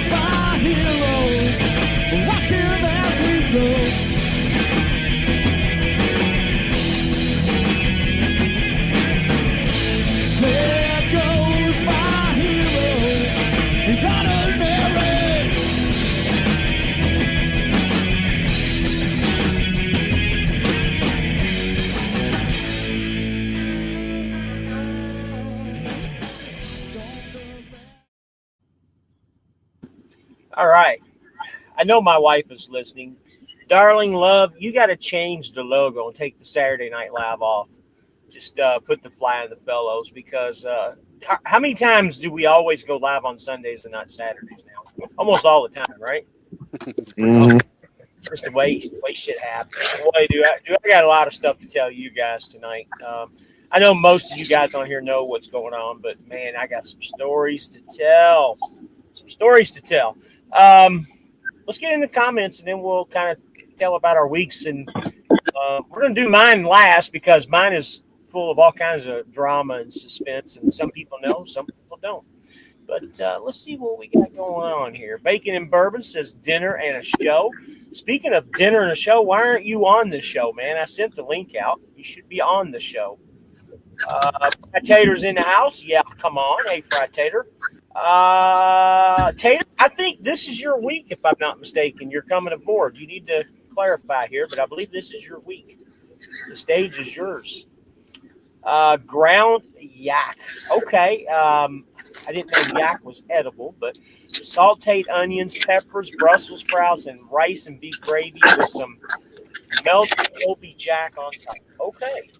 goes my hero. Watch him as he goes. There goes my hero. He's ordinary. All right. I know my wife is listening. Darling love, you got to change the logo and take the Saturday Night Live off. Just put the fly in the fellows, because how many times do we always go live on Sundays and not Saturdays now? Almost all the time, right? Mm-hmm. It's just the way shit happens. Boy, do I got a lot of stuff to tell you guys tonight. I know most of you guys on here know what's going on, but man, I got some stories to tell. Let's get in the comments, and then we'll kind of tell about our weeks. And we're going to do mine last, because mine is full of all kinds of drama and suspense. And some people know, some people don't. But let's see what we got going on here. Bacon and Bourbon says dinner and a show. Speaking of dinner and a show, why aren't you on this show, man? I sent the link out. You should be on the show. Fried Tater's in the house. Yeah, come on. Hey, Fried Tater. Tater, I think this is your week, if I'm not mistaken. You're coming aboard. You need to clarify here, but I believe this is your week. The stage is yours. Ground yak. Okay. I didn't know yak was edible, but sauteed onions, peppers, Brussels sprouts, and rice and beef gravy with some melted Colby Jack on top. Okay.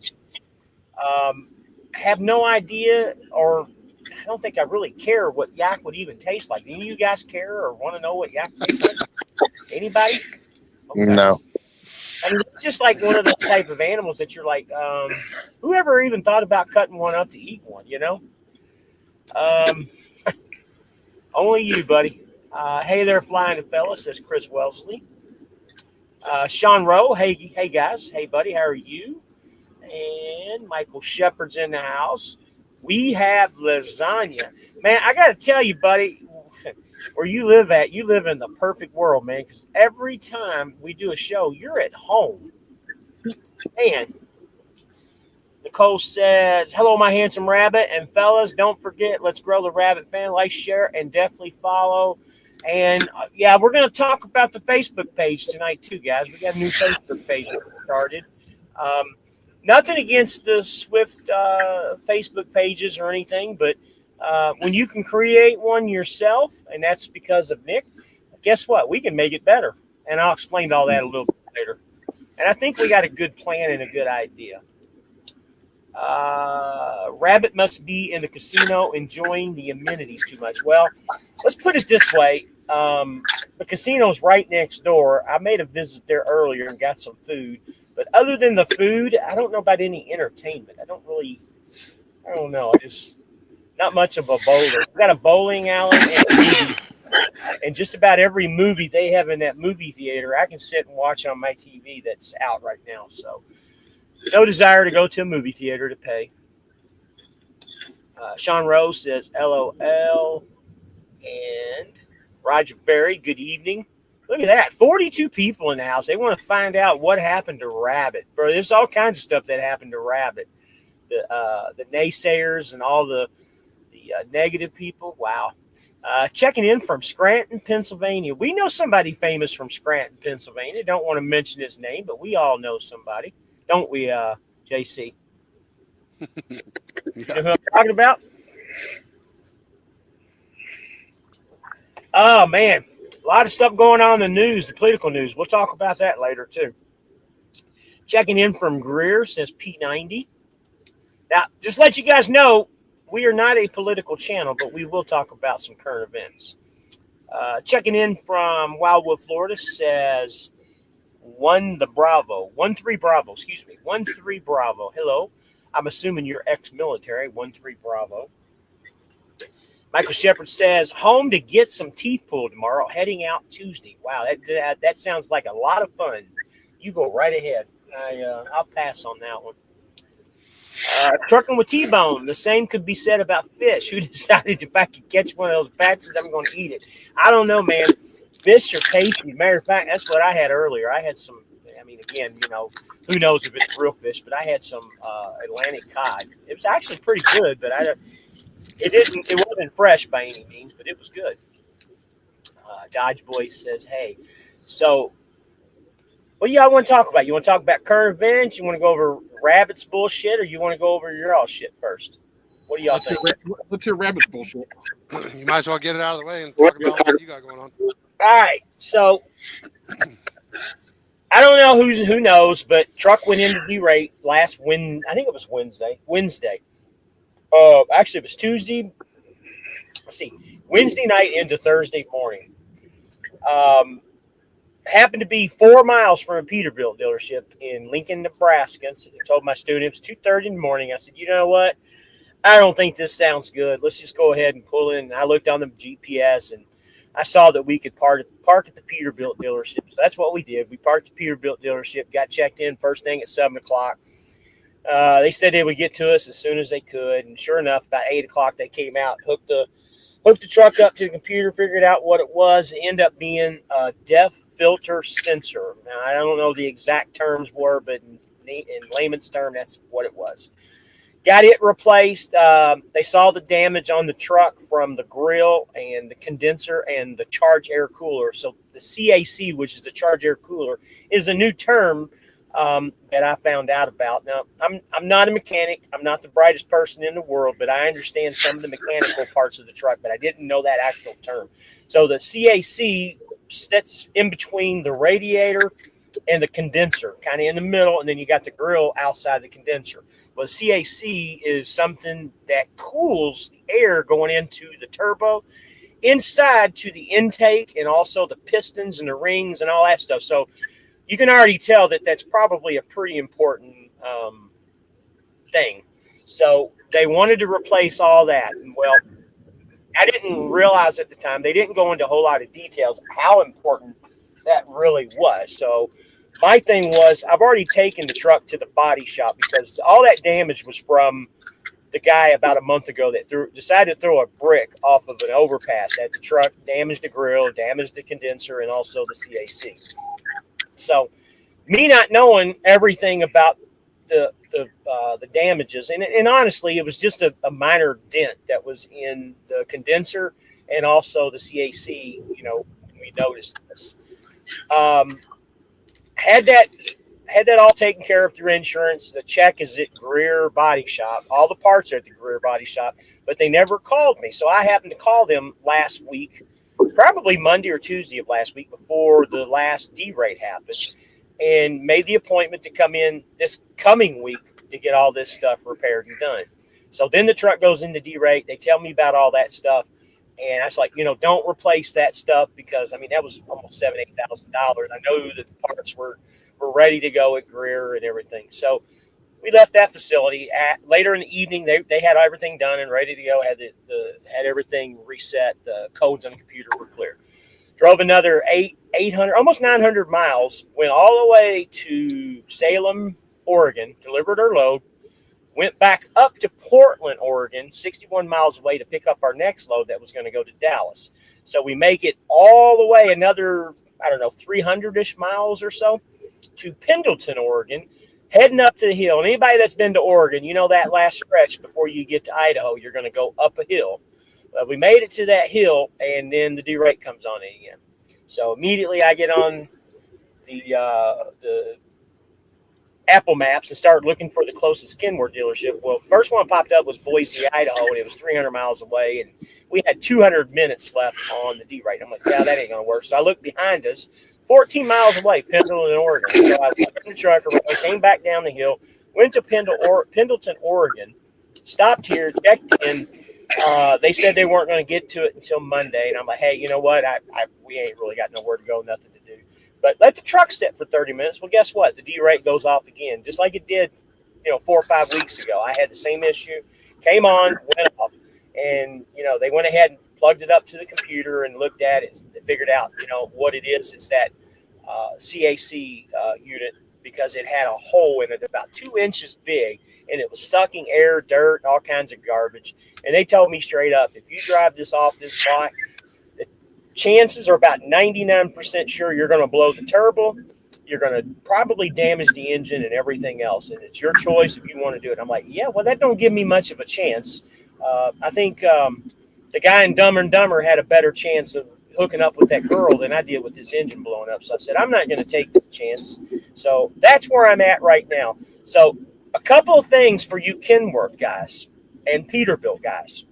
Have no idea, or I don't think I really care what yak would even taste like. Any of you guys care or want to know what yak tastes like? Anybody? Okay. No. I mean, it's just like one of those type of animals that you're like, whoever even thought about cutting one up to eat one, you know? Only you, buddy. Hey there, flying fella, says Chris Wellesley. Sean Rowe, hey guys. Hey, buddy, how are you? And Michael Shepard's in the house. We have lasagna. Man, I got to tell you, buddy, where you live in the perfect world, man, because every time we do a show, you're at home. Man. Nicole says, hello, my handsome rabbit. And fellas, don't forget, let's grow the rabbit fan. Like, share, and definitely follow. And, yeah, we're going to talk about the Facebook page tonight, too, guys. We got a new Facebook page that started. Nothing against the Swift Facebook pages or anything, but when you can create one yourself, and that's because of Nick, guess what? We can make it better. And I'll explain all that a little bit later. And I think we got a good plan and a good idea. Rabbit must be in the casino enjoying the amenities too much. Well, let's put it this way. The casino's right next door. I made a visit there earlier and got some food. But other than the food, I don't know about any entertainment. I don't know. Just not much of a bowler. We got a bowling alley and just about every movie they have in that movie theater, I can sit and watch on my TV that's out right now. So no desire to go to a movie theater to pay. Sean Rose says, LOL. And Roger Berry, good evening. Look at that. 42 people in the house. They want to find out what happened to Rabbit. Bro, there's all kinds of stuff that happened to Rabbit. The naysayers and all the negative people. Wow. Checking in from Scranton, Pennsylvania. We know somebody famous from Scranton, Pennsylvania. Don't want to mention his name, but we all know somebody. Don't we, JC? You know who I'm talking about? Oh, man. A lot of stuff going on in the news, the political news. We'll talk about that later, too. Checking in from Greer, says P90. Now, just let you guys know, we are not a political channel, but we will talk about some current events. Checking in from Wildwood, Florida, says 13 Bravo. 13 Bravo. Hello. I'm assuming you're ex-military. 13 Bravo. Michael Shepard says, home to get some teeth pulled tomorrow, heading out Tuesday. Wow, that sounds like a lot of fun. You go right ahead. I'll pass on that one. Trucking with T-Bone. The same could be said about fish. Who decided if I could catch one of those batches, I'm going to eat it? I don't know, man. Fish are tasty. Matter of fact, that's what I had earlier. I had some. I mean, again, who knows if it's real fish? But I had some Atlantic cod. It was actually pretty good, but it wasn't fresh by any means, but it was good. Dodge Boy says, "Hey, so what do y'all want to talk about? You want to talk about current events? You want to go over Rabbit's bullshit, or you want to go over your all shit first? What do y'all think?" Let's hear Rabbit's bullshit. You might as well get it out of the way and talk about what you got going on. All right, so I don't know who knows, but truck went into D-rate I think it was Wednesday. Actually, it was Tuesday. Let's see, Wednesday night into Thursday morning. Happened to be 4 miles from a Peterbilt dealership in Lincoln, Nebraska. So I told my student it was 2:30 in the morning. I said, you know what? I don't think this sounds good. Let's just go ahead and pull in. I looked on the GPS and I saw that we could park at the Peterbilt dealership. So that's what we did. We parked at the Peterbilt dealership, got checked in first thing at 7 o'clock. They said they would get to us as soon as they could. And sure enough, about 8 o'clock, they came out, hooked the truck up to the computer, figured out what it was. It ended up being a depth filter sensor. Now, I don't know the exact terms were, but in layman's term, that's what it was. Got it replaced. They saw the damage on the truck from the grill and the condenser and the charge air cooler. So the CAC, which is the charge air cooler, is a new term that I found out about. Now, I'm not a mechanic. I'm not the brightest person in the world, but I understand some of the mechanical parts of the truck, but I didn't know that actual term. So the CAC sits in between the radiator and the condenser, kind of in the middle, and then you got the grill outside the condenser. Well, the CAC is something that cools the air going into the turbo inside to the intake and also the pistons and the rings and all that stuff. So you can already tell that that's probably a pretty important thing. So they wanted to replace all that. And well, I didn't realize at the time, they didn't go into a whole lot of details how important that really was. So my thing was, I've already taken the truck to the body shop because all that damage was from the guy about a month ago that decided to throw a brick off of an overpass at the truck, damaged the grill, damaged the condenser, and also the CAC. So me not knowing everything about the damages, and honestly, it was just a minor dent that was in the condenser and also the CAC, we noticed this. Had that all taken care of through insurance. The check is at Greer Body Shop. All the parts are at the Greer Body Shop, but they never called me. So I happened to call them last week, probably Monday or Tuesday of last week before the last D-rate happened, and made the appointment to come in this coming week to get all this stuff repaired and done. So then the truck goes into D-rate. They tell me about all that stuff. And I was like, don't replace that stuff because, that was almost $7,000, $8,000. I know that the parts were ready to go at Greer and everything. So we left that facility. Later in the evening, they had everything done and ready to go, had everything reset. The codes on the computer were clear. Drove another 800, almost 900 miles, went all the way to Salem, Oregon, delivered our load, went back up to Portland, Oregon, 61 miles away to pick up our next load that was going to go to Dallas. So we make it all the way another, 300-ish miles or so to Pendleton, Oregon, heading up to the hill. And anybody that's been to Oregon, that last stretch before you get to Idaho, you're going to go up a hill. We made it to that hill, and then the D-rate comes on again. So immediately I get on the Apple Maps and started looking for the closest Kenworth dealership. Well, first one popped up was Boise, Idaho, and it was 300 miles away, and we had 200 minutes left on the D-rate. I'm like, yeah, that ain't going to work. So I looked behind us, 14 miles away, Pendleton, Oregon. So I was in the truck, came back down the hill, went to Pendleton, Oregon, stopped here, checked in. They said they weren't going to get to it until Monday, and I'm like, hey, you know what? We ain't really got nowhere to go, nothing to do. But let the truck sit for 30 minutes. Well, guess what? The D-rate goes off again, just like it did, 4 or 5 weeks ago. I had the same issue. Came on, went off. And, they went ahead and plugged it up to the computer and looked at it and figured out, what it is. It's that CAC unit because it had a hole in it about 2 inches big, and it was sucking air, dirt, all kinds of garbage. And they told me straight up, if you drive this off this lot, the chances are about 99% sure you're going to blow the turbo. You're going to probably damage the engine and everything else, and it's your choice if you want to do it. I'm like, yeah, well, that don't give me much of a chance. I think the guy in Dumber and Dumber had a better chance of hooking up with that girl than I did with this engine blowing up. So I said, I'm not going to take the chance. So that's where I'm at right now. So a couple of things for you Kenworth guys and Peterbilt guys.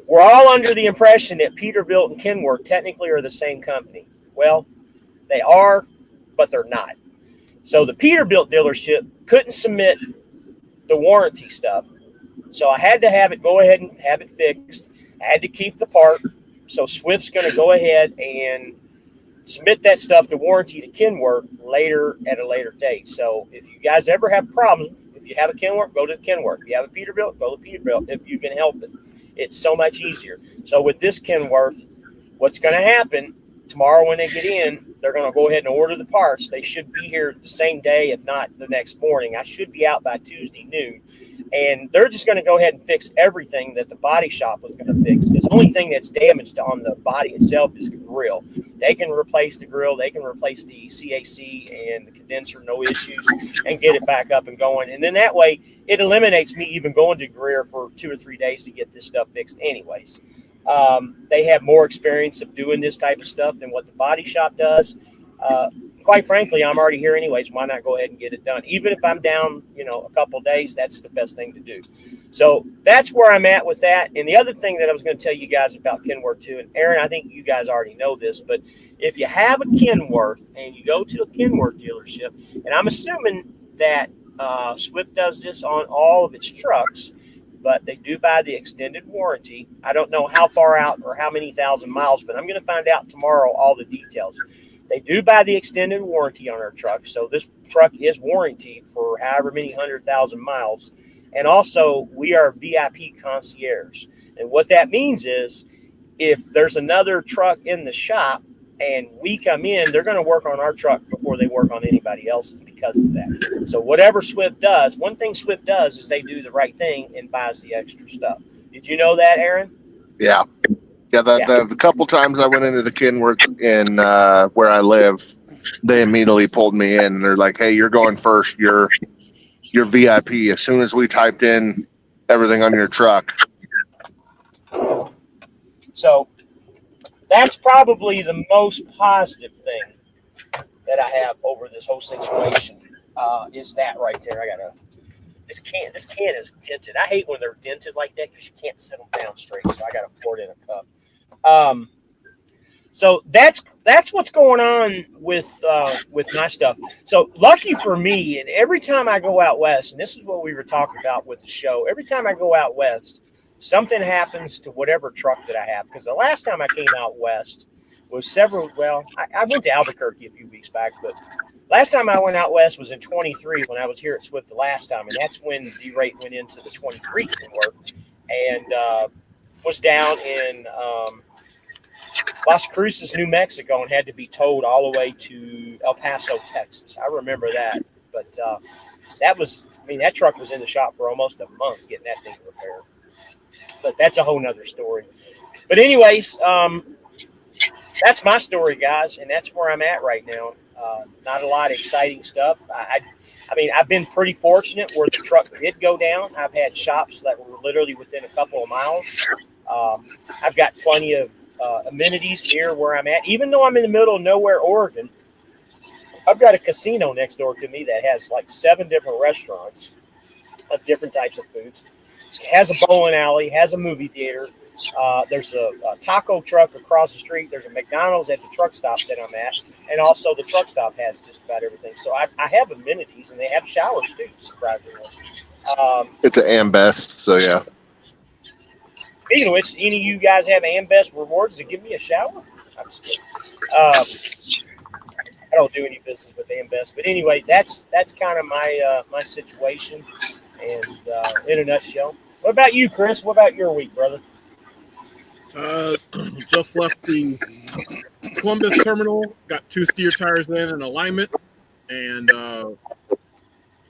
We're all under the impression that Peterbilt and Kenworth technically are the same company. Well, they are, but they're not. So the Peterbilt dealership couldn't submit the warranty stuff. So I had to have it go ahead and have it fixed. I had to keep the part. So Swift's going to go ahead and submit that stuff to warranty to Kenworth later at a later date. So if you guys ever have problems, if you have a Kenworth, go to Kenworth. If you have a Peterbilt, go to Peterbilt if you can help it. It's so much easier. So with this Kenworth, what's going to happen tomorrow when they get in, they're going to go ahead and order the parts. They should be here the same day, if not the next morning. I should be out by Tuesday noon. And they're just going to go ahead and fix everything that the body shop was going to fix. The only thing that's damaged on the body itself is the grill. They can replace the grill. They can replace the CAC and the condenser, no issues, and get it back up and going. And then that way, it eliminates me even going to Greer for 2 or 3 days to get this stuff fixed anyways. They have more experience of doing this type of stuff than what the body shop does. Quite frankly, I'm already here anyways. Why not go ahead and get it done? Even if I'm down, a couple of days, that's the best thing to do. So that's where I'm at with that. And the other thing that I was going to tell you guys about Kenworth too, and Aaron, I think you guys already know this, but if you have a Kenworth and you go to a Kenworth dealership, and I'm assuming that Swift does this on all of its trucks, but they do buy the extended warranty. I don't know how far out or how many thousand miles, but I'm going to find out tomorrow all the details. They do buy the extended warranty on our truck. So this truck is warranted for however many 100,000 miles. And also, we are VIP concierge. And what that means is if there's another truck in the shop and we come in, they're going to work on our truck before they work on anybody else's because of that. So whatever Swift does, one thing Swift does is they do the right thing and buys the extra stuff. Did you know that, Aaron? Yeah. Yeah, the couple times I went into the Kenworth in where I live, they immediately pulled me in. And they're like, "Hey, you're going first. You're VIP." As soon as we typed in everything on your truck. So that's probably the most positive thing that I have over this whole situation is that right there. This can is dented. I hate when they're dented like that because you can't set them down straight. So I got to pour it in a cup. So that's what's going on with my stuff. So lucky for me, and every time I go out west, and this is what we were talking about with the show. Every time I go out west, something happens to whatever truck that I have. Because the last time I came out west was I went to Albuquerque a few weeks back, but last time I went out west was in 23 when I was here at Swift the last time, and that's when D-Rate went into the 23 Kenworth and was down in Las Cruces, New Mexico, and had to be towed all the way to El Paso, Texas. I remember that, but that truck was in the shop for almost a month getting that thing repaired. But that's a whole nother story. But anyways, that's my story, guys, and that's where I'm at right now. Not a lot of exciting stuff. I've been pretty fortunate where the truck did go down. I've had shops that were literally within a couple of miles. I've got plenty of amenities near where I'm at. Even though I'm in the middle of nowhere, Oregon, I've got a casino next door to me that has like 7 different restaurants of different types of foods. It has a bowling alley, has a movie theater. There's a taco truck across the street. There's a McDonald's at the truck stop that I'm at. And also the truck stop has just about everything. So I have amenities, and they have showers too, surprisingly. It's an Ambest, so yeah. Speaking of which, any of you guys have Ambest rewards to give me a shower? I'm just kidding. I don't do any business with Ambest. But anyway, that's kind of my situation and in a nutshell. What about you, Chris? What about your week, brother? Just left the Columbus terminal, got 2 steer tires in alignment. and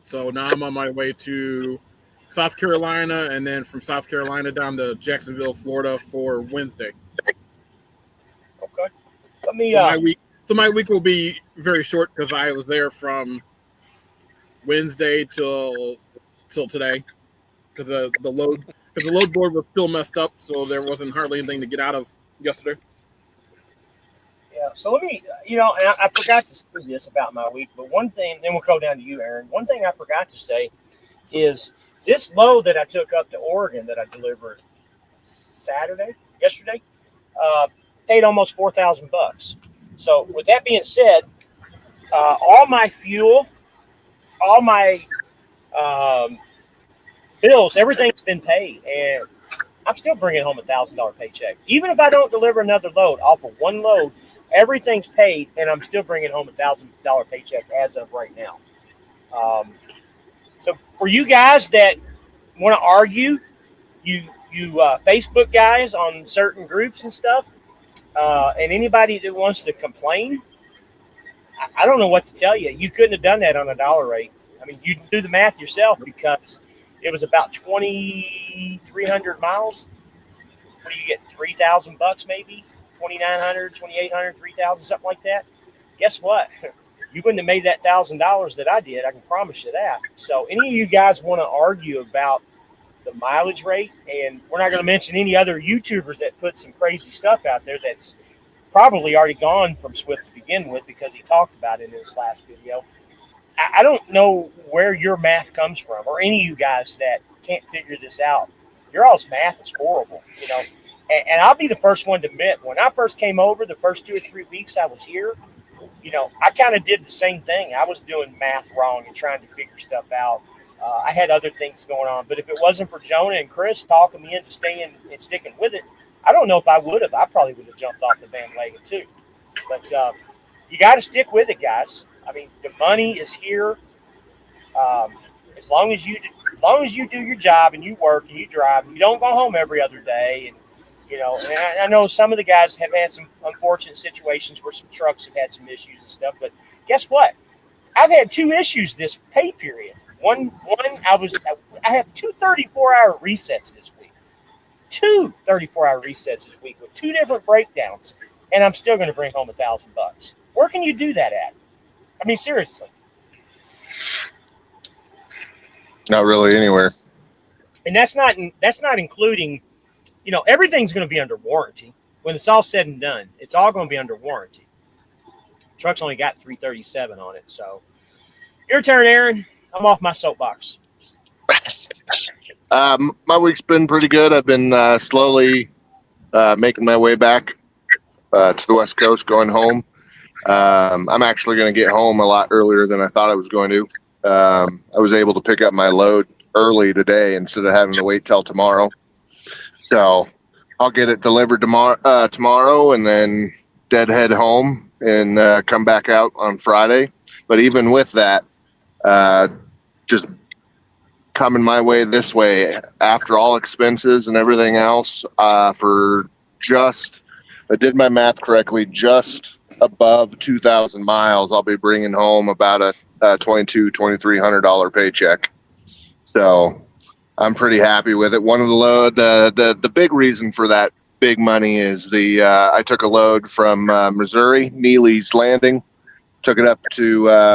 so now I'm on my way to South Carolina, and then from South Carolina down to Jacksonville, Florida for Wednesday. Okay. Let me. So my week will be very short because I was there from Wednesday till today because the load board was still messed up, so there wasn't hardly anything to get out of yesterday. Yeah. So let me. And I forgot to say this about my week, but one thing. Then we'll go down to you, Aaron. One thing I forgot to say is this load that I took up to Oregon that I delivered yesterday, paid almost $4,000. So with that being said, all my fuel, all my bills, everything's been paid, and I'm still bringing home $1,000 paycheck. Even if I don't deliver another load off of one load, everything's paid, and I'm still bringing home $1,000 paycheck as of right now. So for you guys that want to argue, you Facebook guys on certain groups and stuff, and anybody that wants to complain, I don't know what to tell you. You couldn't have done that on a dollar rate. I mean, you can do the math yourself because it was about 2,300 miles. What do you get? $3,000 maybe? 2,900, 2,800, 3,000, something like that. Guess what? You wouldn't have made that $1,000 that I did. I can promise you that. So any of you guys want to argue about the mileage rate, and we're not going to mention any other YouTubers that put some crazy stuff out there that's probably already gone from Swift to begin with because he talked about it in his last video. I don't know where your math comes from, or any of you guys that can't figure this out. Your all's math is horrible, And I'll be the first one to admit, when I first came over, the first 2 or 3 weeks I was here, I kind of did the same thing. I was doing math wrong and trying to figure stuff out. I had other things going on, but if it wasn't for Jonah and Chris talking me into staying and sticking with it, I don't know if I would have. I probably would have jumped off the bandwagon too. But you got to stick with it, guys. I mean, the money is here. As long as you do your job and you work and you drive, and you don't go home every other day. And and I know some of the guys have had some unfortunate situations where some trucks have had some issues and stuff. But guess what? I've had 2 issues this pay period. One, I have 2 34-hour resets this week. 2 34-hour resets this week with 2 different breakdowns, and I'm still going to bring home $1,000. Where can you do that at? I mean, seriously. Not really anywhere. And that's not including, everything's going to be under warranty. When it's all said and done, it's all going to be under warranty. The truck's only got 337 on it, so your turn, Aaron. I'm off my soapbox. My week's been pretty good. I've been slowly making my way back to the West Coast, going home. I'm actually going to get home a lot earlier than I thought I was going to. I was able to pick up my load early today instead of having to wait till tomorrow. So I'll get it delivered tomorrow and then deadhead home and come back out on Friday. But even with that, just coming my way this way after all expenses and everything else for just, I did my math correctly, just above 2,000 miles, I'll be bringing home about a $2,200-$2,300 paycheck. So I'm pretty happy with it. One of the big reason for that big money is I took a load from Missouri, Neely's Landing, took it up to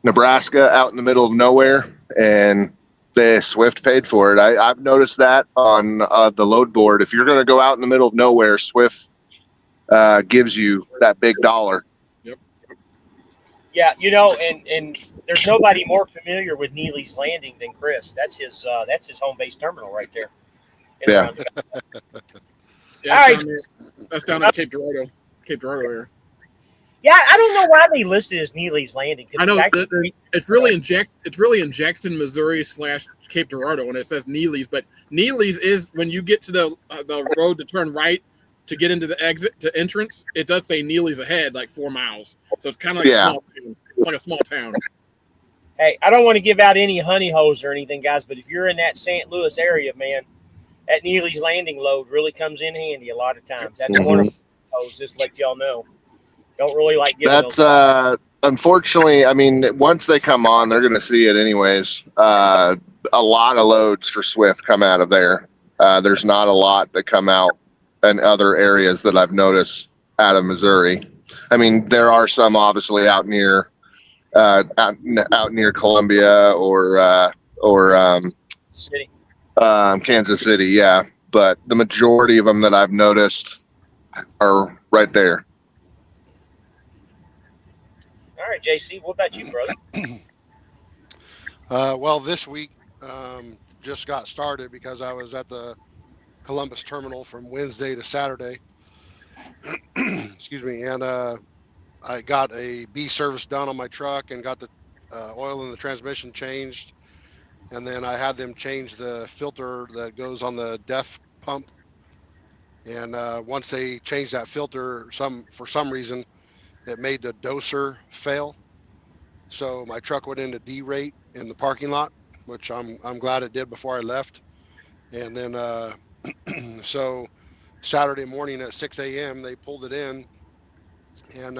Nebraska, out in the middle of nowhere, and the Swift paid for it. I've noticed that on the load board. If you're going to go out in the middle of nowhere, Swift gives you that big dollar. Yep. Yeah, and there's nobody more familiar with Neely's Landing than Chris. That's his home base terminal right there. Yeah. Yeah, all right. That's down at Cape Girardeau area. Yeah, I don't know why they listed as Neely's Landing. I know it's really in Jackson, Missouri / Cape Girardeau, and it says Neely's. But Neely's is when you get to the road to turn right to get into the entrance. It does say Neely's ahead, like 4 miles. So it's kind of like a small town. It's like a small town. Hey, I don't want to give out any honey hoes or anything, guys, but if you're in that St. Louis area, man, that Neely's Landing load really comes in handy a lot of times. That's one of the hose, just to let y'all know. Don't really like giving That's those. unfortunately. I mean, once they come on, they're going to see it anyways. A lot of loads for Swift come out of there. There's not a lot that come out in other areas that I've noticed out of Missouri. I mean, there are some obviously out near out near Columbia or City. Kansas City, yeah. But the majority of them that I've noticed are right there. All right, JC, what about you, brother? Well, this week just got started because I was at the Columbus terminal from Wednesday to Saturday. Excuse me. And I got a B service done on my truck and got the oil in the transmission changed. And then I had them change the filter that goes on the DEF pump. And once they changed that filter, for some reason, it made the doser fail. So my truck went into D rate in the parking lot, which I'm glad it did before I left. And then so Saturday morning at 6 a.m. they pulled it in and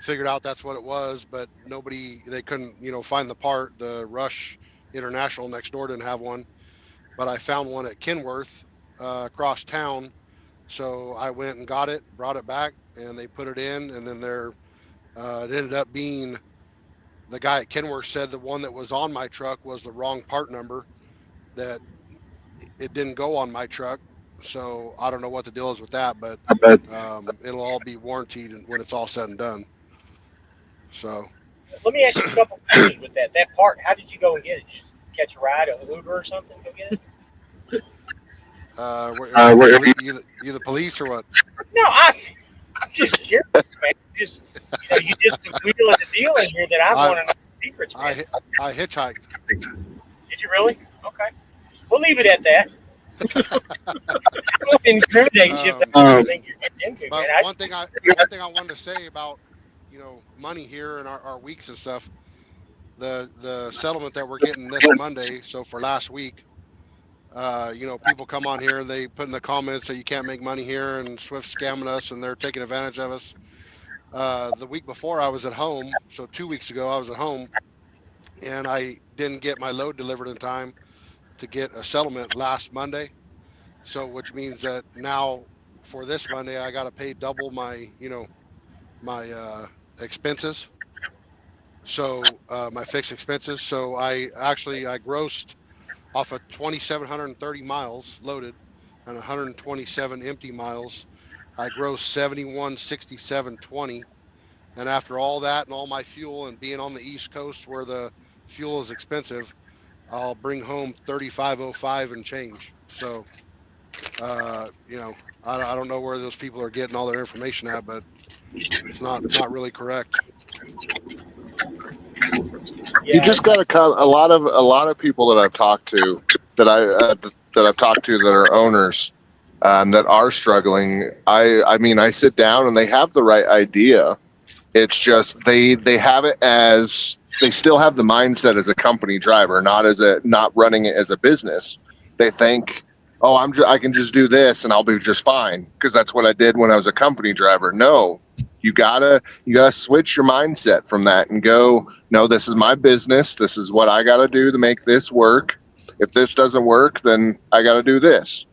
figured out that's what it was, but they couldn't find the part. The Rush International next door didn't have one, but I found one at Kenworth across town. So I went and got it, brought it back, and they put it in, and then it ended up being, the guy at Kenworth said the one that was on my truck was the wrong part number, that it didn't go on my truck. So I don't know what the deal is with that, but it'll all be warranted when it's all said and done. So Let me ask you a couple questions with that. That part, how did you go and get it? Just catch a ride, an Uber or something, go get it? you the police or what? No, I'm just curious, man. Just you did some wheeling and dealing here that I want to know the secrets, man. I hitchhiked. Did you really? Okay. We'll leave it at that. I won't incriminate you if that's what you think you're getting into, But man. one thing I wanted to say about money here and our weeks and stuff, the settlement that we're getting this Monday, so for last week, people come on here and they put in the comments that you can't make money here and Swift's scamming us and they're taking advantage of us. The week before I was at home, so 2 weeks ago I was at home and I didn't get my load delivered in time to get a settlement last Monday. So which means that now for this Monday I got to pay double my expenses. So my fixed expenses. So I grossed off of 2,730 miles loaded and 127 empty miles. I grossed 7167.20. And after all that and all my fuel and being on the East Coast where the fuel is expensive, I'll bring home 3505 and change. So, I don't know where those people are getting all their information at, but it's not really correct. You just got to a lot of people that I've talked to that are owners that are struggling. I sit down and they have the right idea. It's just they have it as, they still have the mindset as a company driver, not running it as a business. They think, oh, I can just do this and I'll be just fine because that's what I did when I was a company driver. No, you gotta switch your mindset from that and go, no, this is my business. This is what I gotta do to make this work. If this doesn't work, then I gotta do this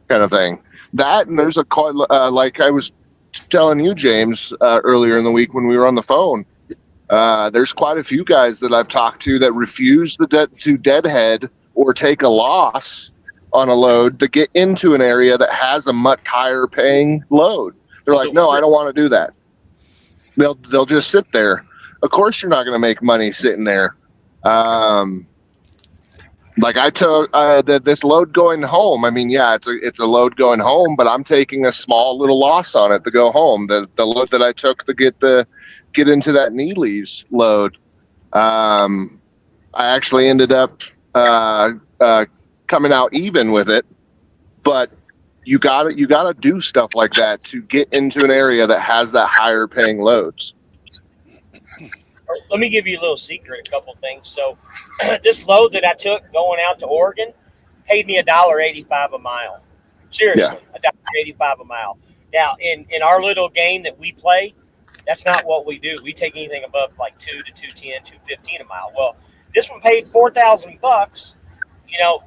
kind of thing. That, and there's like I was telling you, James, earlier in the week when we were on the phone, there's quite a few guys that I've talked to that refuse to deadhead or take a loss on a load to get into an area that has a much higher paying load. They're like, no, I don't want to do that. They'll just sit there. Of course, you're not going to make money sitting there. Like I took this load going home. I mean, yeah, it's a load going home, but I'm taking a small little loss on it to go home. The load that I took to get into that Neely's load, I actually ended up coming out even with it. But you gotta do stuff like that to get into an area that has that higher paying loads. Let me give you a little secret, a couple things. So this load that I took going out to Oregon paid me $1.85 a mile. Seriously, $1.85 a mile. Now, in our little game that we play, That's not what we do. We take anything above like 2 to 210, 215 a mile. Well, this one paid $4,000,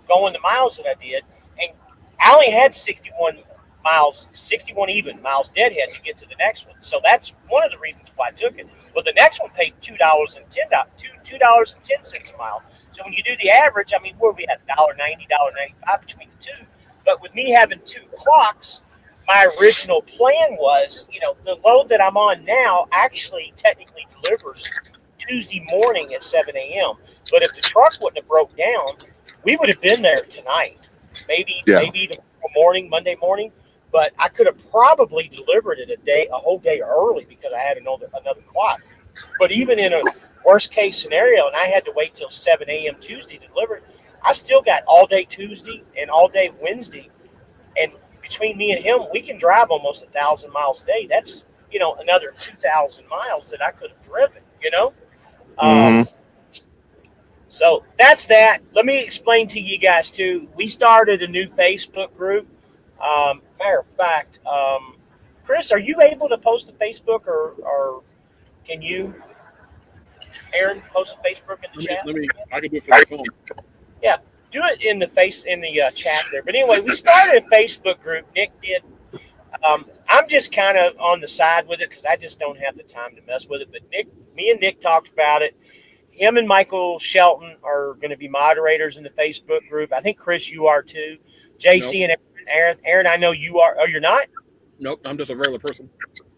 going the miles that I did, and I only had 61 miles, 61 even miles deadhead to get to the next one. So that's one of the reasons why I took it. Well, the next one paid $2.10 a mile. So when you do the average, I mean, where we at $1.90, $1.95 between the two. But with me having two clocks, my original plan was, the load that I'm on now actually technically delivers Tuesday morning at 7 a.m. But if the truck wouldn't have broke down, we would have been there tonight. Maybe tomorrow morning, Monday morning. But I could have probably delivered it a whole day early because I had another clock. But even in a worst case scenario, and I had to wait till 7 a.m. Tuesday to deliver it, I still got all day Tuesday and all day Wednesday. And between me and him, we can drive almost 1,000 miles a day. That's, another 2,000 miles that I could have driven, So that's that. Let me explain to you guys, too. We started a new Facebook group. Matter of fact, Chris, are you able to post to Facebook or can you, Aaron, post to Facebook in the chat? I can do it from the phone. Yeah, do it in the chat there. But anyway, we started a Facebook group. Nick did. I'm just kind of on the side with it because I just don't have the time to mess with it. But me and Nick talked about it. Him and Michael Shelton are going to be moderators in the Facebook group. I think, Chris, you are too. JC and Aaron, I know you are. Oh, you're not? Nope, I'm just a regular person.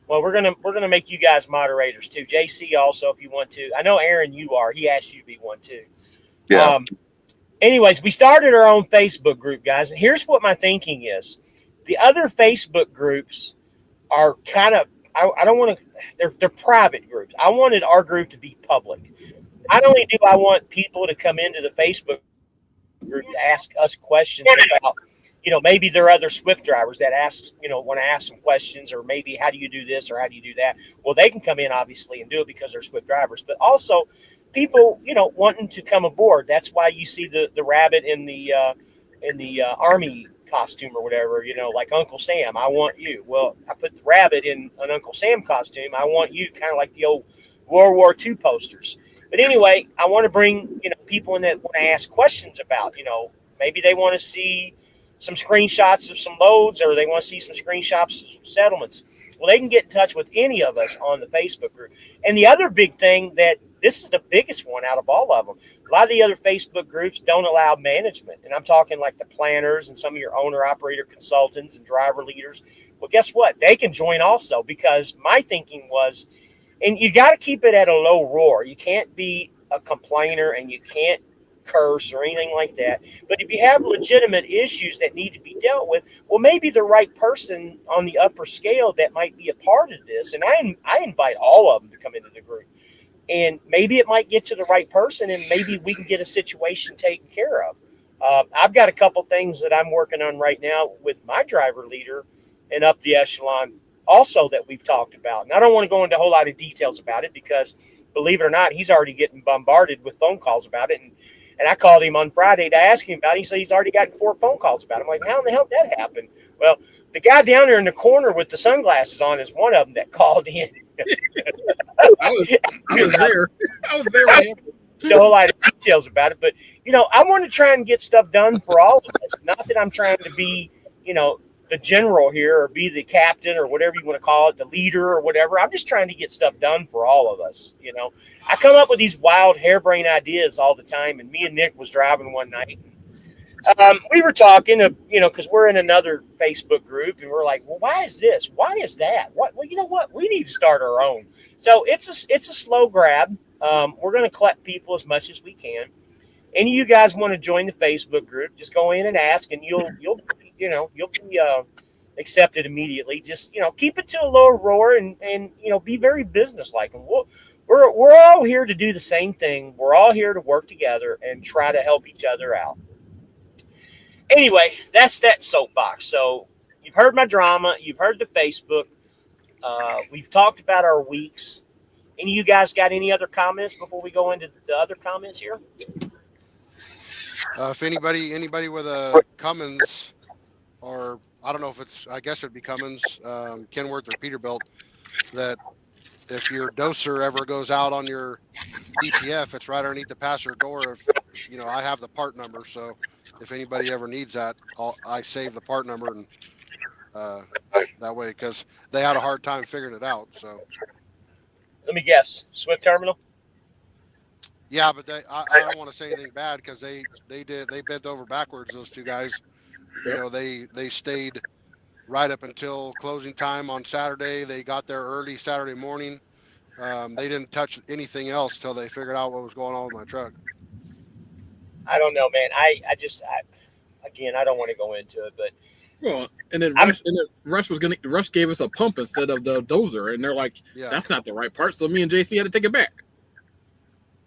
Well, we're gonna make you guys moderators too. JC also, if you want to. I know Aaron, you are. He asked you to be one too. Yeah. Anyways, we started our own Facebook group, guys, and here's what my thinking is: the other Facebook groups are kind of I don't want to. They're private groups. I wanted our group to be public. Not only do I want people to come into the Facebook group to ask us questions about, maybe there are other Swift drivers that want to ask some questions, or maybe how do you do this or how do you do that? Well, they can come in obviously and do it because they're Swift drivers, but also people, wanting to come aboard. That's why you see the rabbit in the Army costume or whatever, like Uncle Sam. I want you. Well, I put the rabbit in an Uncle Sam costume. I want you, kind of like the old World War II posters. But anyway, I want to bring, people in that want to ask questions about, maybe they want to see some screenshots of some loads, or they want to see some screenshots of some settlements. Well, they can get in touch with any of us on the Facebook group. And the other big thing this is the biggest one out of all of them. A lot of the other Facebook groups don't allow management. And I'm talking like the planners and some of your owner-operator consultants and driver leaders. Well, guess what? They can join also, because my thinking was, and you got to keep it at a low roar. You can't be a complainer and you can't curse or anything like that. But if you have legitimate issues that need to be dealt with, well, maybe the right person on the upper scale that might be a part of this. And I invite all of them to come into the group. And maybe it might get to the right person, and maybe we can get a situation taken care of. I've got a couple things that I'm working on right now with my driver leader and up the echelon also that we've talked about. And I don't want to go into a whole lot of details about it because, believe it or not, he's already getting bombarded with phone calls about it. And I called him on Friday to ask him about it. He said he's already gotten 4 phone calls about it. I'm like, how in the hell did that happen? Well, the guy down there in the corner with the sunglasses on is one of them that called in. I was there. I was there. A whole lot of details about it. But, I want to try and get stuff done for all of us. Not that I'm trying to be, the general here or be the captain or whatever you want to call it, the leader or whatever. I'm just trying to get stuff done for all of us. I come up with these wild harebrained ideas all the time. And me and Nick was driving one night. We were talking, because we're in another Facebook group, and we're like, well, why is this? Why is that? What? Well, you know what? We need to start our own. So it's a slow grab. We're going to collect people as much as we can. Any of you guys want to join the Facebook group, just go in and ask, and you'll be accepted immediately. Just, keep it to a lower roar and be very businesslike. And we're all here to do the same thing. We're all here to work together and try to help each other out. Anyway, that's that soapbox. So you've heard my drama. You've heard the Facebook. We've talked about our weeks. Any of you guys got any other comments before we go into the other comments here? If anybody with a Cummins, or I don't know if it's, I guess it'd be Cummins, Kenworth or Peterbilt, that if your doser ever goes out on your DPF, it's right underneath the passenger door. If I have the part number, so if anybody ever needs that, I save the part number, and that way, because they had a hard time figuring it out. So Let me guess, Swift Terminal. yeah, but I don't want to say anything bad, because they bent over backwards. Those two guys, they stayed right up until closing time on Saturday. They got there early Saturday morning. They didn't touch anything else till they figured out what was going on with my truck. I don't know, man. I don't want to go into it, but well, and then Rush gave us a pump instead of the dozer, and they're like, Yeah. that's not the right part. So me and JC had to take it back.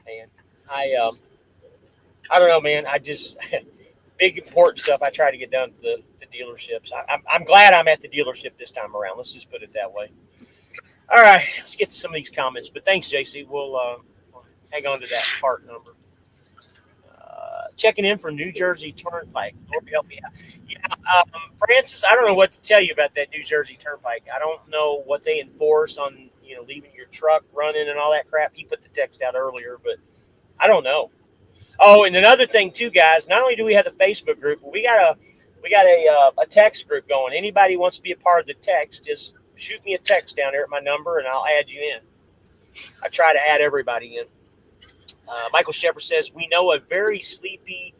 man, I don't know, man. I just big important stuff I try to get done to the dealerships. I'm glad I'm at the dealership this time around. Let's just put it that way. All right, let's get to some of these comments. But thanks, JC. We'll hang on to that part number. Checking in from New Jersey Turnpike. Lord help me out. Yeah, Francis, I don't know what to tell you about that New Jersey Turnpike. I don't know what they enforce on leaving your truck running and all that crap. He put the text out earlier, but I don't know. Oh, and another thing too, guys. Not only do we have the Facebook group, but we got a text group going. Anybody wants to be a part of the text, just shoot me a text down there at my number, and I'll add you in. I try to add everybody in. Michael Shepard says, we know a very sleepy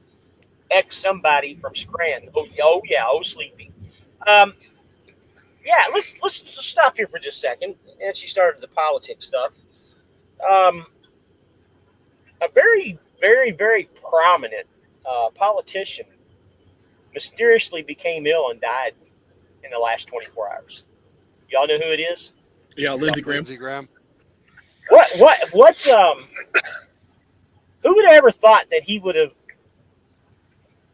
ex-somebody from Scranton. Oh, sleepy. Yeah, let's stop here for just a second. And she started the politics stuff. A very, very, very prominent politician mysteriously became ill and died in the last 24 hours. Y'all know who it is? Yeah, Lindsey Graham. Lindsey Graham. What who would have ever thought that he would have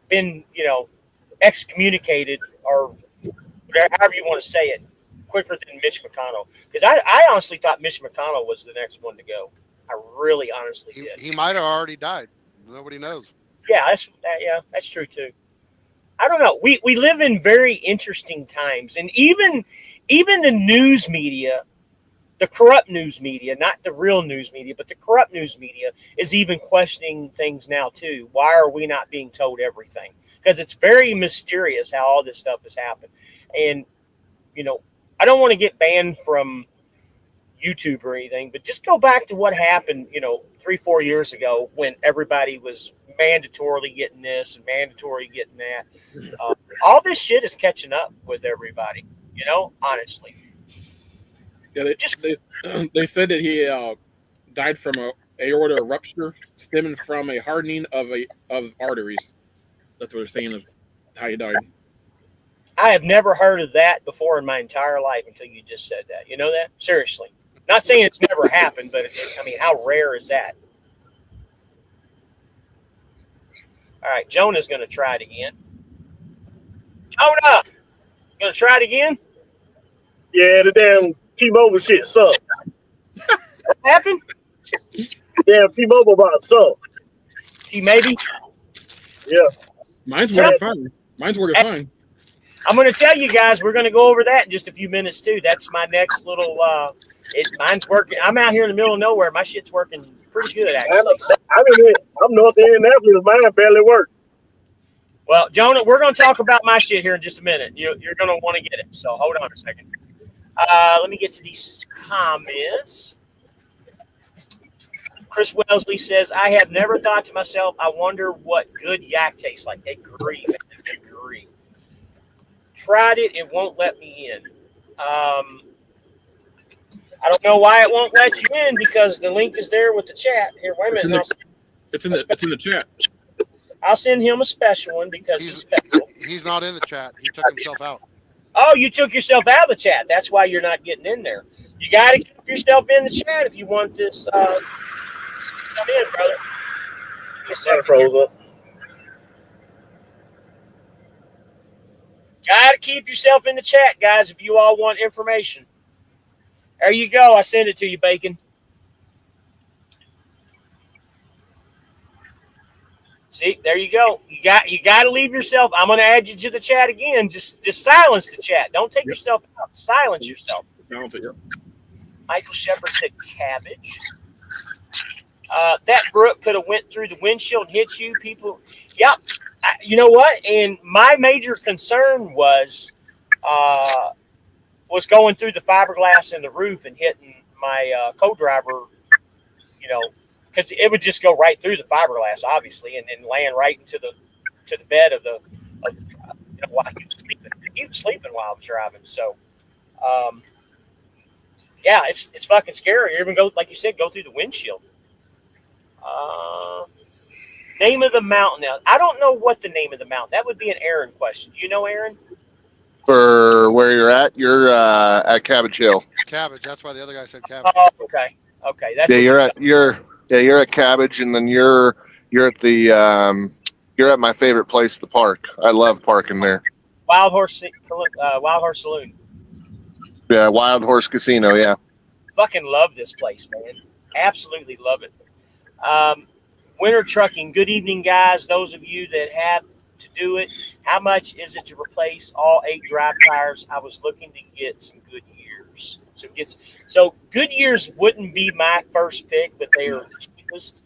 been, excommunicated, or however you want to say it, quicker than Mitch McConnell? Because I honestly thought Mitch McConnell was the next one to go. I really honestly did. He might have already died. Nobody knows. Yeah, that's true too. I don't know. We live in very interesting times, and even the news media, the corrupt news media, not the real news media, but the corrupt news media is even questioning things now too. Why are we not being told everything? Because it's very mysterious how all this stuff has happened. And, I don't want to get banned from YouTube or anything, but just go back to what happened, 3-4 years ago when everybody was mandatorily getting this and mandatory getting that. All this shit is catching up with everybody, honestly. Yeah, they said that he died from a aorta rupture stemming from a hardening of arteries. That's what they're saying is how he died. I have never heard of that before in my entire life until you just said that. You know that? Seriously. Not saying it's never happened, but how rare is that? All right, Jonah's going to try it again. Jonah, going to try it again? Yeah, the damn T-Mobile shit sucked. What happened? Damn T-Mobile about sucked. T-Maybe? Yeah. Mine's working fine. Mine's working fine. I'm going to tell you guys, we're going to go over that in just a few minutes too. That's my next little. Mine's working. I'm out here in the middle of nowhere. My shit's working pretty good, actually. I'm north of Indianapolis. Mine barely works. Well, Jonah, we're going to talk about my shit here in just a minute. You're going to want to get it. So hold on a second. Let me get to these comments. Chris Wellesley says, I have never thought to myself, I wonder what good yak tastes like. Agree. Tried it. It won't let me in. I don't know why it won't let you in, because the link is there with the chat. Here, wait a minute. It's in the chat. I'll send him a special one because he's special. He's not in the chat. He took himself out. Oh, you took yourself out of the chat. That's why you're not getting in there. You got to keep yourself in the chat if you want this. Come in, brother. Froze up. Got to keep yourself in the chat, guys, if you all want information. There you go. I sent it to you, Bacon. See, there you go. You got to leave yourself. I'm going to add you to the chat again. Just silence the chat. Don't take yourself out. Silence yourself. Silence it, yeah. Michael Shepard said cabbage. That brook could have went through the windshield and hit you. People, yep. You know what? And my major concern was going through the fiberglass in the roof and hitting my co-driver, you know, because it would just go right through the fiberglass, obviously, and then land right into the bed of the while he was sleeping. He was sleeping while I was driving. So, yeah, it's fucking scary. Or even go, like you said, go through the windshield. Name of the mountain. Now, I don't know what the name of the mountain. That would be an Aaron question. Do you know, Aaron? For where you're at Cabbage Hill. Cabbage. That's why the other guy said cabbage. Oh, okay. That's you're at Cabbage, and then you're at the you're at my favorite place, the park. I love parking there. Wild Horse Saloon. Yeah, Wild Horse Casino. Yeah. Fucking love this place, man. Absolutely love it. Winter trucking. Good evening, guys. Those of you that have to do it, how much is it to replace all 8 drive tires? I was looking to get some Goodyears. So Goodyears wouldn't be my first pick, but they are the cheapest.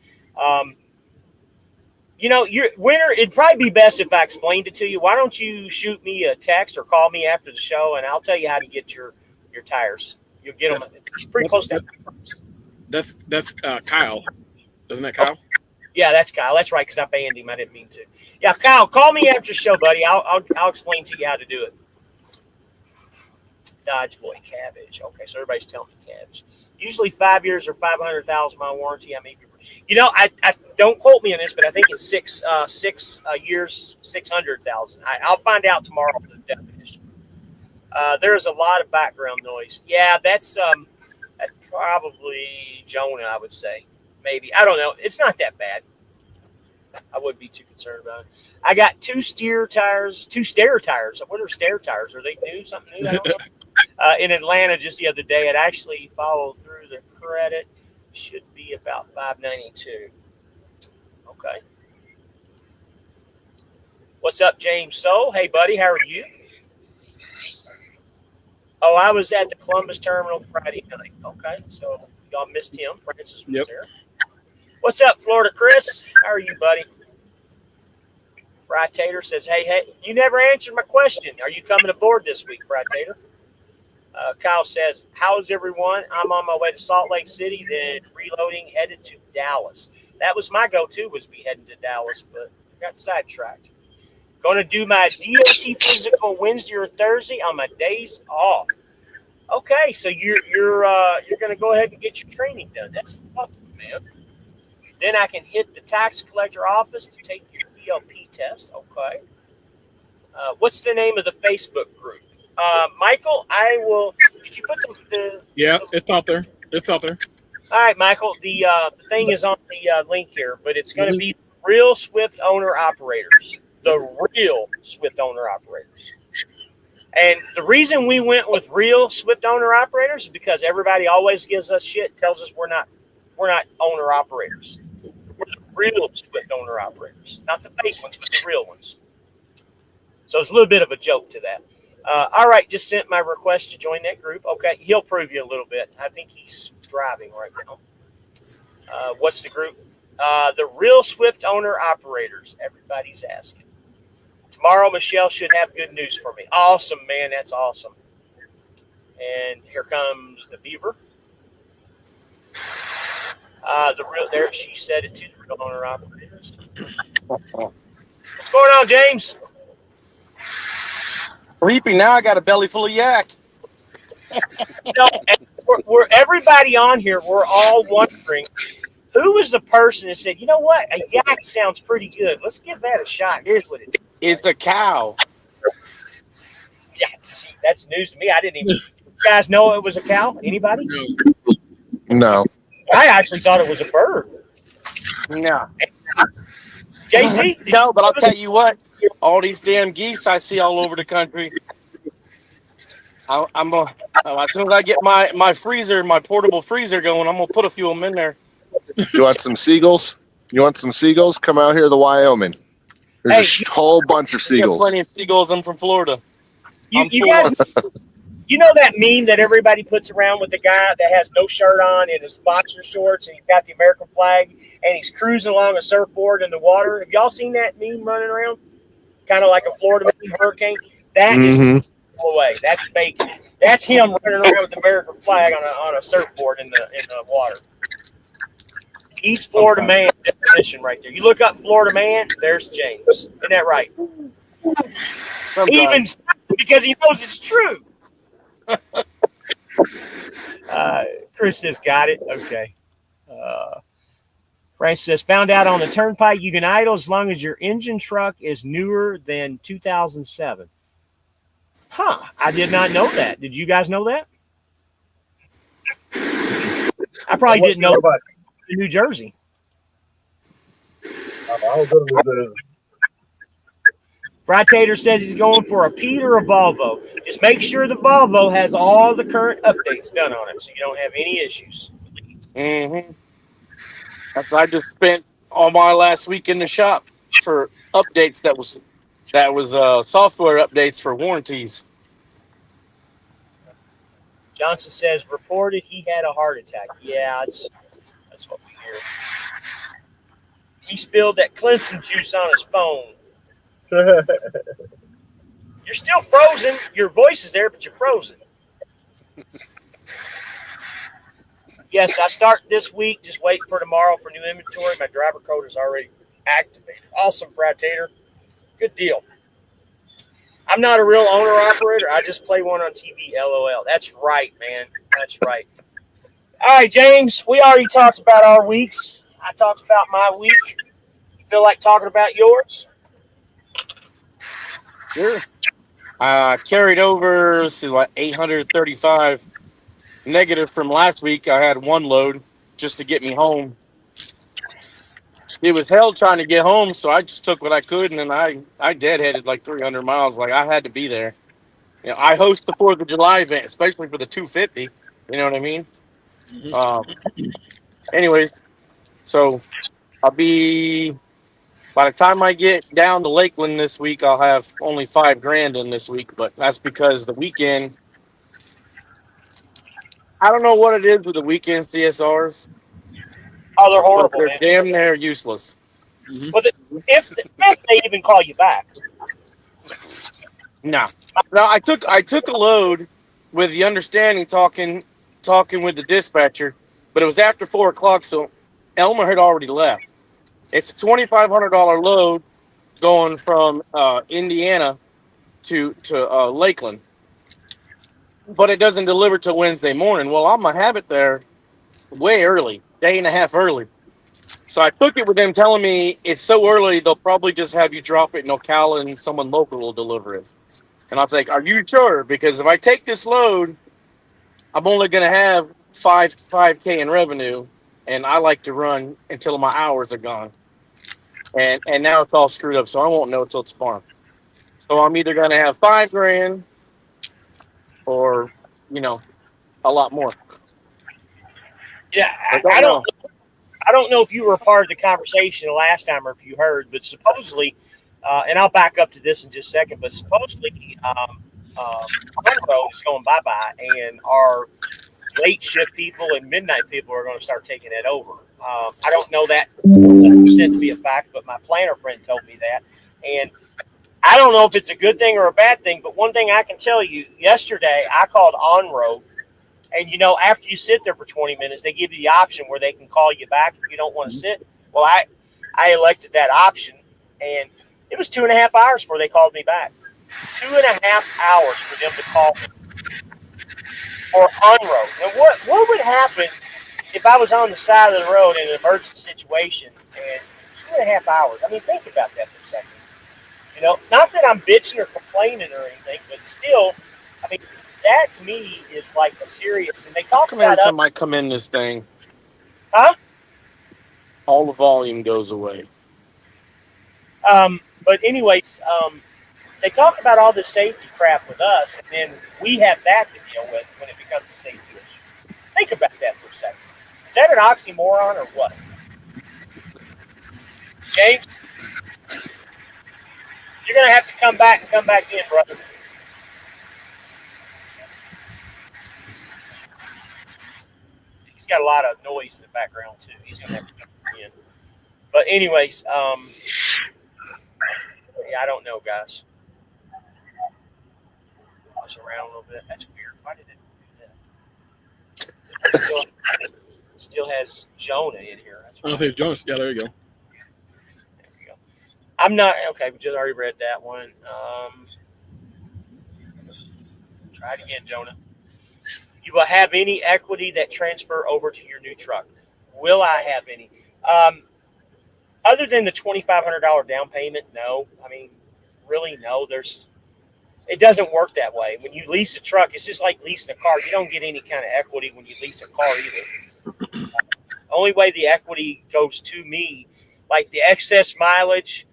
You know, winter. It'd probably be best if I explained it to you. Why don't you shoot me a text or call me after the show, and I'll tell you how to get your tires. You'll get them. It's pretty close to. That's Kyle, isn't that Kyle? Oh, yeah, that's Kyle. That's right, because I banned him. I didn't mean to. Yeah, Kyle, call me after the show, buddy. I'll explain to you how to do it. Dodge Boy cabbage. Okay, so everybody's telling me cabbage. Usually 5 years or 500,000 mile warranty. I may be. You know, I don't quote me on this, but I think it's 6 years, 600,000. I'll find out tomorrow the definition. There's a lot of background noise. Yeah, that's probably Jonah, I would say. Maybe. I don't know. It's not that bad. I wouldn't be too concerned about it. I got 2 stair tires. What are stair tires? Are they new? Something new? I don't know. In Atlanta just the other day. It actually followed through the credit. Should be about $592. Okay. What's up, James So? Hey, buddy. How are you? Oh, I was at the Columbus terminal Friday night. Okay. So y'all missed him. Francis was there. What's up, Florida Chris? How are you, buddy? Fry Tater says, hey, you never answered my question. Are you coming aboard this week, Fry Tater? Kyle says, how's everyone? I'm on my way to Salt Lake City, then reloading, headed to Dallas. That was my go-to, was be heading to Dallas, but got sidetracked. Going to do my DOT physical Wednesday or Thursday on my days off. Okay, so you're going to go ahead and get your training done. That's awesome, man. Then I can hit the tax collector office to take your VLP test. Okay. What's the name of the Facebook group? Michael, I will. Did you put the? Yeah, it's out there. All right, Michael. The thing is on the link here, but it's going to be real Swift owner operators. The real Swift owner operators. And the reason we went with real Swift owner operators is because everybody always gives us shit, tells us we're not owner operators. We're the real Swift owner operators, not the fake ones, but the real ones. So it's a little bit of a joke to that. All right, just sent my request to join that group. Okay, he'll prove you a little bit. I think he's driving right now. What's the group? The real Swift owner operators. Everybody's asking. Tomorrow, Michelle should have good news for me. Awesome, man. That's awesome. And here comes the beaver. There she said it to the real owner operators. What's going on, James? Sleepy now. I got a belly full of yak. We're everybody on here. We're all wondering who was the person that said, you know what, a yak sounds pretty good. Let's give that a shot. And see what it is. It's a cow. Yeah, see, that's news to me. I didn't even. You guys know it was a cow? Anybody? No. I actually thought it was a bird. No. JC? No, but I'll tell you what. All these damn geese I see all over the country. As soon as I get my freezer, my portable freezer going, I'm gonna put a few of them in there. You want some seagulls? Come out here to Wyoming. There's a whole bunch of seagulls. Plenty of seagulls. I'm from Florida. You guys, You know that meme that everybody puts around with the guy that has no shirt on and his boxer shorts and he's got the American flag and he's cruising along a surfboard in the water? Have y'all seen that meme running around? Kind of like a Florida hurricane. That is away. That's bacon. That's him running around with the American flag on a surfboard in the water. East Florida man definition right there. You look up Florida man, there's James. Isn't that right? Even because he knows it's true. Chris has got it. Okay. Francis says, found out on the turnpike you can idle as long as your engine truck is newer than 2007. Huh. I did not know that. Did you guys know that? I probably didn't know about New Jersey. I'll go to New Jersey. Fry Tater says he's going for a Pete or a Volvo. Just make sure the Volvo has all the current updates done on it so you don't have any issues. Mm-hmm. That's I just spent all my last week in the shop for updates. That was software updates for warranties. Johnson says reported he had a heart attack. Yeah, that's what we hear. He spilled that Clemson juice on his phone. You're still frozen. Your voice is there, but you're frozen. Yes, I start this week. Just waiting for tomorrow for new inventory. My driver code is already activated. Awesome, Brad Tater. Good deal. I'm not a real owner-operator. I just play one on TV, LOL. That's right, man. That's right. All right, James, we already talked about our weeks. I talked about my week. You feel like talking about yours? Sure. Carried over to like 835 negative from last week. I had one load just to get me home. It was hell trying to get home, so I just took what I could, and then I deadheaded like 300 miles. Like, I had to be there. You know, I host the 4th of July event, especially for the 250. You know what I mean? Anyways, so I'll be... By the time I get down to Lakeland this week, I'll have only $5,000 in this week, but that's because the weekend, I don't know what it is with the weekend CSRs. Oh, they're horrible, They're man. damn near useless. But if they even call you back. No, I took a load with the understanding talking with the dispatcher, but it was after 4 o'clock, so Elmer had already left. It's a $2,500 load going from Indiana to Lakeland, but it doesn't deliver till Wednesday morning. Well, I'm gonna have it there way early, day and a half early. So I took it with them telling me it's so early they'll probably just have you drop it in Ocala and someone local will deliver it. And I was like, "Are you sure? Because if I take this load, I'm only gonna have $5K in revenue, and I like to run until my hours are gone. And now it's all screwed up, so I won't know until tomorrow. So I'm either gonna have $5,000 or, a lot more." Yeah, I don't know if you were a part of the conversation the last time or if you heard, but supposedly, and I'll back up to this in just a second, but supposedly Cantrell is going bye-bye, and our late shift people and midnight people are going to start taking it over. I don't know that 100% to be a fact, but my planner friend told me that. And I don't know if it's a good thing or a bad thing, but one thing I can tell you, yesterday I called on-road, and, after you sit there for 20 minutes, they give you the option where they can call you back if you don't want to sit. Well, I elected that option, and it was 2.5 hours before they called me back. 2.5 hours for them to call me for on-road. And what would happen if I was on the side of the road in an emergency situation and 2.5 hours? I mean, think about that for a second. Not that I'm bitching or complaining or anything, but still, I mean, that to me is like a serious. And they talk about Every time I come in this thing, huh? all the volume goes away. But anyways, they talk about all this safety crap with us, and then we have that to deal with when it becomes a safety issue. Think about that for a second. Is that an oxymoron or what? James, you're going to have to come back in, brother. got a lot of noise in the background too. He's gonna have to come in. But anyways, yeah, I don't know, guys. Push around a little bit. That's weird. Why did it do that? Still has Jonah in here. That's I'll say Jonas. Yeah, there you go. There we go. I'm not okay. We just already read that one. Try it again, Jonah. You will have any equity that transfer over to your new truck. Will I have any? Other than the $2,500 down payment, no. I mean, really, no. It doesn't work that way. When you lease a truck, it's just like leasing a car. You don't get any kind of equity when you lease a car either. Only way the equity goes to me, like the excess mileage,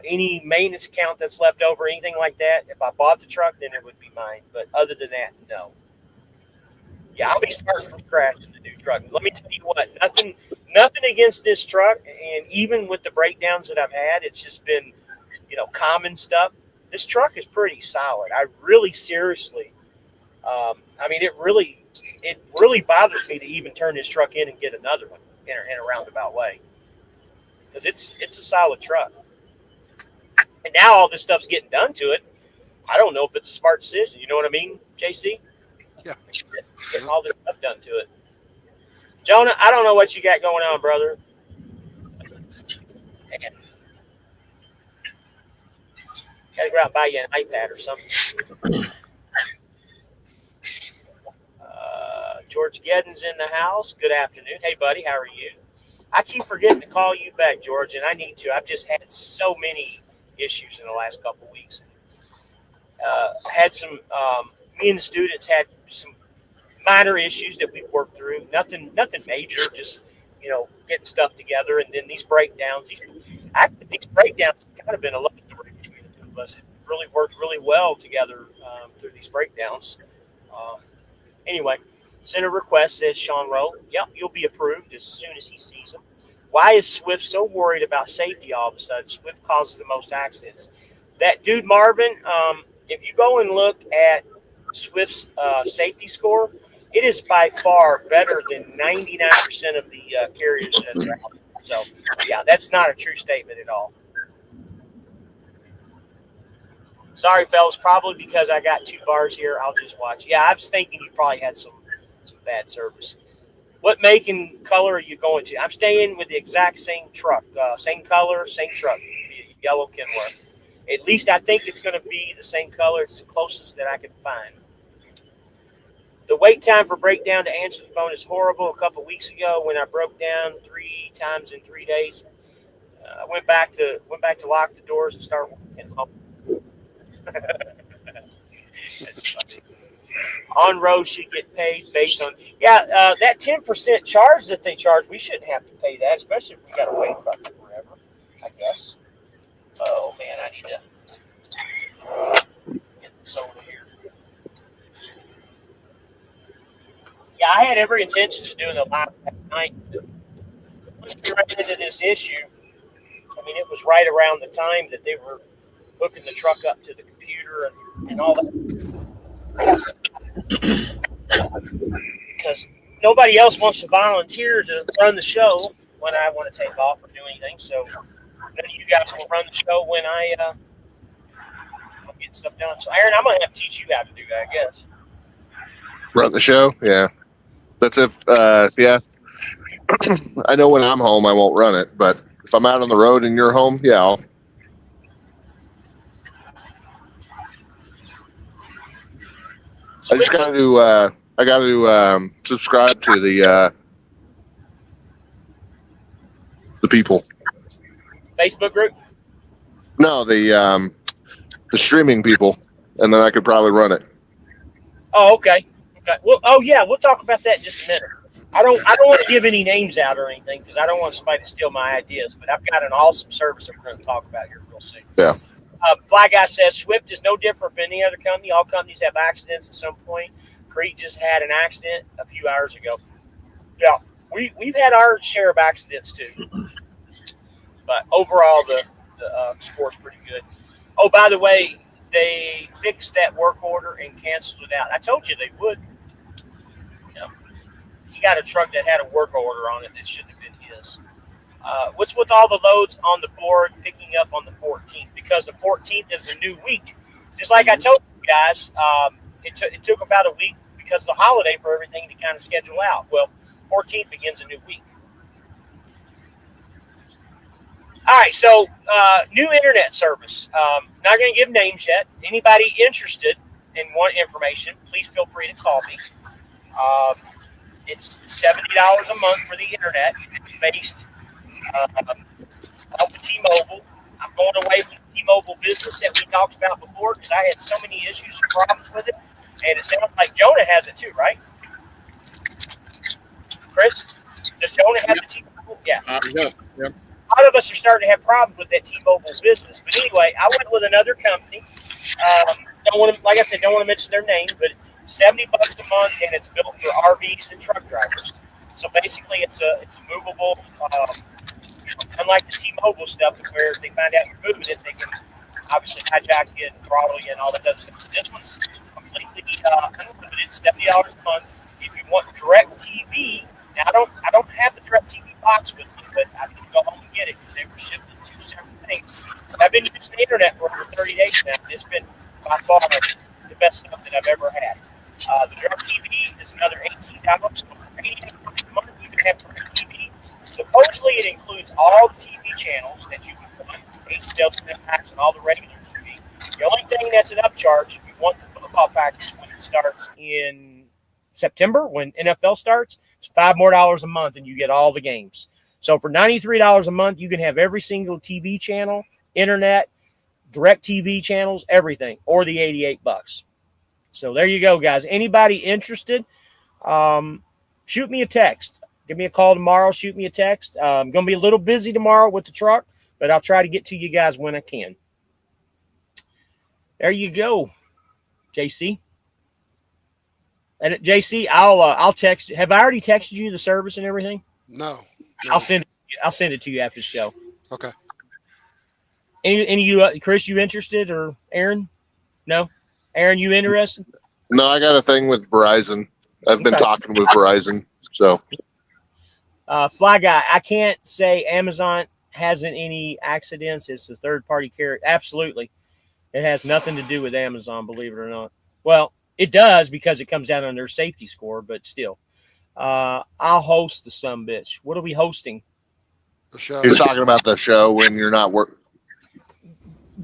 any maintenance account that's left over, anything like that. If I bought the truck, then it would be mine. But other than that, no. Yeah, I'll be starting from scratch in the new truck. Let me tell you what, nothing against this truck, and even with the breakdowns that I've had, it's just been, common stuff. This truck is pretty solid. I really seriously, I mean, it really bothers me to even turn this truck in and get another one in a roundabout way, because it's a solid truck. And now all this stuff's getting done to it. I don't know if it's a smart decision. You know what I mean, JC? Yeah. Getting all this stuff done to it. Jonah, I don't know what you got going on, brother. Man. Gotta go out and buy you an iPad or something. George Geddon's in the house. Good afternoon. Hey, buddy, how are you? I keep forgetting to call you back, George, and I need to. I've just had so many issues in the last couple of weeks. Had some, me and the students had some minor issues that we worked through. Nothing major, just, getting stuff together. And then these breakdowns, these breakdowns have kind of been a love story between the two of us. It really worked really well together through these breakdowns. Anyway, center request says Sean Rowe. Yep, you'll be approved as soon as he sees them. Why is Swift so worried about safety all of a sudden? Swift causes the most accidents. That dude, Marvin, if you go and look at Swift's safety score, it is by far better than 99% of the carriers that are out. So, yeah, that's not a true statement at all. Sorry, fellas, probably because I got 2 bars here. I'll just watch. Yeah, I was thinking you probably had some bad service. What make and color are you going to? I'm staying with the exact same truck, same color, same truck, yellow Kenworth. At least I think it's going to be the same color. It's the closest that I can find. The wait time for breakdown to answer the phone is horrible. A couple weeks ago, when I broke down 3 times in 3 days, I went back to lock the doors and start working home. That's funny. On road should get paid based on that 10% charge that they charge. We shouldn't have to pay that, especially if we got to wait fucking forever, I guess. Oh man, I need to get this over here. Yeah, I had every intention of doing a live last night. Once we ran into this issue, I mean, it was right around the time that they were hooking the truck up to the computer and all that. Because nobody else wants to volunteer to run the show when I want to take off or do anything. So none of you guys will run the show when I'm getting stuff done. So Aaron, I'm gonna have to teach you how to do that, I guess. Run the show, yeah. That's if yeah. I know when I'm home I won't run it, but if I'm out on the road and you're home, yeah, I'll. I just got to subscribe to the people. Facebook group? No, the streaming people, and then I could probably run it. Oh, okay. Well, we'll talk about that in just a minute. I don't want to give any names out or anything because I don't want somebody to steal my ideas. But I've got an awesome service that we're going to talk about here real soon. Yeah. Fly Guy says Swift is no different than any other company. All companies have accidents at some point. Crete just had an accident a few hours ago. Yeah, we've had our share of accidents too. But overall, the score's pretty good. Oh, by the way, they fixed that work order and canceled it out. I told you they would. Yeah. he got a truck that had a work order on it that shouldn't have been his. What's with all the loads on the board picking up on the 14th? Because the 14th is a new week. Just like I told you guys, it took about a week because of the holiday for everything to kind of schedule out. Well, 14th begins a new week. All right, so new internet service. Not going to give names yet. Anybody interested and want information, please feel free to call me. It's $70 a month for the internet. It's based off of T-Mobile. I'm going away from the T-Mobile business that we talked about before because I had so many issues and problems with it. And it sounds like Jonah has it too, right? Chris, does Jonah have the T-Mobile? Yeah. Yeah. A lot of us are starting to have problems with that T-Mobile business. But anyway, I went with another company. Don't want to, like I said, don't want to mention their name, but $70 a month, and it's built for RVs and truck drivers. So basically, it's a movable. Unlike the T-Mobile stuff, where they find out you're moving it, they can obviously hijack you and throttle you and all that other stuff. This one's completely unlimited, $70 a month. If you want direct TV, now I don't have the direct TV box with me, but I can go home and get it because they were shipped in two separate things. I've been using the internet for over 30 days now. It's been by far the best stuff that I've ever had. The direct TV is another $18. So for $88 a month, you can have direct TV. Supposedly, it includes all the TV channels that you would want, HBO, Cinemax, and all the regular TV. The only thing that's an upcharge, if you want the football package when it starts in September, when NFL starts, it's $5 more a month, and you get all the games. So for $93 a month, you can have every single TV channel, internet, direct TV channels, everything, or the $88. So there you go, guys. Anybody interested, shoot me a text. Give me a call tomorrow. Shoot me a text. I'm going to be a little busy tomorrow with the truck, but I'll try to get to you guys when I can. There you go, JC. And JC, I'll text. Have I already texted you the service and everything? No. I'll send it to you after the show. Okay. Any you, Chris? You interested or Aaron? No, Aaron, you interested? No, I got a thing with Verizon. I've been talking with Verizon, so. Fly Guy, I can't say Amazon hasn't any accidents. It's a third-party carrier. Absolutely. It has nothing to do with Amazon, believe it or not. Well, it does because it comes down on their safety score, but still. I'll host the sumbitch. What are we hosting? The show. You're talking about the show when you're not working.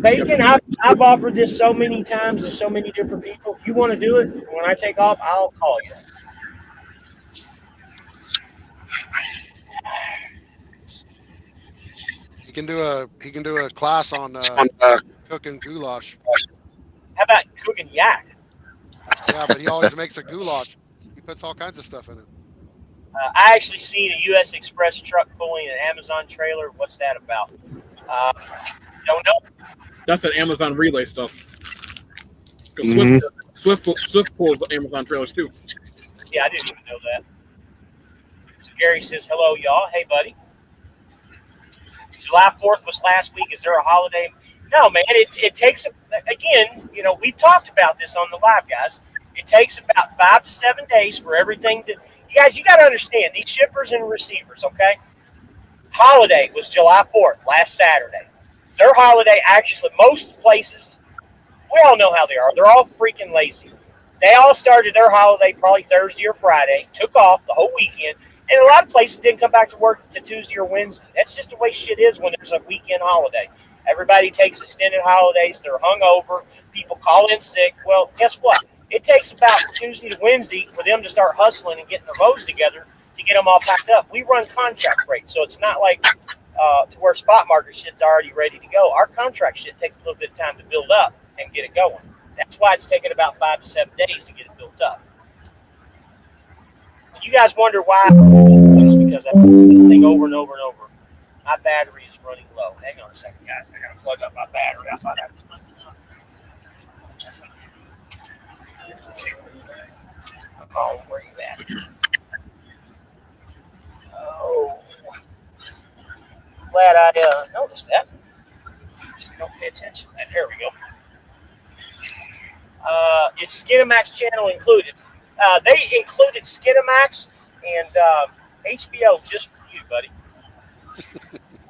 Bacon, I've offered this so many times to so many different people. If you want to do it, when I take off, I'll call you. He can do a class on cooking goulash. How about cooking yak? Yeah, but he always makes a goulash. He puts all kinds of stuff in it. I actually seen a U.S. Express truck pulling an Amazon trailer. What's that about? Don't know. That's that Amazon relay stuff. Because Swift pulls Amazon trailers too. Yeah, I didn't even know that. So Gary says, hello, y'all. Hey, buddy. July 4th was last week. Is there a holiday? No, man. It takes, again, we talked about this on the live, guys. It takes about 5 to 7 days for everything to, you guys, you got to understand, these shippers and receivers, okay? Holiday was July 4th, last Saturday. Their holiday, actually, most places, we all know how they are. They're all freaking lazy. They all started their holiday probably Thursday or Friday, took off the whole weekend, and a lot of places didn't come back to work to Tuesday or Wednesday. That's just the way shit is when there's a weekend holiday. Everybody takes extended holidays. They're hungover. People call in sick. Well, guess what? It takes about Tuesday to Wednesday for them to start hustling and getting their loads together to get them all packed up. We run contract rates, so it's not like to where spot market shit's already ready to go. Our contract shit takes a little bit of time to build up and get it going. That's why it's taken about 5 to 7 days to get it built up. You guys wonder why? It's because I do the thing over and over and over. My battery is running low. Hang on a second, guys. I got to plug up my battery. I thought I was oh, where you at? Oh. Glad I noticed that. Don't pay attention. There we go. Is Skinamax channel included? They included Skinamax, And HBO just for you, buddy.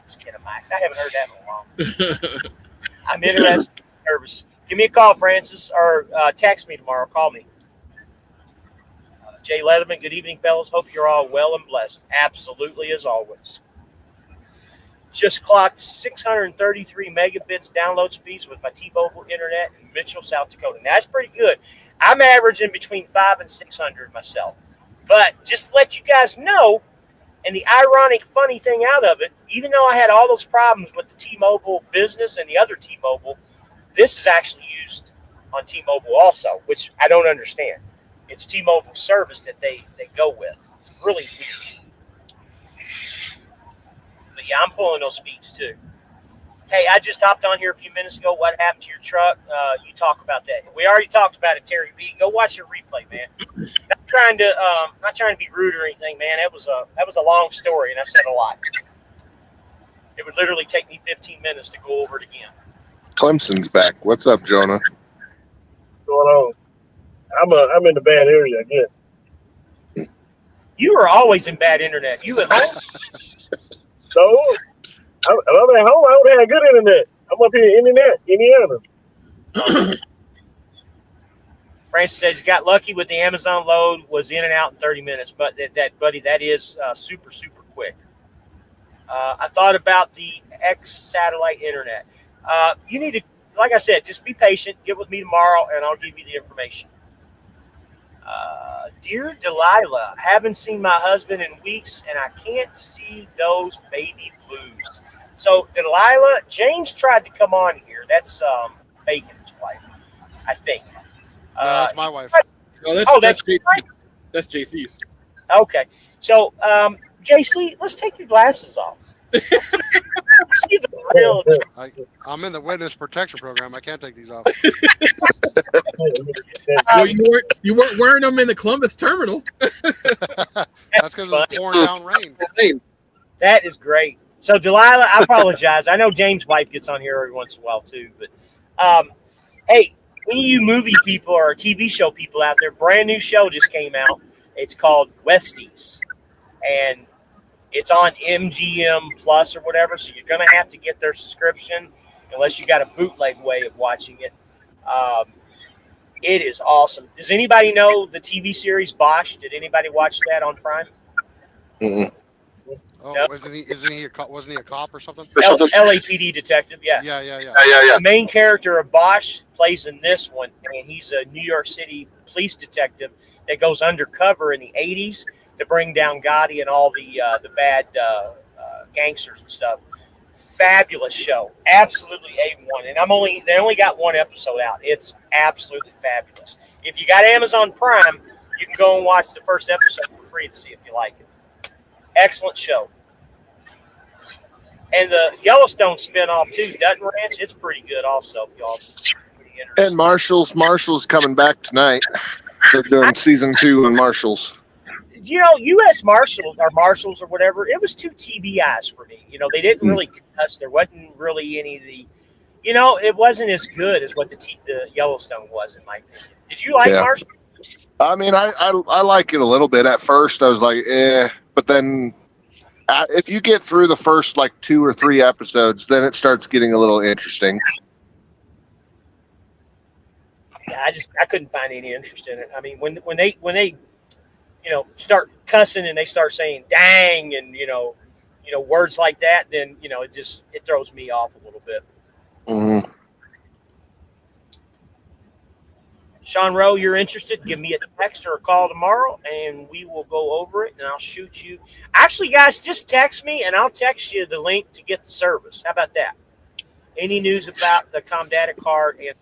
Skinamax. I haven't heard that in a while. I'm interested in service. Give me a call, Francis, or text me tomorrow. Call me. Jay Leatherman, good evening, fellas. Hope you're all well and blessed. Absolutely, as always. Just clocked 633 megabits download speeds with my T-Mobile internet in Mitchell, South Dakota. Now, that's pretty good. I'm averaging between 500 and 600 myself. But just to let you guys know, and the ironic, funny thing out of it, even though I had all those problems with the T-Mobile business and the other T-Mobile, this is actually used on T-Mobile also, which I don't understand. It's T-Mobile service that they go with. It's really weird. But yeah, I'm pulling those speeds too. Hey, I just hopped on here a few minutes ago. What happened to your truck? You talk about that. We already talked about it, Terry B. Go watch your replay, man. Not trying to be rude or anything, man. That was a long story, and I said a lot. It would literally take me 15 minutes to go over it again. Clemson's back. What's up, Jonah? What's going on? I'm in the bad area, I guess. You are always in bad internet. You at home? So I'm at home. I don't have good internet. I'm up here in Indiana. Francis says he got lucky with the Amazon load, was in and out in 30 minutes. But that is super, super quick. I thought about the X satellite internet. You need to, like I said, just be patient. Get with me tomorrow, and I'll give you the information. Dear Delilah, haven't seen my husband in weeks, and I can't see those baby blues. So, Delilah, James tried to come on here. That's Bacon's wife, I think. No, that's my wife. That's JC. That's JC's. Okay. So, JC, let's take your glasses off. See the real. I'm in the witness protection program. I can't take these off. Well, you weren't wearing them in the Columbus terminal. That's because it's pouring down rain. That is great. So, Delilah, I apologize. I know James' wife gets on here every once in a while, too. But, hey, any of you movie people or TV show people out there, brand new show just came out. It's called Westies. And it's on MGM Plus or whatever, so you're going to have to get their subscription unless you got a bootleg way of watching it. It is awesome. Does anybody know the TV series Bosch? Did anybody watch that on Prime? Mm-mm. Oh, No. wasn't he a cop or something? LAPD detective, yeah. Yeah. The main character of Bosch plays in this one, and he's a New York City police detective that goes undercover in the 80s to bring down Gotti and all the bad gangsters and stuff. Fabulous show, absolutely A1. And they only got one episode out. It's absolutely fabulous. If you got Amazon Prime, you can go and watch the first episode for free to see if you like it. Excellent show. And the Yellowstone spinoff too, Dutton Ranch, it's pretty good also, y'all. And Marshall's coming back tonight. They're doing season 2 on Marshall's. You know, U.S. Marshals or whatever, it was too TBIs for me. You know, they didn't really cuss. There wasn't really any of the, you know, it wasn't as good as what the Yellowstone was, in my opinion. Did you like Marshall? I mean, I like it a little bit. At first, I was like, but then if you get through the first like 2 or 3 episodes, then it starts getting a little interesting. Yeah, I couldn't find any interest in it. I mean, when they you know, start cussing and they start saying dang and you know words like that, then you know it throws me off a little bit. Mm-hmm. Sean Rowe, you're interested? Give me a text or a call tomorrow, and we will go over it, and I'll shoot you. Actually, guys, just text me, and I'll text you the link to get the service. How about that? Any news about the Comdata card? And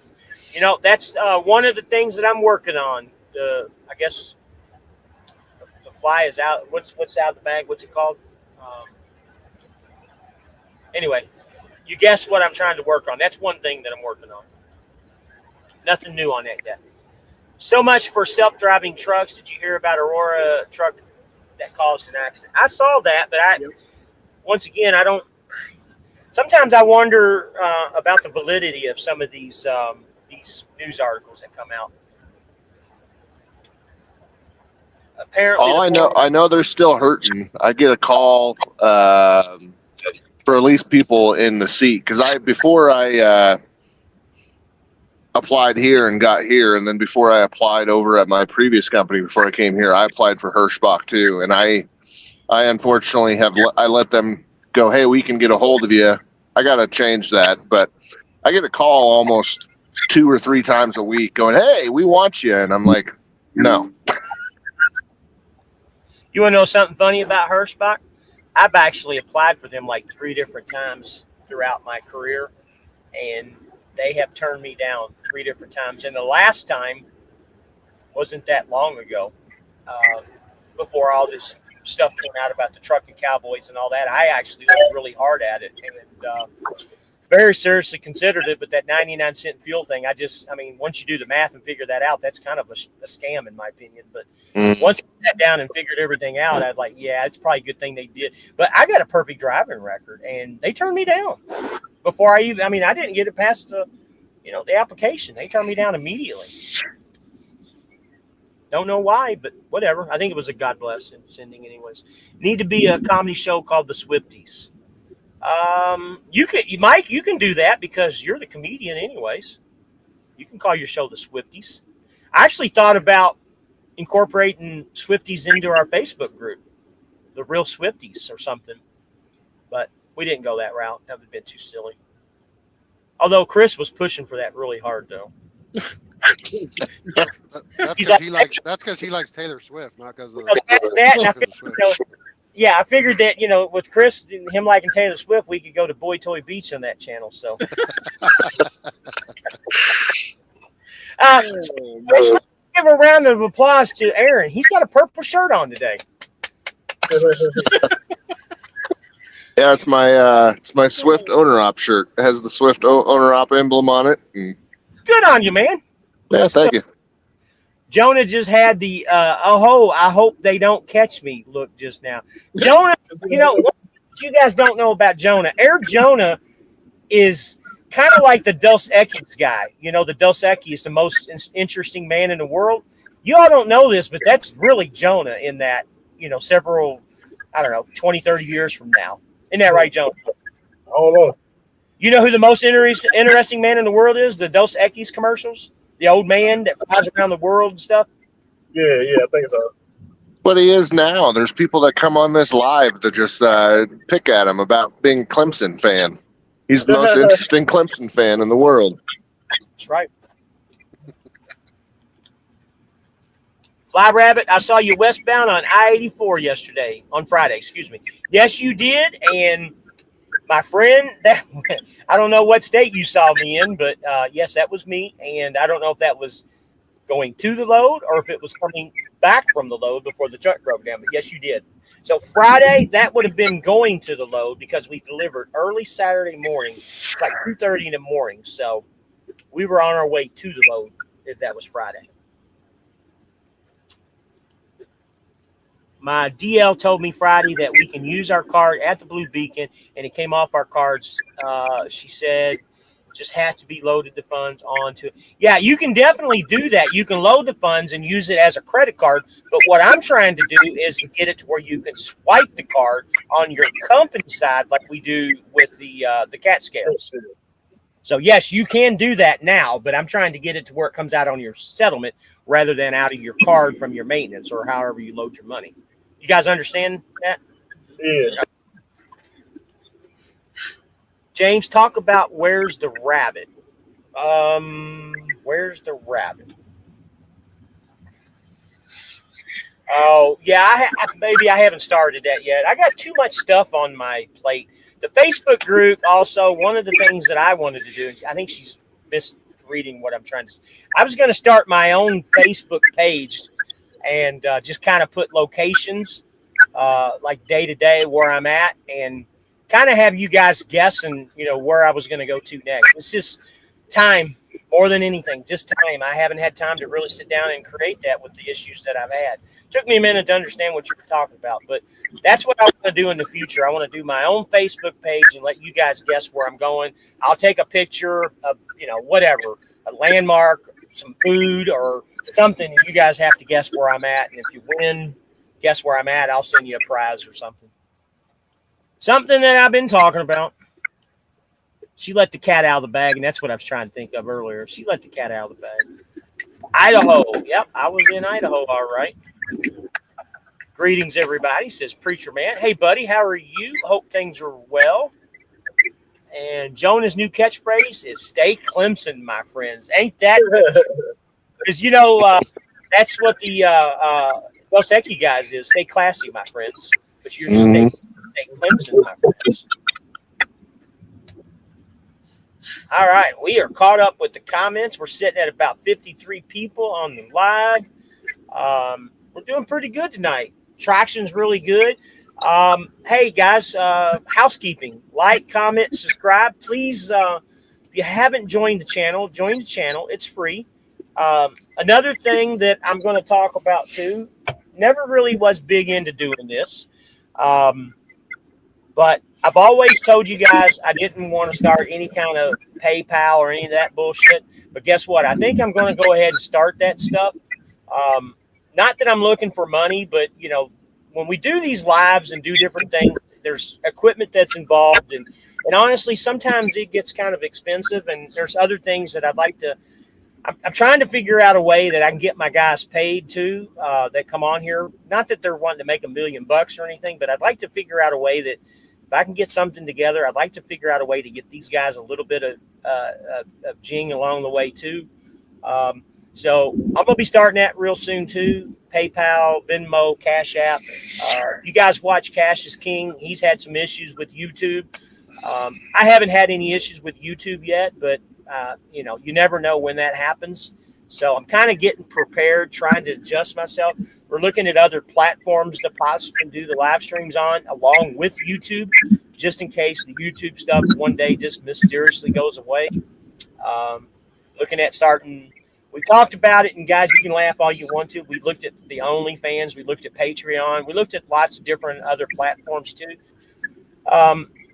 you know, that's one of the things that I'm working on. I guess. Fly is out. What's out of the bag? What's it called? Anyway, you guess what I'm trying to work on. That's one thing that I'm working on. Nothing new on that yet. So much for self-driving trucks. Did you hear about Aurora truck that caused an accident? I saw that, but once again, I don't. Sometimes I wonder about the validity of some of these news articles that come out. apparently, I know they're still hurting. I get a call for at least people in the seat because before I applied here and got here, and then before I applied over at my previous company before I came here, I applied for Hirschbach too, and I unfortunately I let them go, hey, we can get a hold of you. I got to change that, but I get a call almost 2 or 3 times a week going, hey, we want you, and I'm like, no. You want to know something funny about Hirschbach? I've actually applied for them like 3 different times throughout my career, and they have turned me down 3 different times. And the last time wasn't that long ago, before all this stuff came out about the trucking cowboys and all that. I actually looked really hard at it and very seriously considered it. But that 99-cent fuel thing, I mean, once you do the math and figure that out, that's kind of a scam in my opinion. But once I sat down and figured everything out, I was like, yeah, it's probably a good thing they did. But I got a perfect driving record, and they turned me down before I didn't get it past the application. They turned me down immediately. Don't know why, but whatever. I think it was a God bless in sending anyways. Need to be a comedy show called The Swifties. Mike, you can do that because you're the comedian anyways. You can call your show The Swifties. I actually thought about incorporating Swifties into our Facebook group, The Real Swifties or something, but we didn't go that route. That would have been too silly. Although Chris was pushing for that really hard, though. That's because he likes Taylor Swift, not because of I figured that with Chris, him liking Taylor Swift, we could go to Boy Toy Beach on that channel. So, give a round of applause to Aaron. He's got a purple shirt on today. Yeah, it's my Swift owner op shirt. It has the Swift owner op emblem on it. And good on you, man. Yeah, thank you. Jonah just had the I hope they don't catch me look just now. Jonah, what you guys don't know about Jonah. Air Jonah is kind of like the Dos Equis guy. The Dos Equis is the most interesting man in the world. You all don't know this, but that's really Jonah in that, several, 20, 30 years from now. Isn't that right, Jonah? I don't know. You know who the most interesting man in the world is? The Dos Equis commercials? The old man that flies around the world and stuff? Yeah, I think so. But he is now. There's people that come on this live to just pick at him about being a Clemson fan. He's the most interesting Clemson fan in the world. That's right. Fly Rabbit, I saw you westbound on I-84 yesterday, on Friday, excuse me. Yes, you did, and my friend, I don't know what state you saw me in, but yes, that was me. And I don't know if that was going to the load or if it was coming back from the load before the truck broke down. But yes, you did. So Friday, that would have been going to the load because we delivered early Saturday morning, like 2:30 in the morning. So we were on our way to the load if that was Friday. My DL told me Friday that we can use our card at the Blue Beacon, and it came off our cards. She said just has to be loaded the funds onto it. Yeah, you can definitely do that. You can load the funds and use it as a credit card. But what I'm trying to do is to get it to where you can swipe the card on your company side like we do with the CAT scales. So, yes, you can do that now, but I'm trying to get it to where it comes out on your settlement rather than out of your card from your maintenance or however you load your money. You guys understand that? Yeah. James, talk about Where's the Rabbit? Where's the Rabbit? Oh, yeah, maybe I haven't started that yet. I got too much stuff on my plate. The Facebook group also, one of the things that I wanted to do, I think she's misreading what I'm trying to say. I was going to start my own Facebook page and just kind of put locations like day to day where I'm at and kind of have you guys guessing, where I was going to go to next. It's just time more than anything, just time. I haven't had time to really sit down and create that with the issues that I've had. Took me a minute to understand what you were talking about, but that's what I want to do in the future. I want to do my own Facebook page and let you guys guess where I'm going. I'll take a picture of, whatever, a landmark, some food or something. You guys have to guess where I'm at, and if you win, guess where I'm at, I'll send you a prize or something. Something that I've been talking about. She let the cat out of the bag, and that's what I was trying to think of earlier. She let the cat out of the bag. Idaho. Yep, I was in Idaho, all right. Greetings, everybody, says Preacher Man. Hey, buddy, how are you? Hope things are well. And Jonah's new catchphrase is stay Clemson, my friends. Ain't that good? Because, you know, that's what the Dos Equis guys is. Stay classy, my friends. But you're stay Clemson, my friends. All right, we are caught up with the comments. We're sitting at about 53 people on the live. We're doing pretty good tonight. Traction's really good. Hey, guys, housekeeping. Like, comment, subscribe. Please, if you haven't joined the channel, join the channel. It's free. Another thing that I'm going to talk about, too, never really was big into doing this. But I've always told you guys I didn't want to start any kind of PayPal or any of that bullshit. But guess what? I think I'm going to go ahead and start that stuff. Not that I'm looking for money, but, you know, when we do these lives and do different things, there's equipment that's involved. And honestly, sometimes it gets kind of expensive. And there's other things that I'd like to – I'm trying to figure out a way that I can get my guys paid, too, that come on here. Not that they're wanting to make $1 million or anything, but I'd like to figure out a way that – if I can get something together, I'd like to figure out a way to get these guys a little bit of jing along the way, too. So I'm going to be starting that real soon, too. PayPal, Venmo, Cash App. If you guys watch Cash is King, he's had some issues with YouTube. I haven't had any issues with YouTube yet, but, you know, you never know when that happens. So I'm kind of getting prepared, trying to adjust myself. We're looking at other platforms to possibly do the live streams on, along with YouTube, just in case the YouTube stuff one day just mysteriously goes away. Looking at starting, we talked about it, and guys, you can laugh all you want to. We looked at the OnlyFans, we looked at Patreon, we looked at lots of different other platforms too.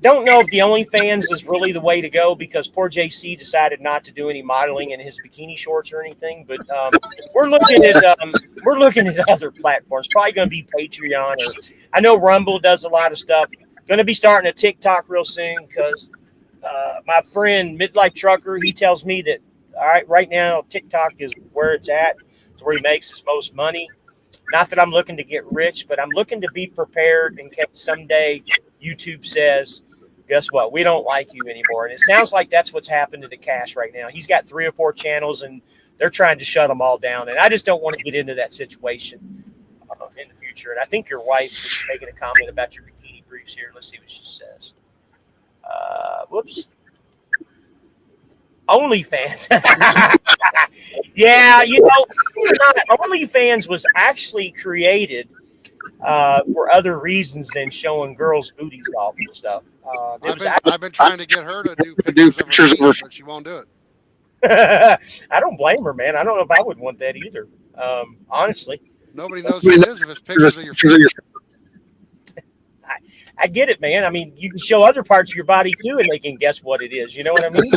Don't know if the OnlyFans is really the way to go because poor JC decided not to do any modeling in his bikini shorts or anything. But we're looking at other platforms. Probably going to be Patreon, or I know Rumble does a lot of stuff. Going to be starting a TikTok real soon because my friend Midlife Trucker, he tells me that right now TikTok is where it's at. It's where he makes his most money. Not that I'm looking to get rich, but I'm looking to be prepared in case someday YouTube says, guess what? We don't like you anymore. And it sounds like that's what's happened to the Cash right now. He's got 3 or 4 channels, and they're trying to shut them all down. And I just don't want to get into that situation in the future. And I think your wife was making a comment about your bikini briefs here. Let's see what she says. Whoops. OnlyFans. Yeah, you know, OnlyFans was actually created for other reasons than showing girls' booties off and stuff. I've been trying to get her to do pictures of her, but she won't do it. I don't blame her, man. I don't know if I would want that either. Honestly, nobody knows who it is if it's pictures of your feet. I get it, man. I mean, you can show other parts of your body too, and they can guess what it is. You know what I mean?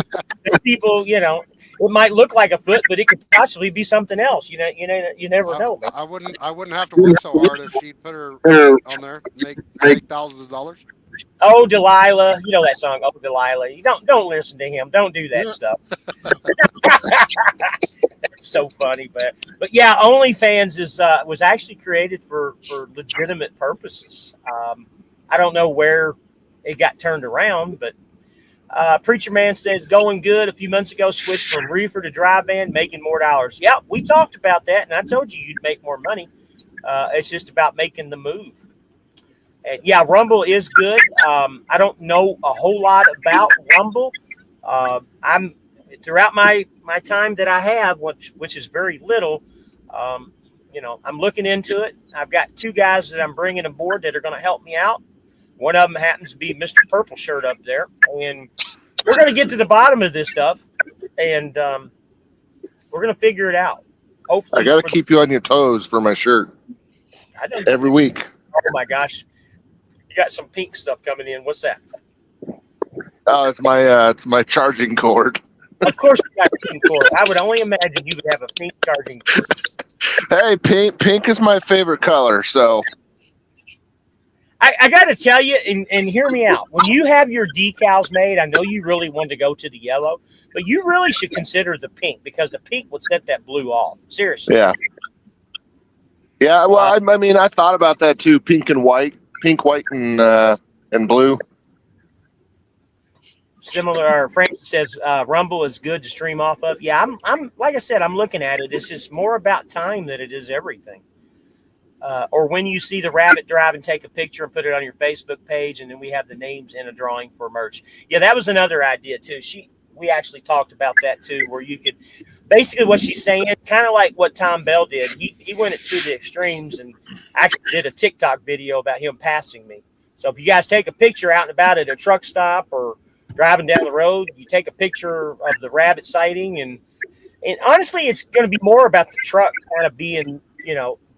People, you know, it might look like a foot, but it could possibly be something else. You never know. I wouldn't have to work so hard if she put her on there, make thousands of dollars. Oh, Delilah, you know that song. Oh, Delilah, you don't listen to him. Don't do that stuff. That's so funny, but yeah, OnlyFans was actually created for legitimate purposes. I don't know where it got turned around, but Preacher Man says going good. A few months ago, switched from reefer to dry van, making more dollars. Yeah, we talked about that, and I told you you'd make more money. It's just about making the move. And yeah, Rumble is good. I don't know a whole lot about Rumble. I'm throughout my time that I have, which is very little. You know, I'm looking into it. I've got 2 guys that I'm bringing aboard that are going to help me out. One of them happens to be Mr. Purple Shirt up there, and we're going to get to the bottom of this stuff, and we're going to figure it out. Hopefully, I got to keep you on your toes for my shirt every week. Oh my gosh, you got some pink stuff coming in. What's that? Oh, it's my charging cord. Of course, you got a pink cord. I would only imagine you would have a pink charging cord. Hey, pink is my favorite color. So I got to tell you, and hear me out. When you have your decals made, I know you really want to go to the yellow, but you really should consider the pink because the pink would set that blue off. Seriously. yeah. Well, I mean, I thought about that too. Pink, white, and blue. Similar. Francis says Rumble is good to stream off of. Yeah, I'm like I said, I'm looking at it. It's just more about time than it is everything. Or when you see the rabbit drive and take a picture and put it on your Facebook page, and then we have the names in a drawing for merch. Yeah, that was another idea too. We actually talked about that too, where you could basically what she's saying, kind of like what Tom Bell did. He went it to the extremes and actually did a TikTok video about him passing me. So if you guys take a picture out and about at a truck stop or driving down the road, you take a picture of the rabbit sighting, and honestly, it's going to be more about the truck kind of being,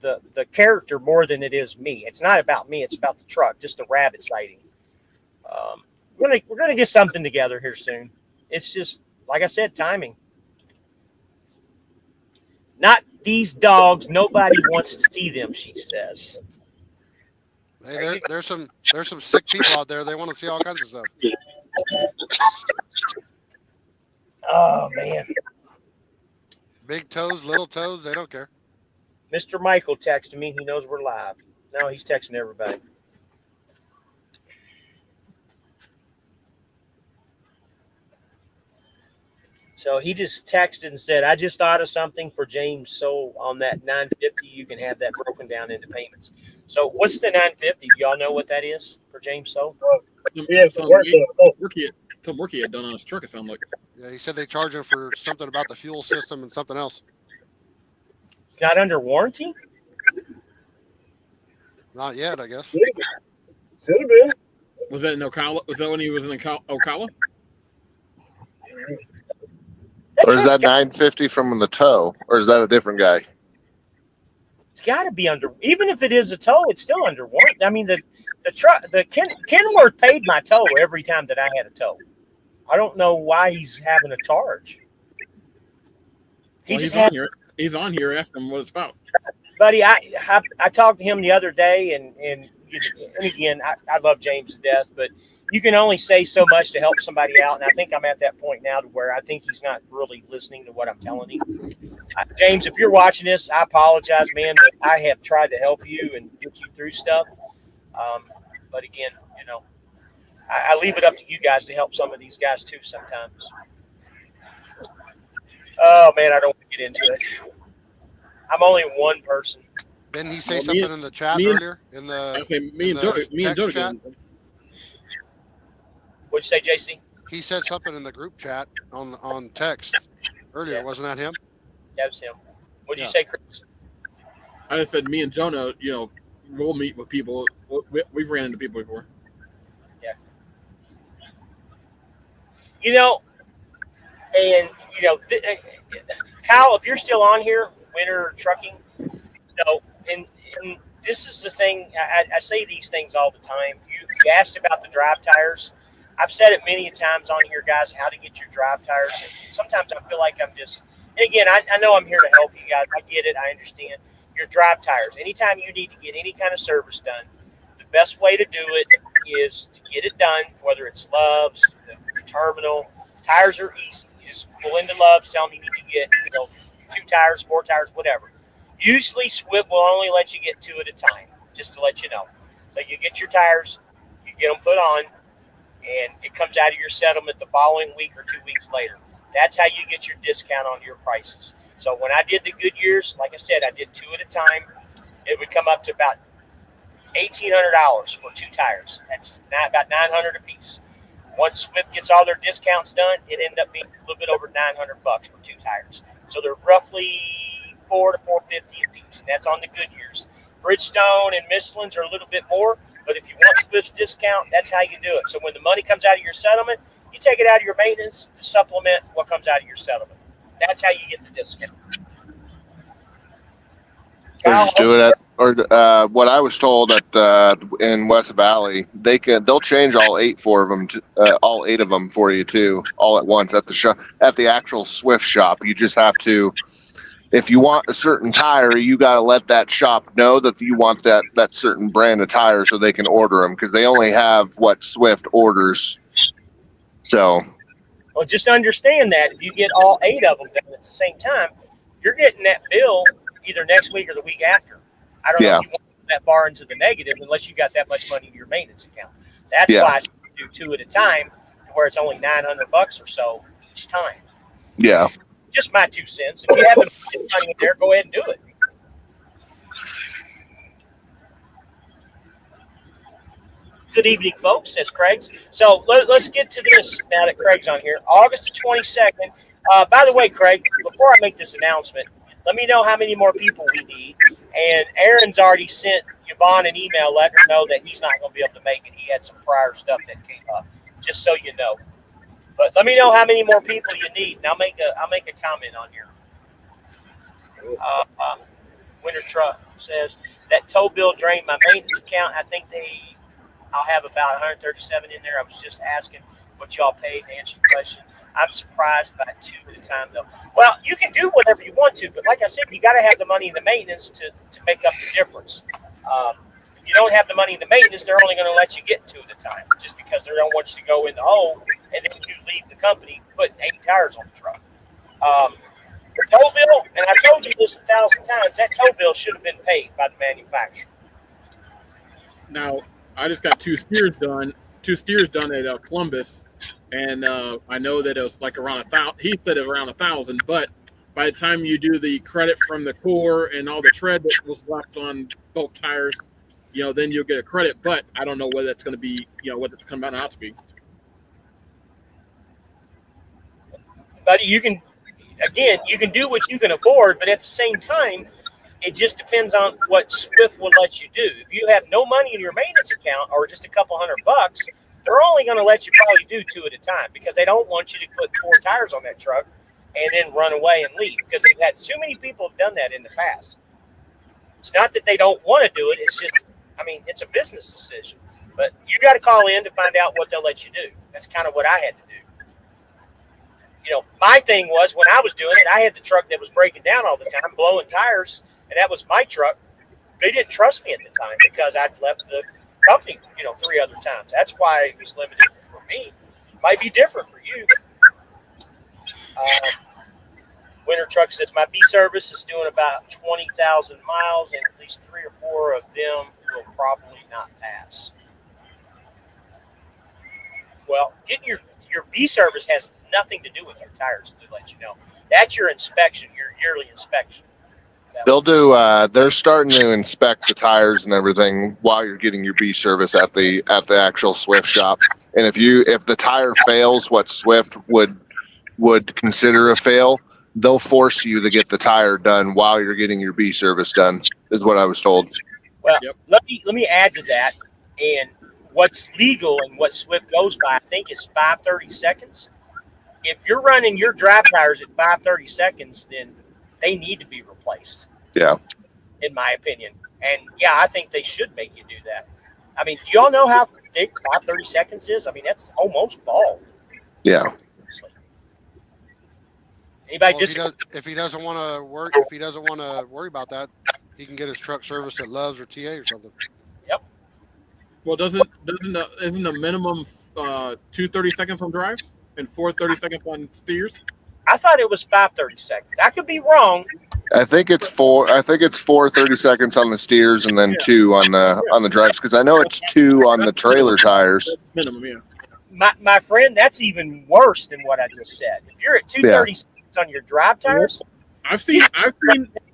the character more than it is me. It's not about me. It's about the truck, just the rabbit sighting. We're gonna get something together here soon. It's just, like I said, timing. Not these dogs. Nobody wants to see them, she says. Hey, there's some sick people out there. They want to see all kinds of stuff. Oh, man. Big toes, little toes, they don't care. Mr. Michael texted me. He knows we're live. No, he's texting everybody. So he just texted and said, I just thought of something for James. So on that $950, you can have that broken down into payments. So what's the $950? Do y'all know what that is for James So? Yeah, Some work he had done on his truck, it sounded like. Yeah, he said they charge him for something about the fuel system and something else. It's not under warranty? Not yet, I guess. Should have been. Was that in Ocala? Was that when he was in Ocala? Or is that $950 from the tow? Or is that a different guy? It's got to be under. Even if it is a tow, it's still under warranty. I mean, the truck, Kenworth paid my tow every time that I had a tow. I don't know why he's having a charge. He's on here. Ask him what it's about. Buddy, I talked to him the other day, and again, I love James to death, but you can only say so much to help somebody out, and I think I'm at that point now to where I think he's not really listening to what I'm telling him. James, if you're watching this, I apologize, man, but I have tried to help you and get you through stuff. But again, I leave it up to you guys to help some of these guys too sometimes. Oh, man, I don't want to get into it. I'm only one person. Didn't he say something in the chat earlier? I say me and Joe. Chat? What'd you say, JC? He said something in the group chat on text earlier. Yeah. Wasn't that him? That was him. What'd you say, Chris? I just said me and Jonah, we'll meet with people. We've ran into people before. Yeah. Kyle, if you're still on here, Winter Trucking, and this is the thing, I say these things all the time. You asked about the drive tires. I've said it many times on here, guys, how to get your drive tires. And sometimes I feel like I'm just, and again, I know I'm here to help you guys. I get it. I understand. Your drive tires. Anytime you need to get any kind of service done, the best way to do it is to get it done, whether it's Love's, the terminal. Tires are easy. You just pull into Love's, tell them you need to get, 2 tires, 4 tires, whatever. Usually Swift will only let you get 2 at a time, just to let you know. So you get your tires, you get them put on, and it comes out of your settlement the following week or 2 weeks later. That's how you get your discount on your prices. So when I did the Goodyears, like I said, I did 2 at a time. It would come up to about $1,800 for 2 tires. That's about $900 a piece. Once Swift gets all their discounts done, it ended up being a little bit over $900 for 2 tires. So they're roughly $400 to $450 a piece, and that's on the Goodyears. Bridgestone and Michelin's are a little bit more, but if you want Swift's discount, that's how you do it. So when the money comes out of your settlement, you take it out of your maintenance to supplement what comes out of your settlement. That's how you get the discount. Or or what I was told at in West Valley, they'll change all 8 of them for you too, all at once at the shop, at the actual Swift shop. You just have to, if you want a certain tire, you got to let that shop know that you want that certain brand of tire so they can order them, because they only have what Swift orders. So, well, just understand that if you get all 8 of them done at the same time, you're getting that bill either next week or the week after. I don't know if you want that far into the negative unless you got that much money in your maintenance account. That's why I do 2 at a time, to where it's only $900 or so each time. Yeah. Just my 2 cents. If you have the money in there, go ahead and do it. Good evening, folks, says Craig. So let's get to this now that Craig's on here. August the 22nd. By the way, Craig, before I make this announcement, let me know how many more people we need. And Aaron's already sent Yvonne an email letting her know that he's not going to be able to make it. He had some prior stuff that came up, just so you know. But let me know how many more people you need, and I'll make a comment on here. Winter Truck says that tow bill drained my maintenance account. I think I'll have about 137 in there. I was just asking what y'all paid to answer the question. I'm surprised by 2 at a time, though. Well, you can do whatever you want to, but like I said, you got to have the money in the maintenance to make up the difference. If you don't have the money in the maintenance, they're only going to let you get 2 at a time, just because they don't want you to go in the hole and then you leave the company putting 8 tires on the truck. The tow bill, and I told you this 1,000 times, that tow bill should have been paid by the manufacturer. Now, I just got 2 steers done. 2 steers done at Columbus, and I know that it was like around 1,000. He said it around 1,000, but by the time you do the credit from the core and all the tread that was left on both tires, then you'll get a credit. But I don't know whether that's going to be, what it's coming out to be. But you can do what you can afford, but at the same time, it just depends on what Swift will let you do. If you have no money in your maintenance account or just a couple $100, they're only going to let you probably do 2 at a time, because they don't want you to put 4 tires on that truck and then run away and leave, because they've had so many people have done that in the past. It's not that they don't want to do it. It's just, it's a business decision. But you got to call in to find out what they'll let you do. That's kind of what I had to do. My thing was, when I was doing it, I had the truck that was breaking down all the time, blowing tires, and that was my truck. They didn't trust me at the time because I'd left the company, 3 other times. That's why it was limited for me. Might be different for you. Winter Truck says, my B service is doing about 20,000 miles, and at least 3 or 4 of them will probably not pass. Well, getting your B service has nothing to do with your tires, to let you know. That's your inspection, your yearly inspection. They'll do. They're starting to inspect the tires and everything while you're getting your B service at the actual Swift shop. And if the tire fails, what Swift would consider a fail, they'll force you to get the tire done while you're getting your B service done. Is what I was told. Well, let me add to that. And what's legal and what Swift goes by, I think, is 5:30 seconds. If you're running your drive tires at 5:30 seconds, then they need to be replaced. Yeah. In my opinion. And yeah, I think they should make you do that. Do y'all know how thick 5:30 seconds is? That's almost bald. Yeah. Anybody if he doesn't want to worry about that, he can get his truck serviced at Love's or TA or something. Yep. Well, isn't the minimum 2 30 seconds on drives and 4 30 seconds on steers? I thought it was 5:30 seconds. I could be wrong. I think it's 4 30 seconds on the steers and then 2 on the drives, because I know it's 2 on the trailer tires. That's minimum, yeah. My friend, that's even worse than what I just said. If you're at 2:30 seconds on your drive tires, I've seen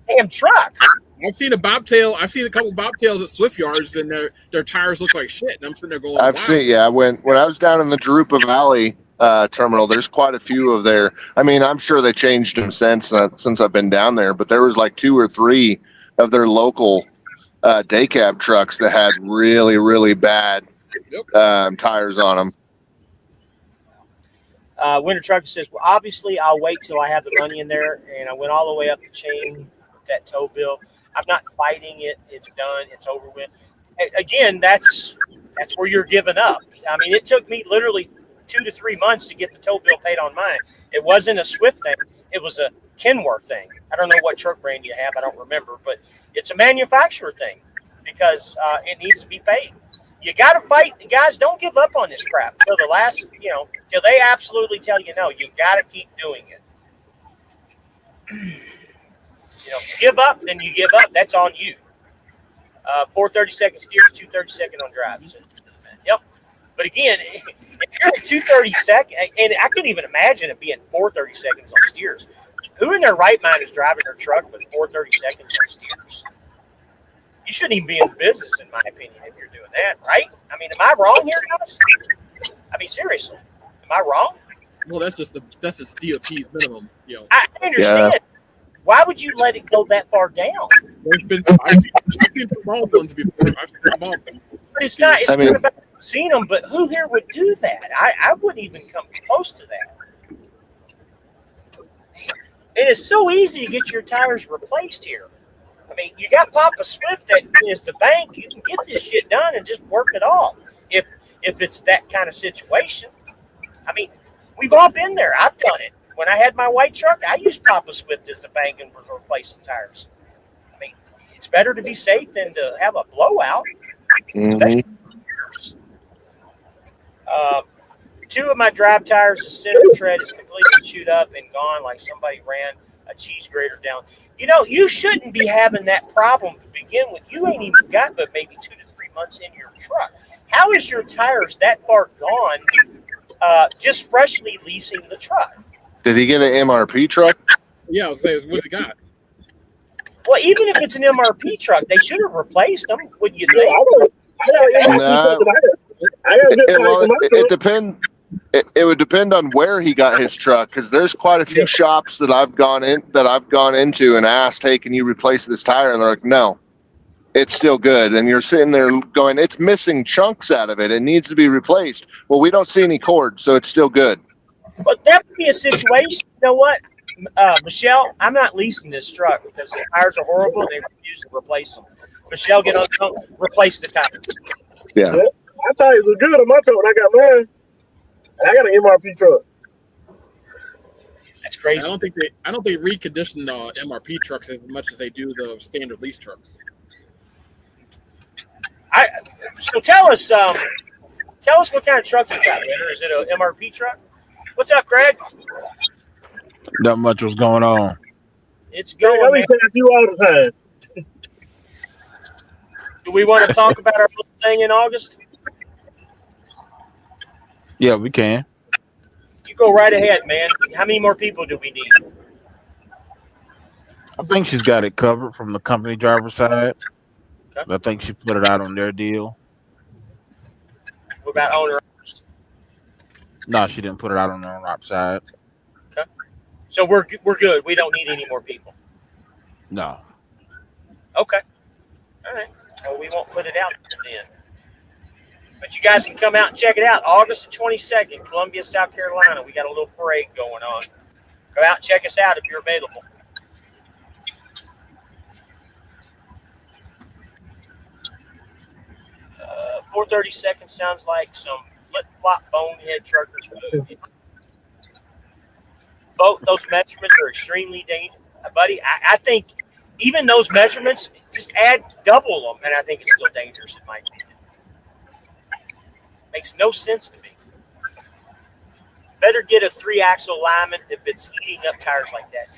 damn truck. I've seen a bobtail. I've seen a couple bobtails at Swift yards, and their tires look like shit. And I'm sitting there going, I've seen, yeah. When I was down in the Drupa Valley terminal, there's quite a few of their. I'm sure they changed them since I've been down there, but there was like 2 or 3 of their local day cab trucks that had really, really bad tires on them. Winter Trucker says, well, obviously, I'll wait till I have the money in there. And I went all the way up the chain that tow bill. I'm not fighting it. It's done. It's over with. Again, that's where you're giving up. I mean, it took me literally 2 to 3 months to get the tow bill paid on mine. It wasn't a Swift thing. It was a Kenworth thing. I don't know what truck brand you have. I don't remember, but it's a manufacturer thing because it needs to be paid. You got to fight. Guys, don't give up on this crap till the last, till they absolutely tell you no. You got to keep doing it. Give up, then you give up. That's on you. 432nd steers, 232nd on drives. Yep. But again, if you're at 232nd, and I couldn't even imagine it being 432nds on steers. Who in their right mind is driving their truck with 432nds on steers? You shouldn't even be in business, in my opinion, if you're doing that, right? I mean, am I wrong here, guys? I mean, seriously, am I wrong? Well, that's DOT's minimum. I understand. Yeah. Why would you let it go that far down? I've seen small ones before. But it's not about seeing them, but who here would do that? I wouldn't even come close to that. It is so easy to get your tires replaced here. I mean, you got Papa Swift that is the bank. You can get this shit done and just work it off if it's that kind of situation. I mean, we've all been there. I've done it. When I had my white truck, I used Papa Swift as a bank and was replacing tires. I mean, it's better to be safe than to have a blowout. Especially two of my drive tires, the center tread is completely chewed up and gone like somebody ran a cheese grater down. You shouldn't be having that problem to begin with. You ain't even got but maybe 2 to 3 months in your truck. How is your tires that far gone just freshly leasing the truck? Did he get an MRP truck? Yeah, I was saying, what's he got? Well, even if it's an MRP truck, they should have replaced them. Would you think? It depends. It would depend on where he got his truck, because there's quite a few shops that I've gone into and asked, "Hey, can you replace this tire?" And they're like, "No, it's still good." And you're sitting there going, "It's missing chunks out of it. It needs to be replaced." Well, we don't see any cord, so it's still good. But that would be a situation. You know what, Michelle? I'm not leasing this truck because the tires are horrible and they refuse to replace them. Michelle, get on the phone, replace the tires. Yeah. I thought it was good on my truck when I got mine. I got an MRP truck. That's crazy. I don't think recondition MRP trucks as much as they do the standard lease trucks. So tell us what kind of truck you got, man. Is it an MRP truck? What's up, Craig? Not much was going on. It's going, man. I pass you all the time. Do we want to talk about our little thing in August? Yeah, we can. You go right ahead, man. How many more people do we need? I think she's got it covered from the company driver side. Okay. I think she put it out on their deal. What about owner? No, she didn't put it out on their own side. Okay. So we're good. We don't need any more people. No. Okay. All right. Well, we won't put it out then. But you guys can come out and check it out. August the 22nd, Columbia, South Carolina. We got a little parade going on. Go out and check us out if you're available. Uh, 432nd sounds like some flip-flop bonehead truckers move. Both those measurements are extremely dangerous. Buddy, I think even those measurements, just double them, and I think it's still dangerous in my opinion. Makes no sense to me. Better get a 3-axle alignment if it's eating up tires like that.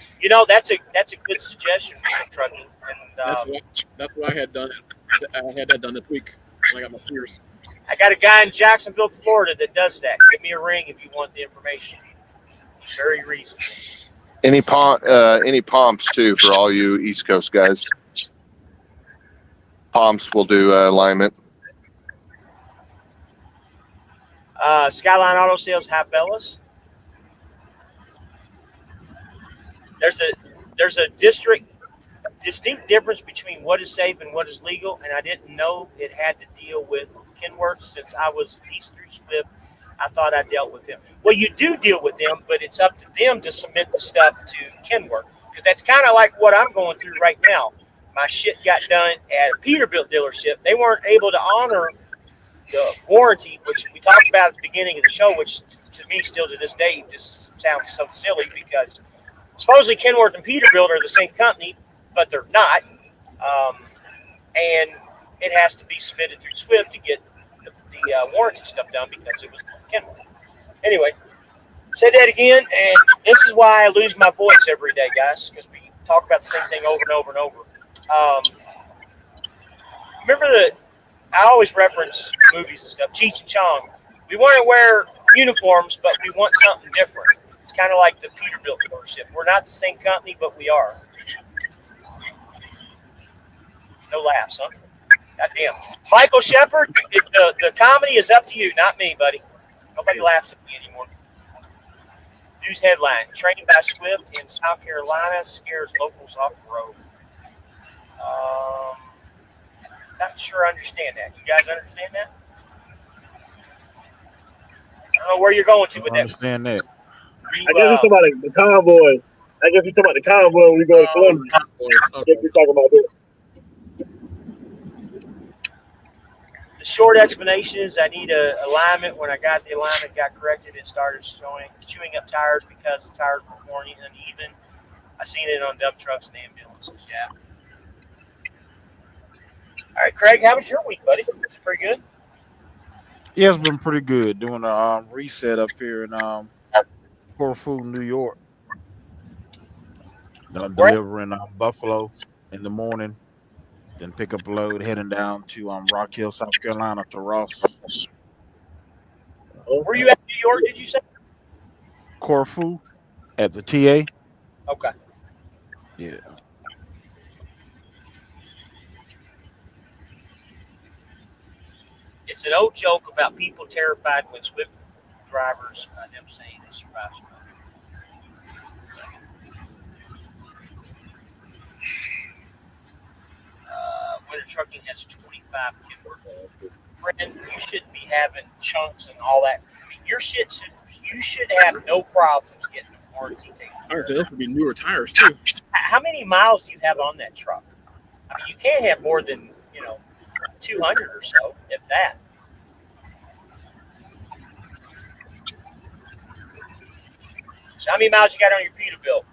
That's a good suggestion for trucking. And that's what I had done. I had that done this week when I got my Pierce. I got a guy in Jacksonville, Florida that does that. Give me a ring if you want the information. Very reasonable. Any pumps too for all you East Coast guys. Pumps will do alignment. Skyline Auto Sales, hi fellas. There's a distinct difference between what is safe and what is legal, and I didn't know it had to deal with Kenworth since I was leased through Swift. I thought I dealt with them. Well, you do deal with them, but it's up to them to submit the stuff to Kenworth. because that's kind of like what I'm going through right now. My shit got done at a Peterbilt dealership. They weren't able to honor the warranty, which we talked about at the beginning of the show, which to me still to this day just sounds so silly because supposedly Kenworth and Peterbilt are the same company, but they're not. And it has to be submitted through Swift to get the warranty stuff done because it was Kenworth. Anyway, say that again, and this is why I lose my voice every day, guys, because we talk about the same thing over and over and over. Remember that I always reference movies and stuff, Cheech and Chong. We want to wear uniforms, but we want something different. It's kind of like the Peterbilt dealership. We're not the same company, but we are. No laughs, huh? Goddamn. Michael Shepard, the comedy is up to you, not me, buddy. Nobody laughs at me anymore. News headline: Trained by Swift in South Carolina scares locals off the road. Not sure I understand that. You guys understand that? I don't know where you're going to with that. Understand that. I guess he's talking about the convoy. I guess he's talking about the convoy when we go to Columbia. I guess he's talking about this. The short explanation is I need a alignment. When I got the alignment, got corrected, it started chewing up tires because the tires were worn uneven. I seen it on dump trucks and ambulances. Yeah. All right, Craig, how was your week, buddy? Was it pretty good? Yeah, it's been pretty good. Doing a reset up here in Corfu, New York. Then I'm delivering Buffalo in the morning. Then pick up a load heading down to Rock Hill, South Carolina to Ross. Were you at New York, did you say? Corfu at the TA. Okay. Yeah. It's an old joke about people terrified when Swift drivers, them saying they survive smoke. Winter trucking has a 25 Kenworth. Friend, you shouldn't be having chunks and all that. I mean, you should have no problems getting a warranty taken care of. Those would be newer tires too. How many miles do you have on that truck? I mean, you can't have more than 200 or so, if that. So how many miles you got on your Peterbilt?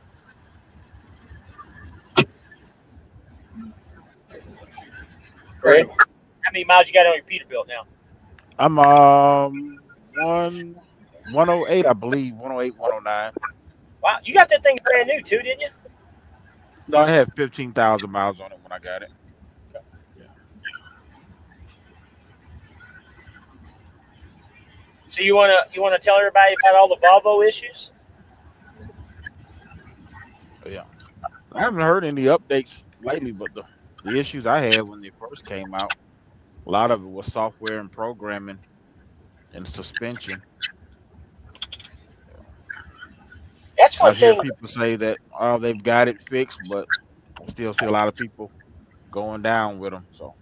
Great. How many miles you got on your Peterbilt now? I'm 108, I believe. 108, 109. Wow, you got that thing brand new too, didn't you? No, I had 15,000 miles on it when I got it. Okay. Yeah. So you wanna tell everybody about all the Volvo issues? Yeah. I haven't heard any updates lately, but the issues I had when they first came out, a lot of it was software and programming and suspension. That's one I hear thing. people say that they've got it fixed, but I still see a lot of people going down with them. So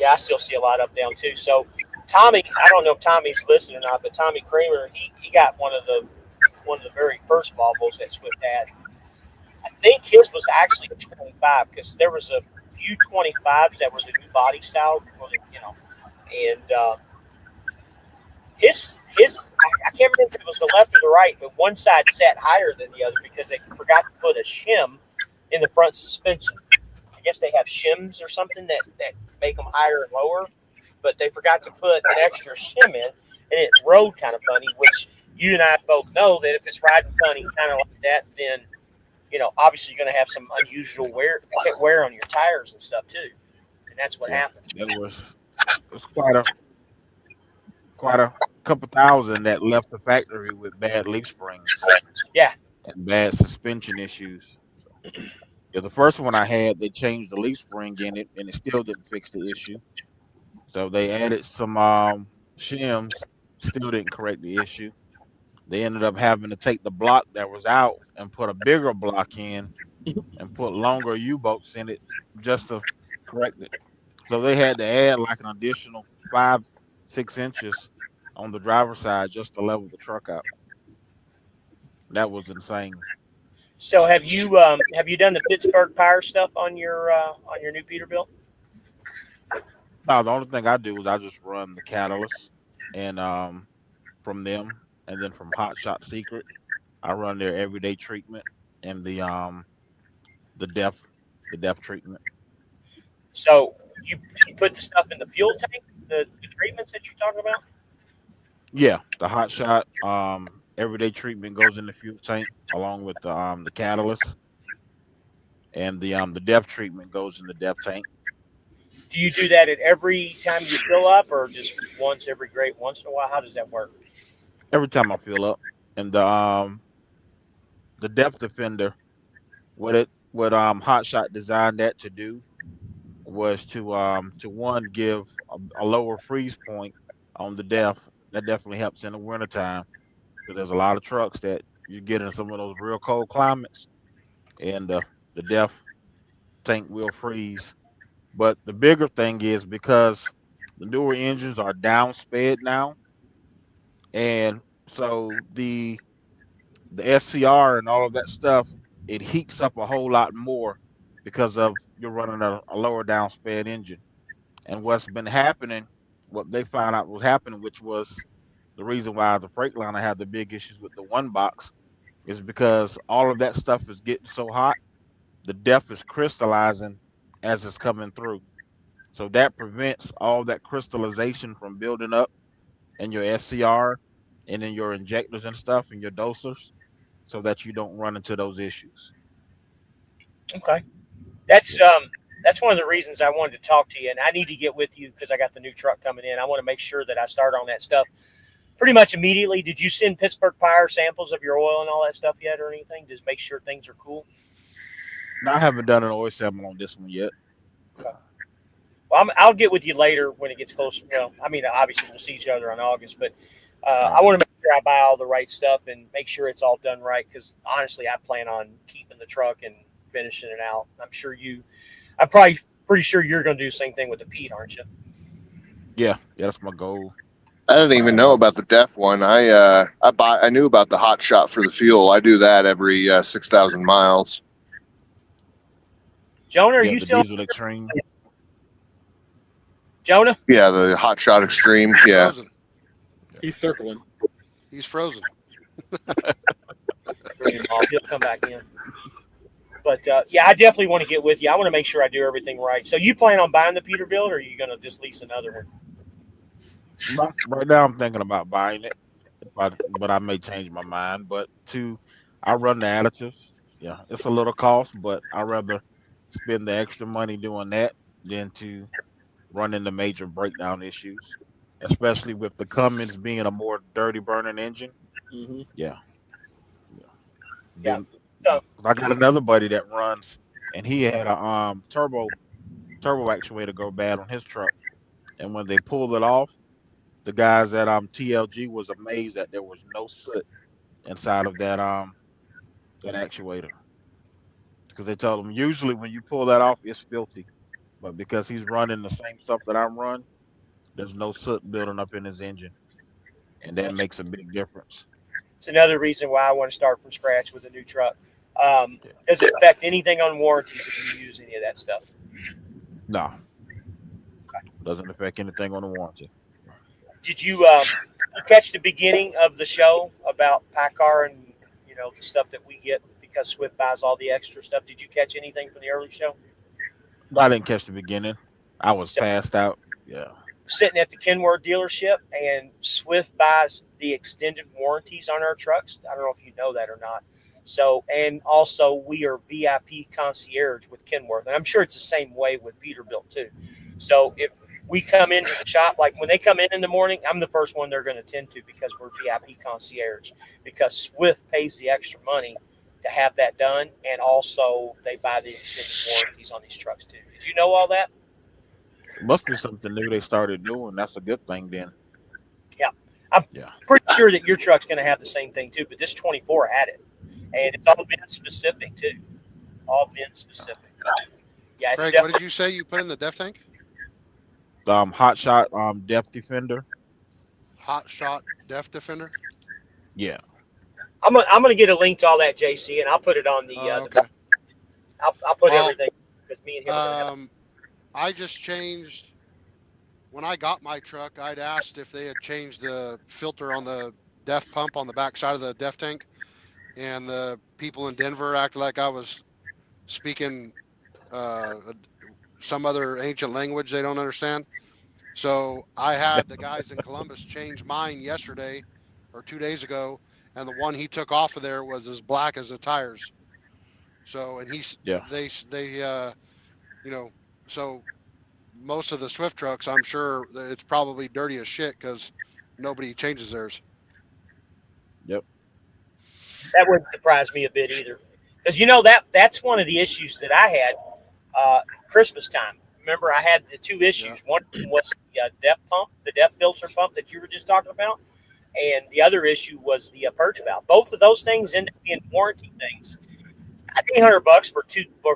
Yeah, I still see a lot up down too. So Tommy, I don't know if Tommy's listening or not, but Tommy Kramer, he got one of the very first Volvos that Swift had. I think his was actually a 25 because there was a few 25s that were the new body style for the, and his I can't remember if it was the left or the right, but one side sat higher than the other because they forgot to put a shim in the front suspension. I guess they have shims or something that make them higher and lower, but they forgot to put an extra shim in, and it rode kind of funny, which you and I both know that if it's riding funny kind of like that, then obviously you're going to have some unusual wear on your tires and stuff too, and that's what happened. it was quite a couple thousand that left the factory with bad leaf springs. Yeah. And bad suspension issues. Yeah, the first one I had, they changed the leaf spring in it, and it still didn't fix the issue. So they added some shims, still didn't correct the issue. They ended up having to take the block that was out and put a bigger block in and put longer U-bolts in it just to correct it. So they had to add like an additional 5-6 inches on the driver's side just to level the truck out. That was insane. So have you done the Pittsburgh Pyre stuff on your new Peterbilt? No, the only thing I do is I just run the catalyst and from them, and then from Hot Shot Secret, I run their everyday treatment and the depth the depth treatment. So you put the stuff in the fuel tank, the treatments that you're talking about? Yeah, the Hot Shot everyday treatment goes in the fuel tank along with the catalyst, and the depth treatment goes in the depth tank. Do you do that at every time you fill up, or just once every great once in a while? How does that work? Every time I fill up, and the depth defender, what Hot Shot designed that to do was to one give a lower freeze point on the depth. That definitely helps in the wintertime because there's a lot of trucks that you get in some of those real cold climates, and the depth tank will freeze. But the bigger thing is because the newer engines are downsped now, and so the SCR and all of that stuff, it heats up a whole lot more because of you're running a lower downsped engine. And what's been happening, what they found out was happening, which was the reason why the Freightliner had the big issues with the one box, is because all of that stuff is getting so hot, the depth is crystallizing as it's coming through. So that prevents all that crystallization from building up in your SCR and in your injectors and stuff and your dosers, so that you don't run into those issues. Okay, Yeah. that's one of the reasons I wanted to talk to you, and I need to get with you because I got the new truck coming in. I want to make sure that I start on that stuff pretty much immediately. Did you send Pittsburgh Pyre samples of your oil and all that stuff yet, or anything? Just make sure things are cool. Now, I haven't done an oil sample on this one yet. Okay. Well, I'll get with you later when it gets closer. Well, I mean, obviously we'll see each other in August, but I want to make sure I buy all the right stuff and make sure it's all done right. Because honestly, I plan on keeping the truck and finishing it out. I'm probably pretty sure you're going to do the same thing with the Pete, aren't you? Yeah, that's my goal. I didn't even know about the DEF one. I knew about the Hot Shot for the fuel. I do that every 6,000 miles. Jonah, are Yeah, you the still Diesel Extreme. Jonah? Yeah, the Hot Shot Extreme. Yeah. Frozen. He's circling. He's frozen. He'll come back in. But yeah, I definitely want to get with you. I want to make sure I do everything right. So you plan on buying the Peterbilt, or are you going to just lease another one? Right now, I'm thinking about buying it, but I may change my mind. But I run the additives. Yeah, it's a little cost, but I'd rather spend the extra money doing that than to run into major breakdown issues, especially with the Cummins being a more dirty burning engine. Mm-hmm. Yeah. Yeah. Then So, I got another buddy that runs, and he had a turbo actuator go bad on his truck, and when they pulled it off, the guys at TLG was amazed that there was no soot inside of that actuator, because they told him usually when you pull that off it's filthy, but because he's running the same stuff that I'm running, there's no soot building up in his engine, and that makes a big difference. it's another reason why I want to start from scratch with a new truck. Yeah. Does it affect anything on warranties if you use any of that stuff? No, doesn't affect anything on the warranty. Did you catch the beginning of the show about PACCAR and the stuff that we get because Swift buys all the extra stuff? Did you catch anything from the early show? I didn't catch the beginning. I was passed out. Yeah. Sitting at the Kenworth dealership, and Swift buys the extended warranties on our trucks. I don't know if you know that or not. So, and also we are VIP concierge with Kenworth, and I'm sure it's the same way with Peterbilt too. So if we come into the shop, like when they come in the morning, I'm the first one they're going to tend to because we're VIP concierge, because Swift pays the extra money to have that done, and also they buy the extended warranties on these trucks too. Did you know all that? Must be something new they started doing. That's a good thing then. I'm pretty sure that your truck's going to have the same thing too, but this 24 had it, and it's all been specific too. All been specific. Yeah, it's Craig, definitely. what did you say you put in the DEF tank? Hot Shot Depth Defender. Hot Shot DEF Defender? Yeah. I'm gonna get a link to all that, JC, and I'll put it on the. Okay. I'll put Well, everything because me and him. Are gonna have I just changed. When I got my truck, I'd asked if they had changed the filter on the DEF pump on the back side of the DEF tank, and the people in Denver acted like I was speaking some other ancient language they don't understand. So I had the guys in Columbus change mine yesterday or 2 days ago, and the one he took off of there was as black as the tires. So, and Yeah. they so most of the Swift trucks, I'm sure it's probably dirty as shit because nobody changes theirs. Yep. that wouldn't surprise me a bit either, because that's one of the issues that I had Christmas time. Remember, I had the two issues. Yeah. One was the DEF pump, the DEF filter pump that you were just talking about, and the other issue was the purge valve. Both of those things end up being warranty things. I paid $100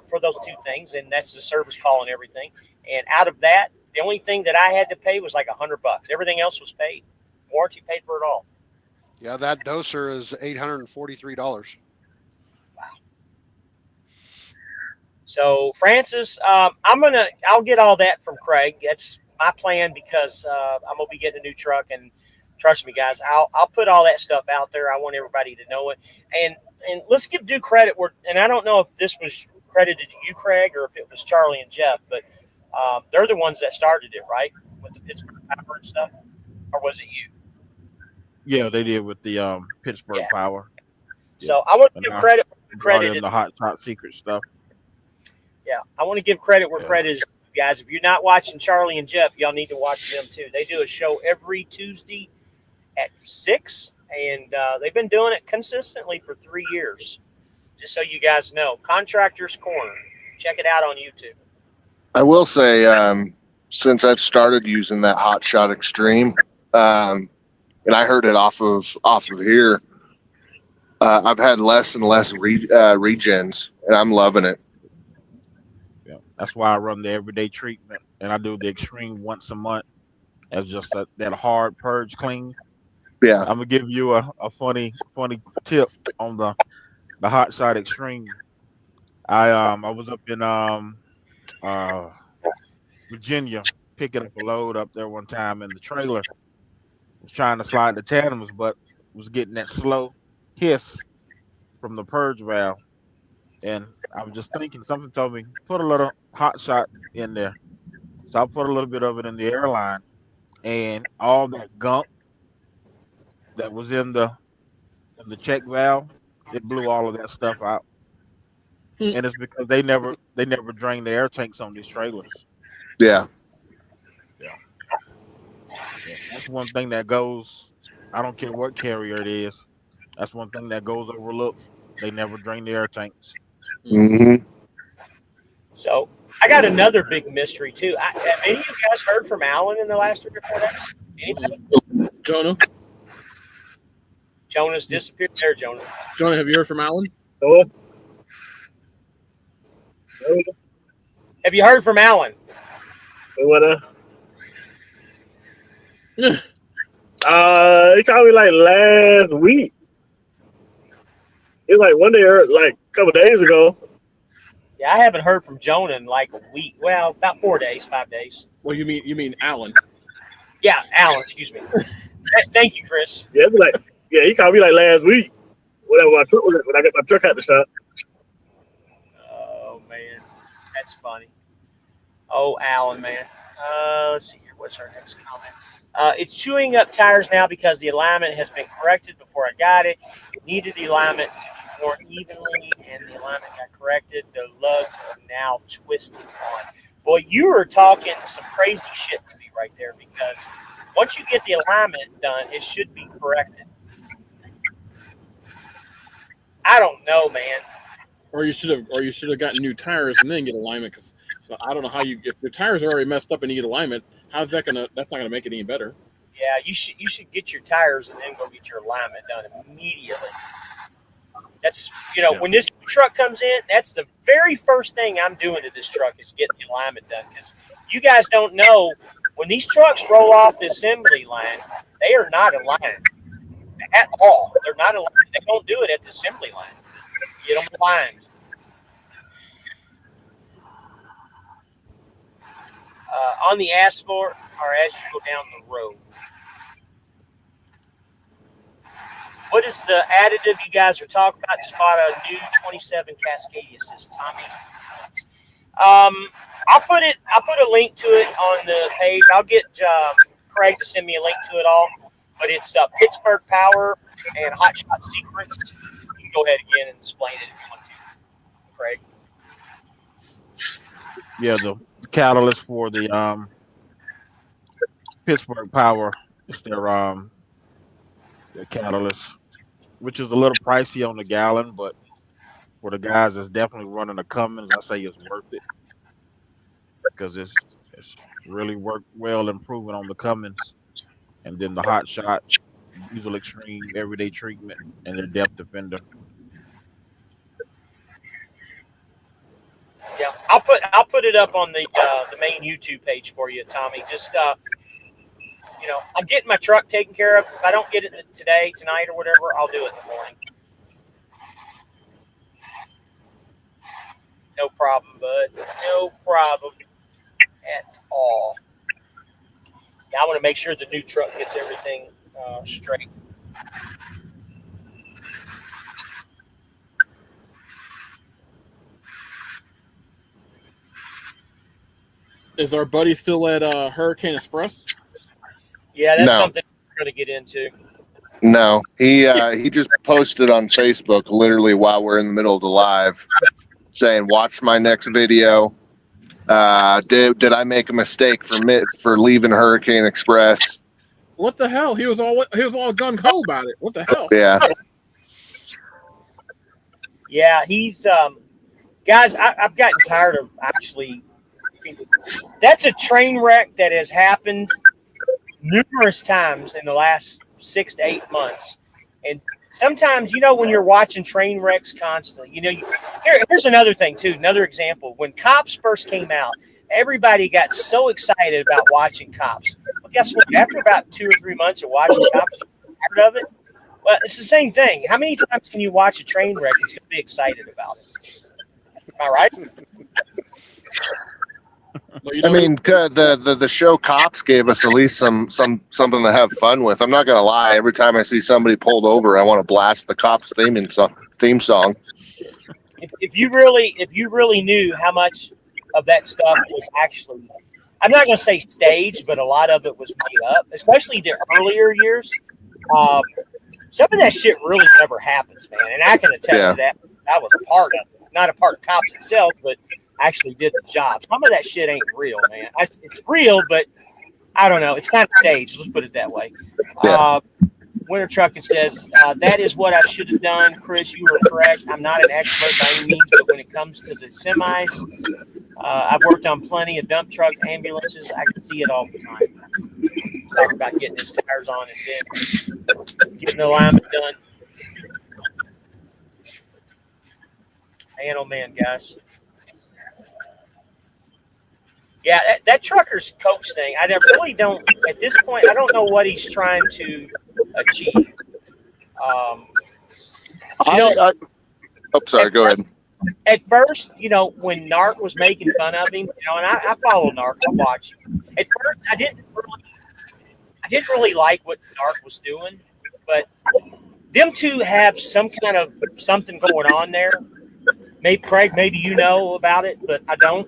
for those two things, and that's the service call and everything. And out of that, the only thing that I had to pay was like $100. Everything else was paid. Warranty paid for it all. Yeah, that doser is $843. So Francis, I'll get all that from Craig. That's my plan because I'm gonna be getting a new truck, and trust me, guys, I'll put all that stuff out there. I want everybody to know it, and let's give due credit. And I don't know if this was credited to you, Craig, or if it was Charlie and Jeff, but they're the ones that started it, right, with the Pittsburgh Power and stuff, or was it you? Yeah, they did with the Pittsburgh Power. So I want to give credit where Brought credit in the hot top secret stuff. Yeah, I want to give credit where credit is, guys. If you're not watching Charlie and Jeff, y'all need to watch them too. They do a show every Tuesday at 6, and they've been doing it consistently for 3 years. Just so you guys know, Contractor's Corner. Check it out on YouTube. I will say, since I've started using that Hot Shot Extreme, and I heard it off of here, I've had less and less regens, and I'm loving it. Yeah, that's why I run the everyday treatment, and I do the extreme once a month as just that hard purge clean. Yeah, I'm gonna give you a funny tip on the hot side extreme. I was up in Virginia picking up a load up there one time, and the trailer was trying to slide the tandems, but was getting that slow hiss from the purge valve. And I was just thinking, something told me, put a little hot shot in there. So I put a little bit of it in the airline, and all that gunk that was in the check valve, it blew all of that stuff out. And it's because they never drain the air tanks on these trailers. Yeah. That's one thing that goes, I don't care what carrier it is, that's one thing that goes overlooked. They never drain the air tanks. Mm-hmm. So I got another big mystery too. Have any of you guys heard from Alan in the last 3 or 4 days? Anybody? Jonah's disappeared there, Jonah. Jonah, have you heard from Alan? What? Have you heard from Alan? What? He called me like last week. It was like one day, like a couple days ago. Yeah, I haven't heard from Jonah in like a week. Well, about 4 days, 5 days. Well, you mean Alan? Yeah, Alan. Excuse me. Thank you, Chris. Yeah, he called me like last week. When I got my truck out the shop. Oh man, that's funny. Oh, Alan, man. Let's see here. What's our next comment? It's chewing up tires now because the alignment has been corrected before I got it. It needed the alignment to be more evenly, and the alignment got corrected. The lugs are now twisted on. Boy, you are talking some crazy shit to me right there, because once you get the alignment done, it should be corrected. I don't know, man. Or you should have gotten new tires and then get alignment, because I don't know how if your tires are already messed up and you get alignment, that's not gonna make it any better. Yeah, you should get your tires and then go get your alignment done immediately. That's when this truck comes in, that's the very first thing I'm doing to this truck is getting the alignment done, because you guys don't know, when these trucks roll off the assembly line, they are not aligned at all. They're not allowed. They don't do it at the assembly line. Get them blind. On the asphalt or as you go down the road. What is the additive you guys are talking about? Just bought a new 27 Cascadia, says Tommy. I'll put a link to it on the page. I'll get Craig to send me a link to it all. But it's Pittsburgh Power and Hot Shot Secrets. You can go ahead again and explain it if you want to, Craig. Yeah, the catalyst for the Pittsburgh Power is their catalyst, which is a little pricey on the gallon, but for the guys that's definitely running a Cummins, I say it's worth it because it's really worked well improving on the Cummins, and then the Hot Shot, Diesel Extreme, Everyday Treatment, and the Depth Defender. Yeah, I'll put it up on the main YouTube page for you, Tommy. Just I'm getting my truck taken care of. If I don't get it today, tonight, or whatever, I'll do it in the morning. No problem, bud. No problem at all. Yeah, I want to make sure the new truck gets everything straight. Is our buddy still at Hurricane Express? Yeah, that's No. something we're going to get into. No, he just posted on Facebook literally while we're in the middle of the live, saying, "Watch my next video." Did I make a mistake for leaving Hurricane Express? What the hell? He was all gun ho about it. What the hell? Yeah, Yeah, he's guys. I've gotten tired of actually. That's a train wreck that has happened numerous times in the last 6 to 8 months, and sometimes when you're watching train wrecks constantly, here's another thing too. Another example: when Cops first came out, everybody got so excited about watching Cops. Well, guess what? After about 2 or 3 months of watching Cops, you're tired of it. Well, it's the same thing. How many times can you watch a train wreck and still be excited about it? Am I right? Well, I mean, the show Cops gave us at least something to have fun with. I'm not gonna lie. Every time I see somebody pulled over, I want to blast the Cops theme song. If you really knew how much of that stuff was actually, I'm not going to say staged, but a lot of it was made up, especially the earlier years. Some of that shit really never happens, man, and I can attest to that. I was a part of it, not a part of Cops itself, but actually did the job. Some of that shit ain't real, man. It's real, but I don't know. It's kind of staged. Let's put it that way. Yeah. Winter Trucking says, that is what I should have done. Chris, you were correct. I'm not an expert by any means, but when it comes to the semis, I've worked on plenty of dump trucks, ambulances. I can see it all the time. Talk about getting his tires on and then getting the alignment done. Man, oh man, guys. Yeah, that trucker's coach thing, I really don't, at this point, I don't know what he's trying to achieve. Sorry, go ahead. At first, when Narc was making fun of him, and I follow Narc, I watch him. At first, I didn't really like what Narc was doing, but them two have some kind of something going on there. Maybe Craig, maybe you know about it, but I don't.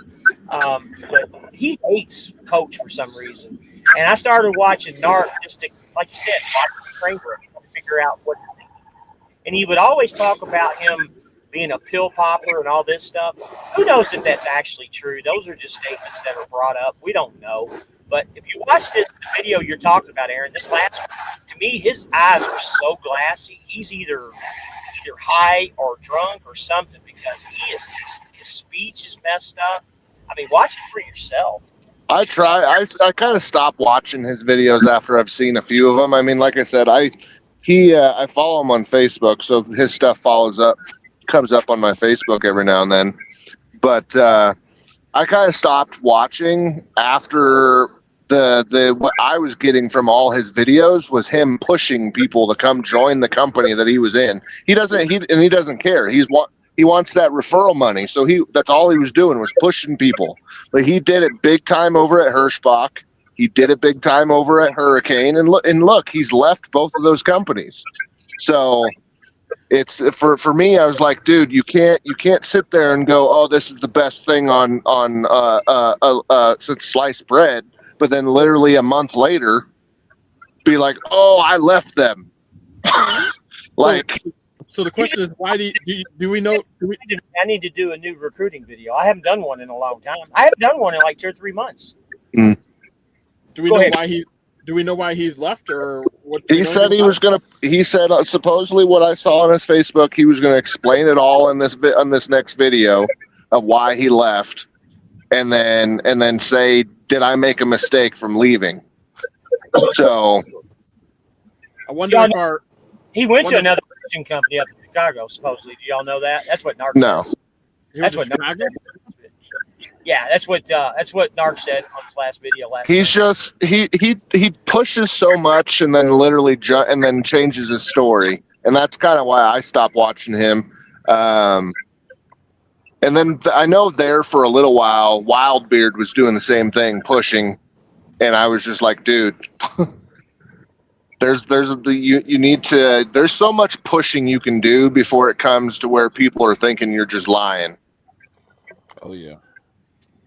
But he hates Coach for some reason, and I started watching Narc just to, like you said, watch the train wreck to figure out what his thing is. And he would always talk about him being a pill popper and all this stuff. Who knows if that's actually true? Those are just statements that are brought up. We don't know. But if you watch the video you're talking about, Aaron, this last one, to me, his eyes are so glassy. He's either high or drunk or something, because his speech is messed up. I mean, watch it for yourself. I kind of stopped watching his videos after I've seen a few of them. I mean, like I said, I follow him on Facebook, so his stuff comes up on my Facebook every now and then. But I kind of stopped watching after what I was getting from all his videos was him pushing people to come join the company that he was in. He doesn't care. He wants that referral money. So that's all he was doing was pushing people. But he did it big time over at Hirschbach. He did it big time over at Hurricane, and look, he's left both of those companies. So it's for me. I was like, dude, you can't sit there and go, oh, this is the best thing on since sliced bread. But then literally a month later, be like, oh, I left them. Like, so the question is, why do we know? I need to do a new recruiting video. I haven't done one in a long time. I haven't done one in like 2 or 3 months. Mm. Do we know why do we know why he's left, or what? He said he was gonna. He said supposedly what I saw on his Facebook, he was gonna explain it all in this next video of why he left, and then say, did I make a mistake from leaving? So I wonder if he went to another fishing company up in Chicago. Supposedly, do y'all know that? That's what Narc says. That's what Narc said. Yeah, that's what Narc said on his last video last He's night. just he pushes so much and then literally and then changes his story, and that's kind of why I stopped watching him. And then I know there for a little while, Wildbeard was doing the same thing, pushing, and I was just like, dude, there's so much pushing you can do before it comes to where people are thinking you're just lying. Oh yeah.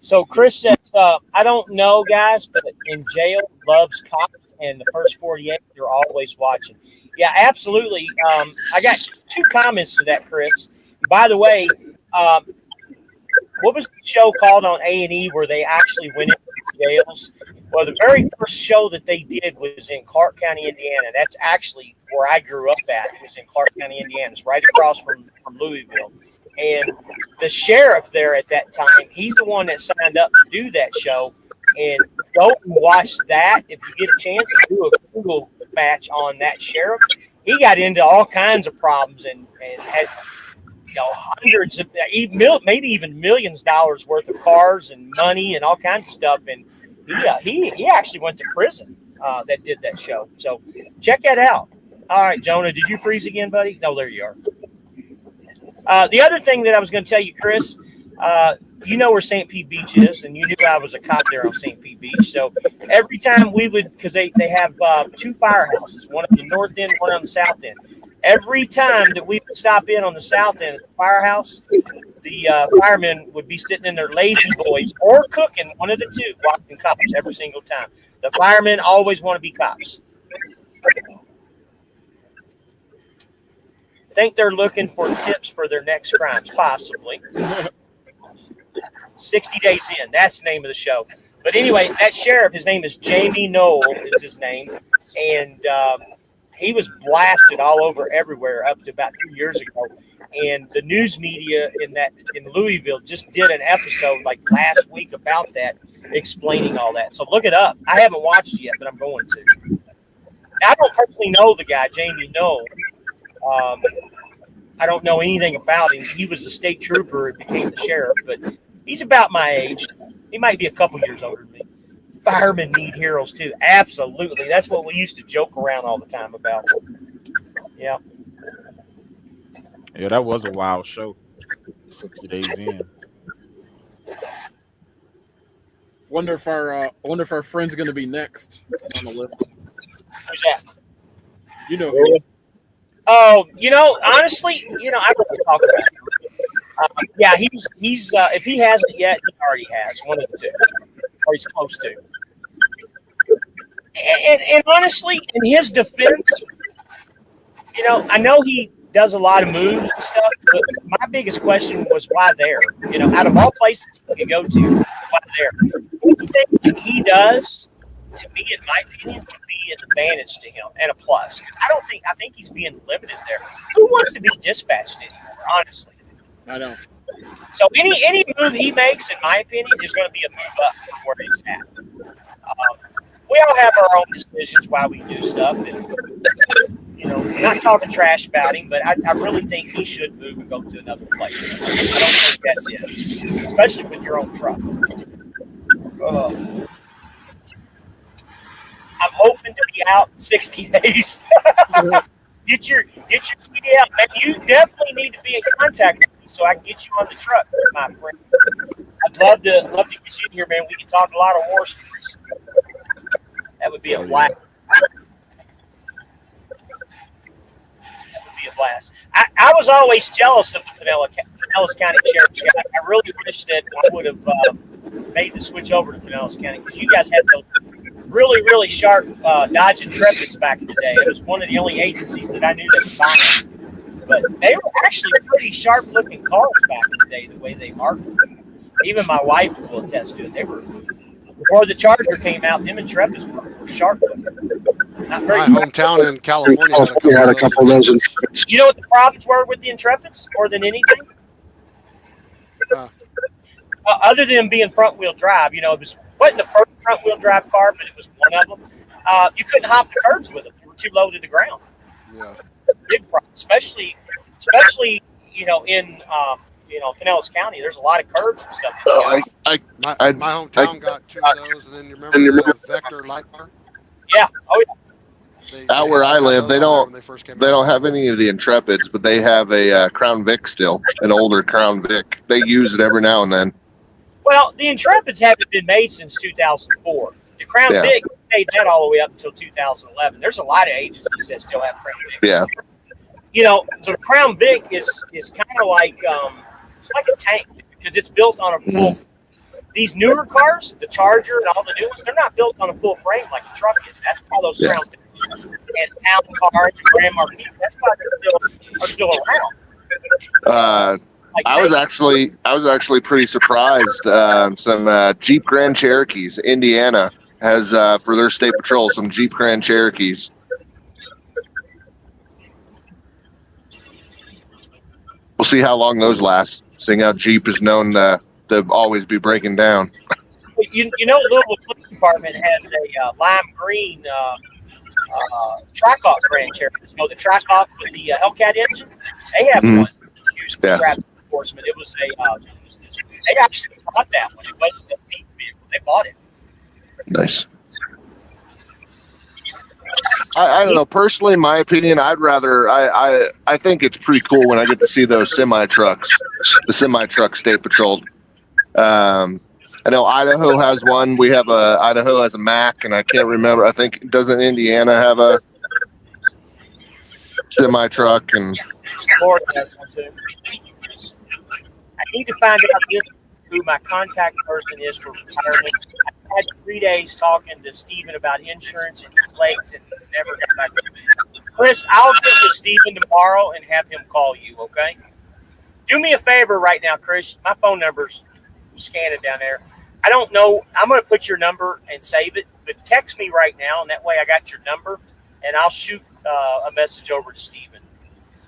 So Chris says, I don't know, guys, but in jail loves cops, and the first 48 they're always watching. Yeah, absolutely. I got 2 comments to that, Chris. By the way, what was the show called on A&E where they actually went into jails? Well, the very first show that they did was in Clark County, Indiana. That's actually where I grew up at. It was in Clark County, Indiana. It's right across from Louisville. And the sheriff there at that time, he's the one that signed up to do that show. And go and watch that if you get a chance to do a Google match on that sheriff. He got into all kinds of problems and had hundreds of, maybe even millions of dollars worth of cars and money and all kinds of stuff. And he actually went to prison that did that show. So check that out. All right, Jonah, did you freeze again, buddy? No, there you are. The other thing that I was going to tell you, Chris, you know where St. Pete Beach is, and you knew I was a cop there on St. Pete Beach. So every time we would, because they have 2 firehouses, one on the north end, one on the south end. Every time that we would stop in on the south end of the firehouse, the firemen would be sitting in their lazy boys or cooking, one of the two, watching cops every single time. The firemen always want to be cops. Think they're looking for tips for their next crimes, possibly. 60 Days In, that's the name of the show. But anyway, that sheriff, his name is Jamie Knoll, is his name, and he was blasted all over everywhere up to about 2 years ago. And the news media in Louisville just did an episode like last week about that, explaining all that. So look it up. I haven't watched it yet, but I'm going to. I don't personally know the guy, Jamie Knoll. I don't know anything about him. He was a state trooper and became the sheriff, but he's about my age. He might be a couple years older than me. Firemen need heroes too. Absolutely. That's what we used to joke around all the time about. Yeah. Yeah, that was a wild show. 60 Days In. Wonder if our friend's going to be next on the list. Who's that? You know who? Oh, honestly, I don't talk about him. Yeah, he's if he hasn't yet, he already has, one of the two, or he's close to. And honestly, in his defense, I know he does a lot of moves and stuff, but my biggest question was why there? Out of all places he could go to, why there? Anything that he does, to me, in my opinion, would be an advantage to him and a plus. I think he's being limited there. Who wants to be dispatched anymore, honestly? I know. So any move he makes, in my opinion, is going to be a move up from where he's at. We all have our own decisions why we do stuff, and not talking trash about him, but I really think he should move and go to another place. I don't think that's it, especially with your own truck. out in 60 days. Get your CD out, man. You definitely need to be in contact with me so I can get you on the truck, my friend. I'd love to get you in here, man. We can talk a lot of war stories. That would be a blast. That would be a blast. I was always jealous of the Pinellas County Sheriff's guy. I really wish that I would have made the switch over to Pinellas County because you guys had those really, really sharp Dodge Intrepids back in the day. It was one of the only agencies that I knew that could buy them. But they were actually pretty sharp-looking cars back in the day, the way they marketed them. Even my wife will attest to it. They were, before the Charger came out, them Intrepids were sharp-looking. Not very My hometown in California had a couple of those. You know what the problems were with the Intrepids more than anything? Other than being front-wheel drive, you know, it wasn't the first front-wheel drive car, but it was one of them. You couldn't hop the curbs with them; they were too low to the ground. Yeah, big problem, especially you know in Pinellas County. There's a lot of curbs and stuff. my hometown got two of those, and then you remember the Vector light car? Yeah. Oh yeah. Out where I live, they don't they have any of the Intrepids, but they have a Crown Vic still, an older Crown Vic. They use it every now and then. Well, the Intrepids haven't been made since 2004. The Crown Vic made that all the way up until 2011. There's a lot of agencies that still have Crown Vics. Yeah. You know, the Crown Vic is kind of like it's like a tank because it's built on a full. These newer cars, the Charger and all the new ones, they're not built on a full frame like a truck is. That's why those Crown Vics and town cars and Grand Marquis. That's why they are still around. I was actually pretty surprised. Some Jeep Grand Cherokees. Indiana has for their state patrol some Jeep Grand Cherokees. We'll see how long those last. Seeing how Jeep is known to always be breaking down. You know, Louisville Police Department has a lime green Trackhawk Grand Cherokee. You know, the Trackhawk with the Hellcat engine. They have one used for traffic enforcement. It was they actually bought that one. It wasn't a Jeep vehicle. They bought it. Nice. I don't know. Personally, in my opinion, I'd rather. I think it's pretty cool when I get to see those semi trucks, the semi truck state patrolled. I know Idaho has one. We have Idaho has a Mack, and I can't remember. I think doesn't Indiana have a semi truck? And Florida has one too. I need to find out who my contact person is for retirement. I had 3 days talking to Stephen about insurance, and he's late and never got back to me. Chris, I'll get with Stephen tomorrow and have him call you, okay? Do me a favor right now, Chris. My phone number's scanned down there. I don't know. I'm going to put your number and save it, but text me right now, and that way I got your number, and I'll shoot a message over to Stephen.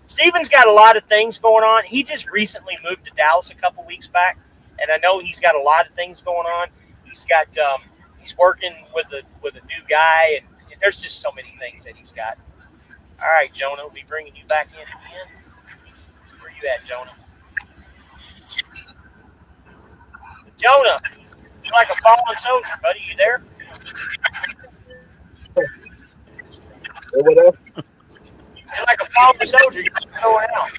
Stephen's got a lot of things going on. He just recently moved to Dallas a couple weeks back, and I know he's got a lot of things going on. He's got he's working with a new guy, and there's just so many things that he's got. All right, Jonah, we'll be bringing you back in again. Where you at, Jonah? Jonah, you're like a fallen soldier, buddy. You there? What else? You're like a fallen soldier. You're going out.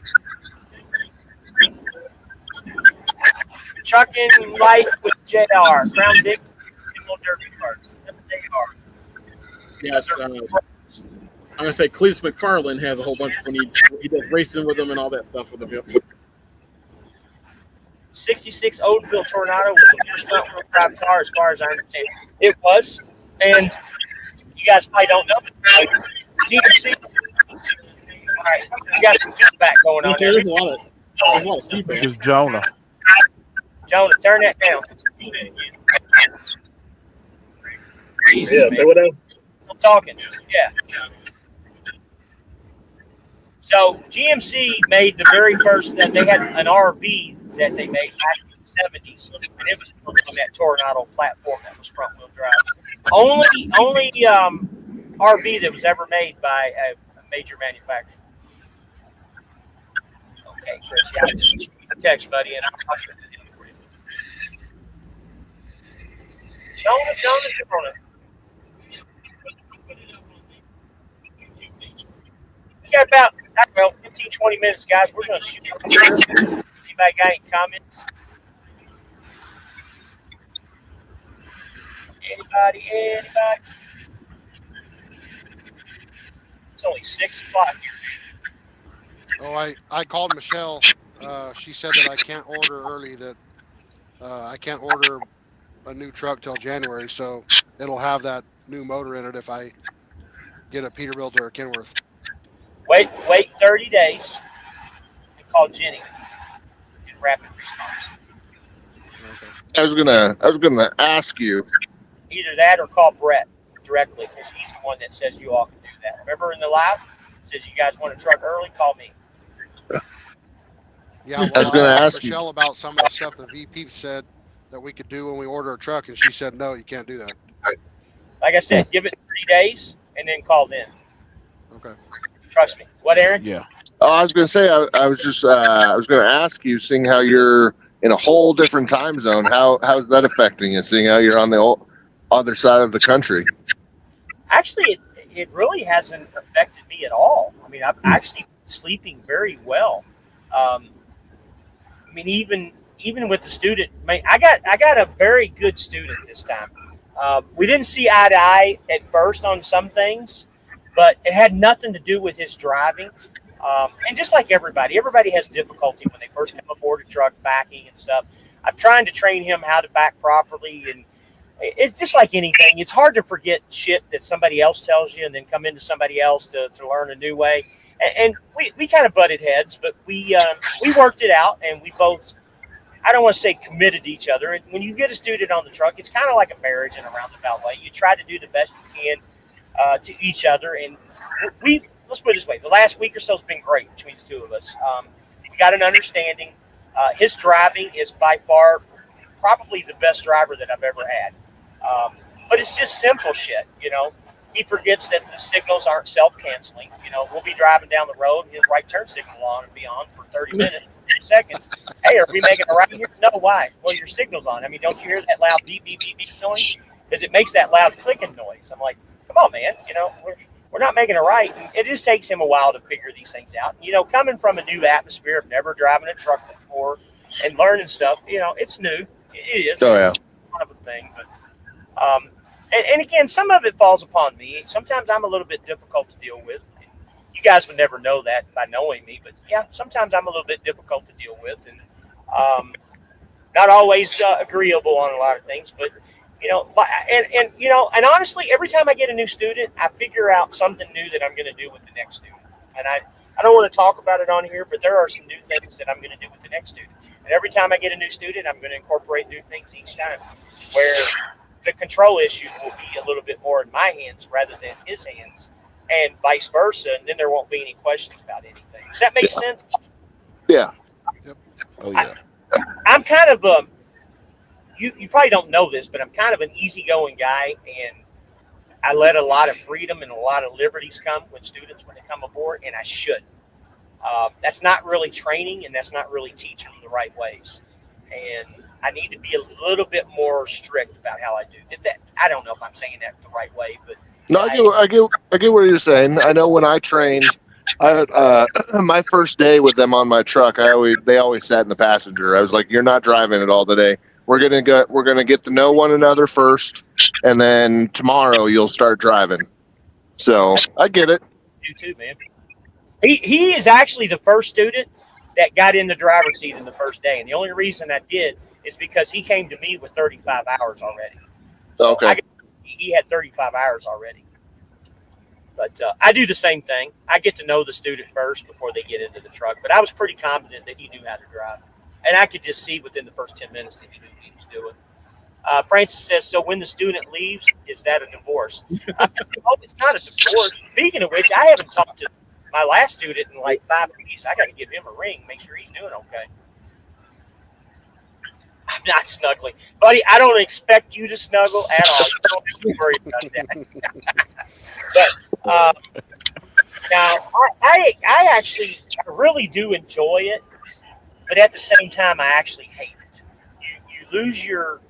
Trucking life with JR. Crown Vic, single derby cars. They are. Yes, I'm gonna say Cletus McFarland has a whole bunch when he does racing with them and all that stuff with them. 66 Oldsmobile Tornado was the first front wheel drive car, as far as I understand. It was, and you guys probably don't know. GMC. All right, you got some feedback going on there. There's a lot of feedback. It's Jonah. Jonah, turn that down. Jesus, Yeah, say what else? I'm talking. Yeah. So GMC made the very first that they had an RV that they made back in the 70s, and it was built on that Tornado platform that was front wheel drive. Only RV that was ever made by a major manufacturer. Okay, Chris, yeah, I just shoot you a text, buddy, and I'll put it in for you. Jonah. got about, I don't know, 15, 20 minutes, guys. We're going to shoot up here. Anybody got any comments? Anybody? It's only 6 o'clock here. Oh, I called Michelle. She said that I can't order early, that I can't order a new truck till January, so it'll have that new motor in it if I get a Peterbilt or a Kenworth. Wait 30 days and call Jenny in rapid response. Okay. I was gonna ask you. Either that or call Brett directly, because he's the one that says you all can do that. Remember in the live, it says you guys want a truck early, call me. Yeah, well, I was gonna ask Michelle about some of the stuff the VP said that we could do when we order a truck, and she said no, you can't do that. Like I said, give it 3 days and then call then. Okay. Trust me. What, Aaron? Yeah. Oh, I was gonna say I was gonna ask you, seeing how you're in a whole different time zone, how's that affecting you, seeing how you're on the other side of the country? Actually, it really hasn't affected me at all. I mean, I'm actually sleeping very well. I mean, even with the student, I got a very good student this time. We didn't see eye to eye at first on some things, but it had nothing to do with his driving. And just like everybody has difficulty when they first come aboard a truck, backing and stuff. I'm trying to train him how to back properly, and it's just like anything. It's hard to forget shit that somebody else tells you and then come into somebody else to learn a new way. And we kind of butted heads, but we worked it out, and we both, I don't want to say committed to each other. And when you get a student on the truck, it's kind of like a marriage in a roundabout way. You try to do the best you can to each other. And let's put it this way. The last week or so has been great between the two of us. We got an understanding. His driving is by far probably the best driver that I've ever had. But it's just simple shit, you know. He forgets that the signals aren't self-canceling. You know, we'll be driving down the road, and his right turn signal on and be on for 30 minutes, 30 seconds. Hey, are we making a right here? No, why? Well, your signal's on. I mean, don't you hear that loud beep, beep, beep, beep noise? Because it makes that loud clicking noise. I'm like, come on, man. You know, we're not making a right. And it just takes him a while to figure these things out. You know, coming from a new atmosphere of never driving a truck before and learning stuff, you know, it's new. It is. Oh, yeah. It's kind of a thing, but and again, some of it falls upon me. Sometimes I'm a little bit difficult to deal with. You guys would never know that by knowing me, but yeah, sometimes I'm a little bit difficult to deal with, and not always agreeable on a lot of things. But you know, and you know, and honestly, every time I get a new student, I figure out something new that I'm going to do with the next student. And I don't want to talk about it on here, but there are some new things that I'm going to do with the next student. And every time I get a new student, I'm going to incorporate new things each time, where the control issue will be a little bit more in my hands rather than his hands, and vice versa. And then there won't be any questions about anything. Does that make sense? Yeah. Yep. Oh yeah. I'm kind of you probably don't know this, but I'm kind of an easygoing guy, and I let a lot of freedom and a lot of liberties come with students when they come aboard, and I should. That's not really training, and that's not really teaching them the right ways. And I need to be a little bit more strict about how I do. I don't know if I'm saying that the right way, but No, I get what you're saying. I know when I trained, my first day with them on my truck, they always sat in the passenger. I was like, "You're not driving it all today. We're gonna get to know one another first, and then tomorrow you'll start driving." So I get it. You too, man. He is actually the first student that got in the driver's seat in the first day, and the only reason I did is because he came to me with 35 hours already. So Okay. He had 35 hours already. But I do the same thing. I get to know the student first before they get into the truck. But I was pretty confident that he knew how to drive. And I could just see within the first 10 minutes that he knew what he was doing. Francis says, so when the student leaves, is that a divorce? No, it's not a divorce. Speaking of which, I haven't talked to my last student in like 5 weeks. I got to give him a ring, make sure he's doing okay. I'm not snuggling. Buddy, I don't expect you to snuggle at all. You don't have to worry about that. But now, I actually really do enjoy it, but at the same time, I actually hate it. You lose your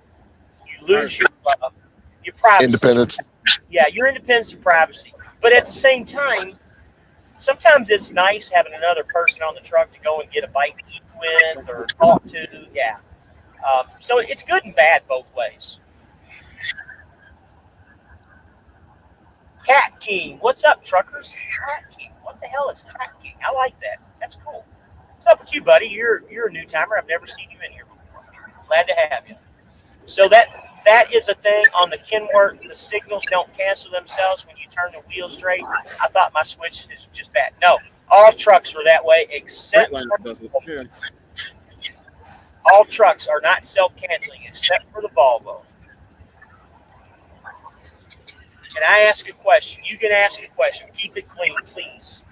privacy. Independence. Yeah, your independence and privacy. But at the same time, sometimes it's nice having another person on the truck to go and get a bite to eat with or talk to. Yeah. So it's good and bad both ways. Cat King, what's up, truckers? Cat King, what the hell is Cat King? I like that. That's cool. What's up with you, buddy? You're a new timer. I've never seen you in here before. Glad to have you. So that is a thing on the Kenworth. The signals don't cancel themselves when you turn the wheel straight. I thought my switch is just bad. No, all trucks were that way except all trucks are not self-canceling except for the Volvo. Can I ask a question? You can ask a question. Keep it clean, please.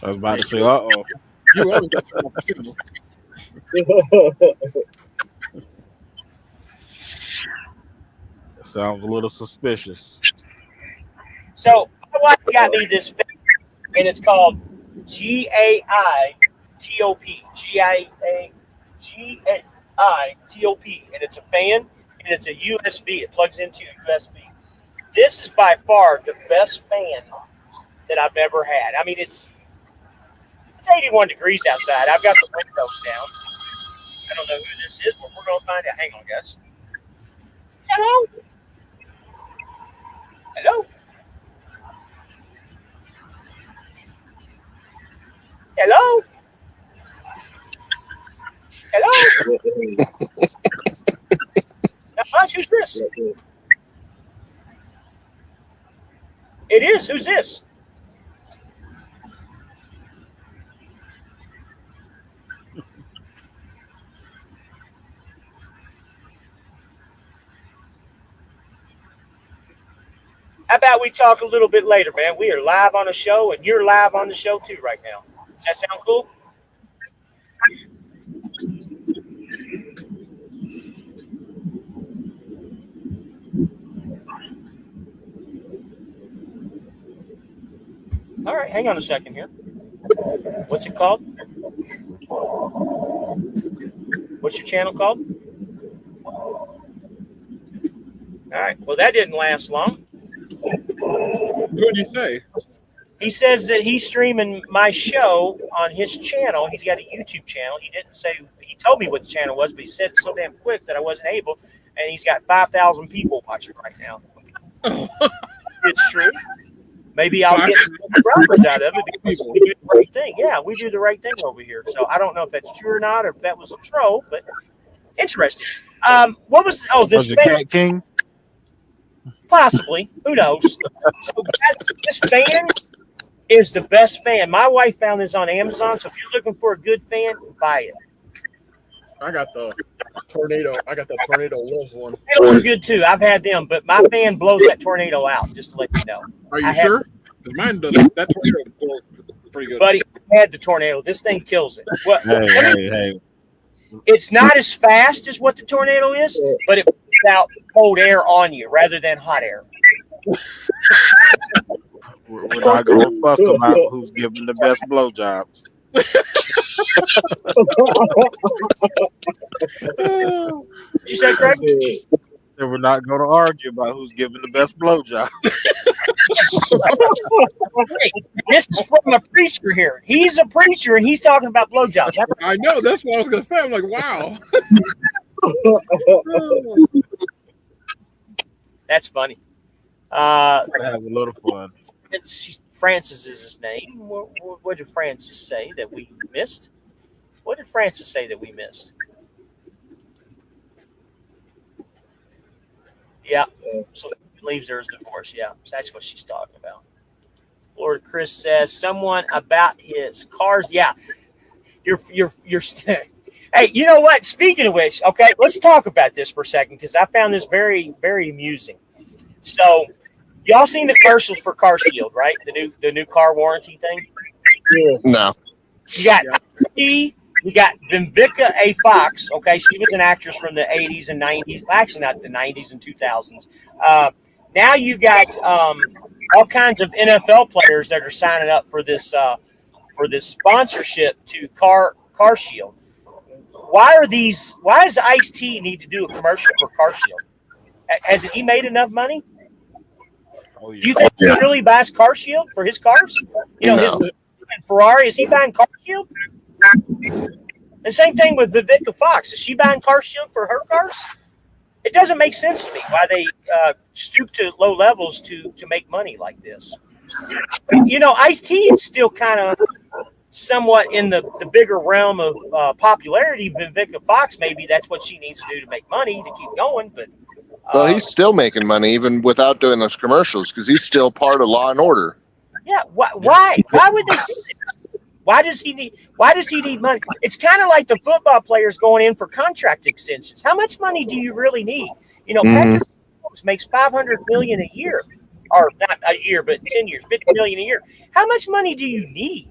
I was about to say, uh-oh. You always got trouble. That sounds a little suspicious. So my wife got me this thing, and it's called GAITOP. GAITOP, and it's a fan, and it's a USB. It plugs into a USB. This is by far the best fan that I've ever had. I mean, it's 81 degrees outside. I've got the windows down. I don't know who this is, but we're going to find out. Hang on, guys. Hello? Hello? Hello? Hello? Not much. Who's this? It is. Who's this? How about we talk a little bit later, man? We are live on a show, and you're live on the show too right now. Does that sound cool? All right, hang on a second here. What's it called? What's your channel called? All right, well, that didn't last long. What did he say? He says that he's streaming my show on his channel. He's got a YouTube channel. He didn't say, he told me what the channel was, but he said it so damn quick that I wasn't able. And he's got 5,000 people watching right now. It's true. Maybe I'll get some subscribers out of it because we do the right thing. Yeah, we do the right thing over here. So I don't know if that's true or not, or if that was a troll, but interesting. What was, this Was it Cat King? Possibly. Who knows? So this fan is the best fan. My wife found this on Amazon, so if you're looking for a good fan, buy it. I got the Tornado. I got the Tornado Wolves one. Those are good too. I've had them, but my fan blows that tornado out, just to let you know. Are you sure? Because mine does. That Tornado blows pretty good. Buddy, I had the tornado. This thing kills it. Hey. It's not as fast as what the tornado is, but it puts out cold air on you rather than hot air. We're not going to fuss about who's giving the best blowjobs. Did you say, Craig? We're not going to argue about who's giving the best blowjob. Hey, this is from a preacher here. He's a preacher, and he's talking about blowjobs. I know. That's what I was going to say. I'm like, wow. That's funny. Have a little fun. Francis is his name. What did Francis say that we missed? What did Francis say that we missed? Yeah. So he believes there's divorce. Yeah. So that's what she's talking about. Florida Chris says someone about his cars. Yeah. You're hey, you know what? Speaking of which, okay, let's talk about this for a second because I found this very, very amusing. So y'all seen the commercials for Car Shield, right? The new car warranty thing? Yeah. No. You got you got Vivica A. Fox. Okay, she was an actress from the 80s and 90s. Well, actually, not the 90s and 2000s. Now you got all kinds of NFL players that are signing up for this sponsorship to Car Shield. Why does Ice-T need to do a commercial for Car Shield? Hasn't he made enough money? Oh Do you yeah. think he really buys car shield for his cars? You know, his No. Ferrari, is he buying car shield? And same thing with Vivica Fox. Is she buying car shield for her cars? It doesn't make sense to me why they stoop to low levels to make money like this. You know, Ice-T is still kind of somewhat in the bigger realm of popularity. Vivica Fox, maybe that's what she needs to do to make money to keep going. But Well, he's still making money even without doing those commercials because he's still part of Law and Order. yeah, why would they do that? Why does he need money? It's kind of like the football players going in for contract extensions. How much money do you really need? You know, Patrick Mahomes makes $500 million a year, or not a year, but in 10 years, $50 million a year. How much money do you need?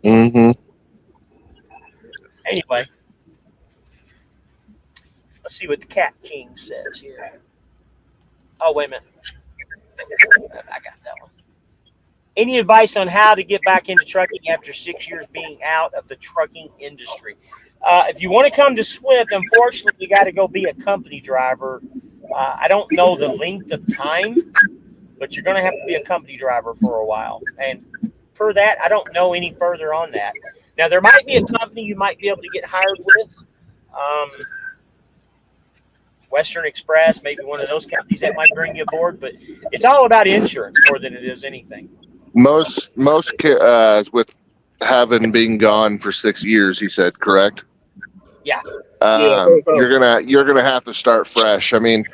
Mm-hmm. Anyway, let's see what the Cat King says here. Oh, wait a minute. I got that one. Any advice on how to get back into trucking after 6 years being out of the trucking industry? If you want to come to Swift, unfortunately, you got to go be a company driver. I don't know the length of time, but you're going to have to be a company driver for a while. And for that, I don't know any further on that. Now, there might be a company you might be able to get hired with. Western Express, maybe one of those companies that might bring you aboard, but it's all about insurance more than it is anything. Most with having been gone for 6 years, he said, correct? Yeah. You're gonna have to start fresh. I mean,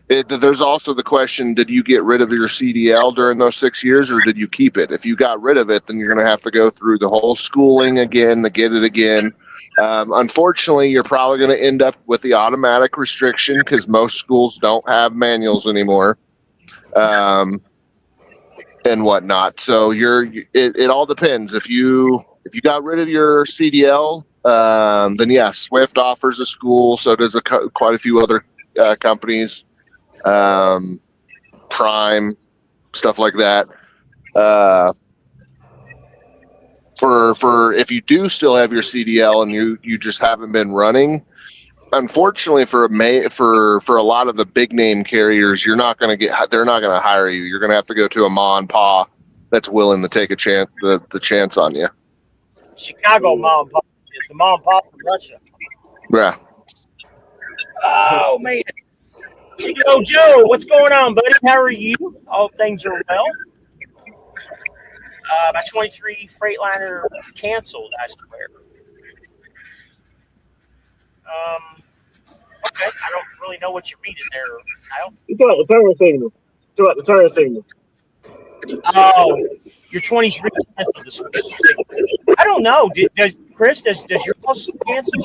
there's also the question: did you get rid of your CDL during those 6 years, or did you keep it? If you got rid of it, then you're gonna have to go through the whole schooling again to get it again. Unfortunately, you're probably going to end up with the automatic restriction because most schools don't have manuals anymore, and whatnot. So it all depends. If you got rid of your CDL, then yes, Swift offers a school. So does quite a few other companies, Prime, stuff like that. For if you do still have your CDL and you just haven't been running, unfortunately for a lot of the big name carriers, they're not going to hire you. You're going to have to go to a ma and pa that's willing to take a chance, the chance on you. Chicago ma and pa is the ma and pa from Russia. Yeah. Oh man, Joe, what's going on, buddy? How are you? All things are well. My 23 Freightliner canceled, I swear. Okay, I don't really know what you're reading there, Kyle. You talk about the turn signal. You talk about the turn signal. Oh, your 23 canceled this week. I don't know. Does your house cancel?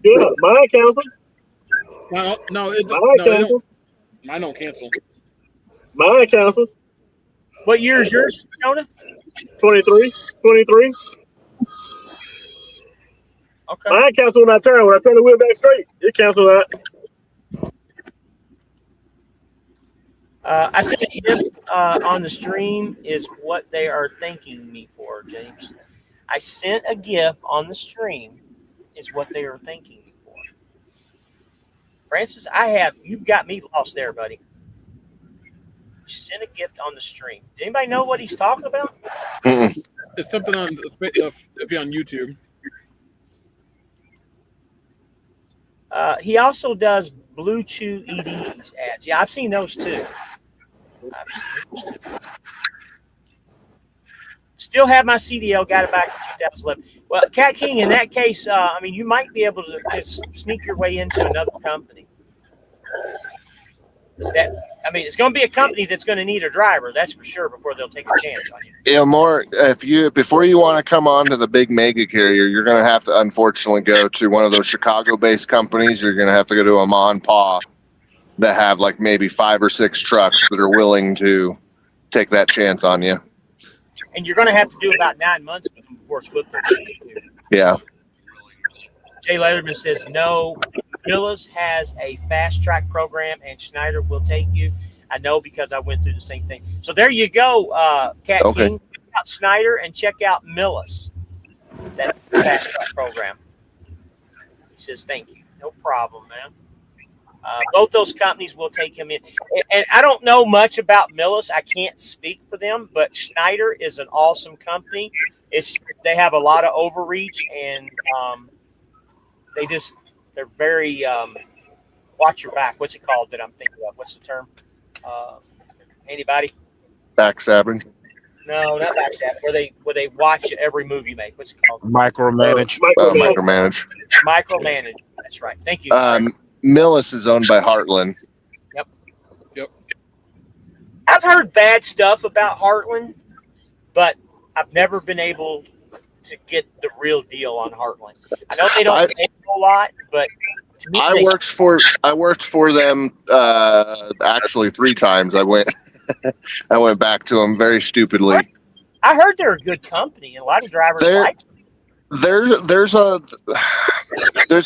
Yeah, mine canceled. Mine don't cancel. Mine cancels. What year is yours, Jonah? 23. Okay. Mine canceled when I turn the wheel back straight. It canceled out. I said if on the stream is what they are thanking me for, James. I sent a GIF on the stream is what they are thanking me for. Francis, you've got me lost there, buddy. Sent a gift on the stream. Did anybody know what he's talking about? Mm-mm. It's something on YouTube. He also does Blue Chew EDs ads. Yeah, I've seen those too. Still have my CDL. Got it back in 2011. Well, Cat King, in that case, you might be able to just sneak your way into another company. It's going to be a company that's going to need a driver. That's for sure. Before they'll take a chance on you. Before you want to come on to the big mega carrier, you're going to have to unfortunately go to one of those Chicago-based companies. You're going to have to go to a ma and pa that have like maybe 5 or 6 trucks that are willing to take that chance on you. And you're going to have to do about 9 months with them before Swift will take you. Yeah. Jay Leatherman says no. Millis has a fast track program, and Schneider will take you. I know because I went through the same thing. So there you go, Cat King. Check out Schneider and check out Millis, that fast track program. He says thank you. No problem, man. Both those companies will take him in. And I don't know much about Millis. I can't speak for them, but Schneider is an awesome company. They have a lot of overreach, and they're very watch your back. What's it called that I'm thinking of? What's the term? Anybody? Backstabbing. No, not backstabbing. Where they watch every move you make. What's it called? Micromanage. Micromanage. Micromanage. That's right. Thank you. Millis is owned by Heartland. Yep. I've heard bad stuff about Heartland, but I've never been able to get the real deal on Heartland. I know they don't pay a lot, but to me, I worked for them actually 3 times. I went back to them very stupidly. I heard they're a good company, and a lot of drivers like them. There's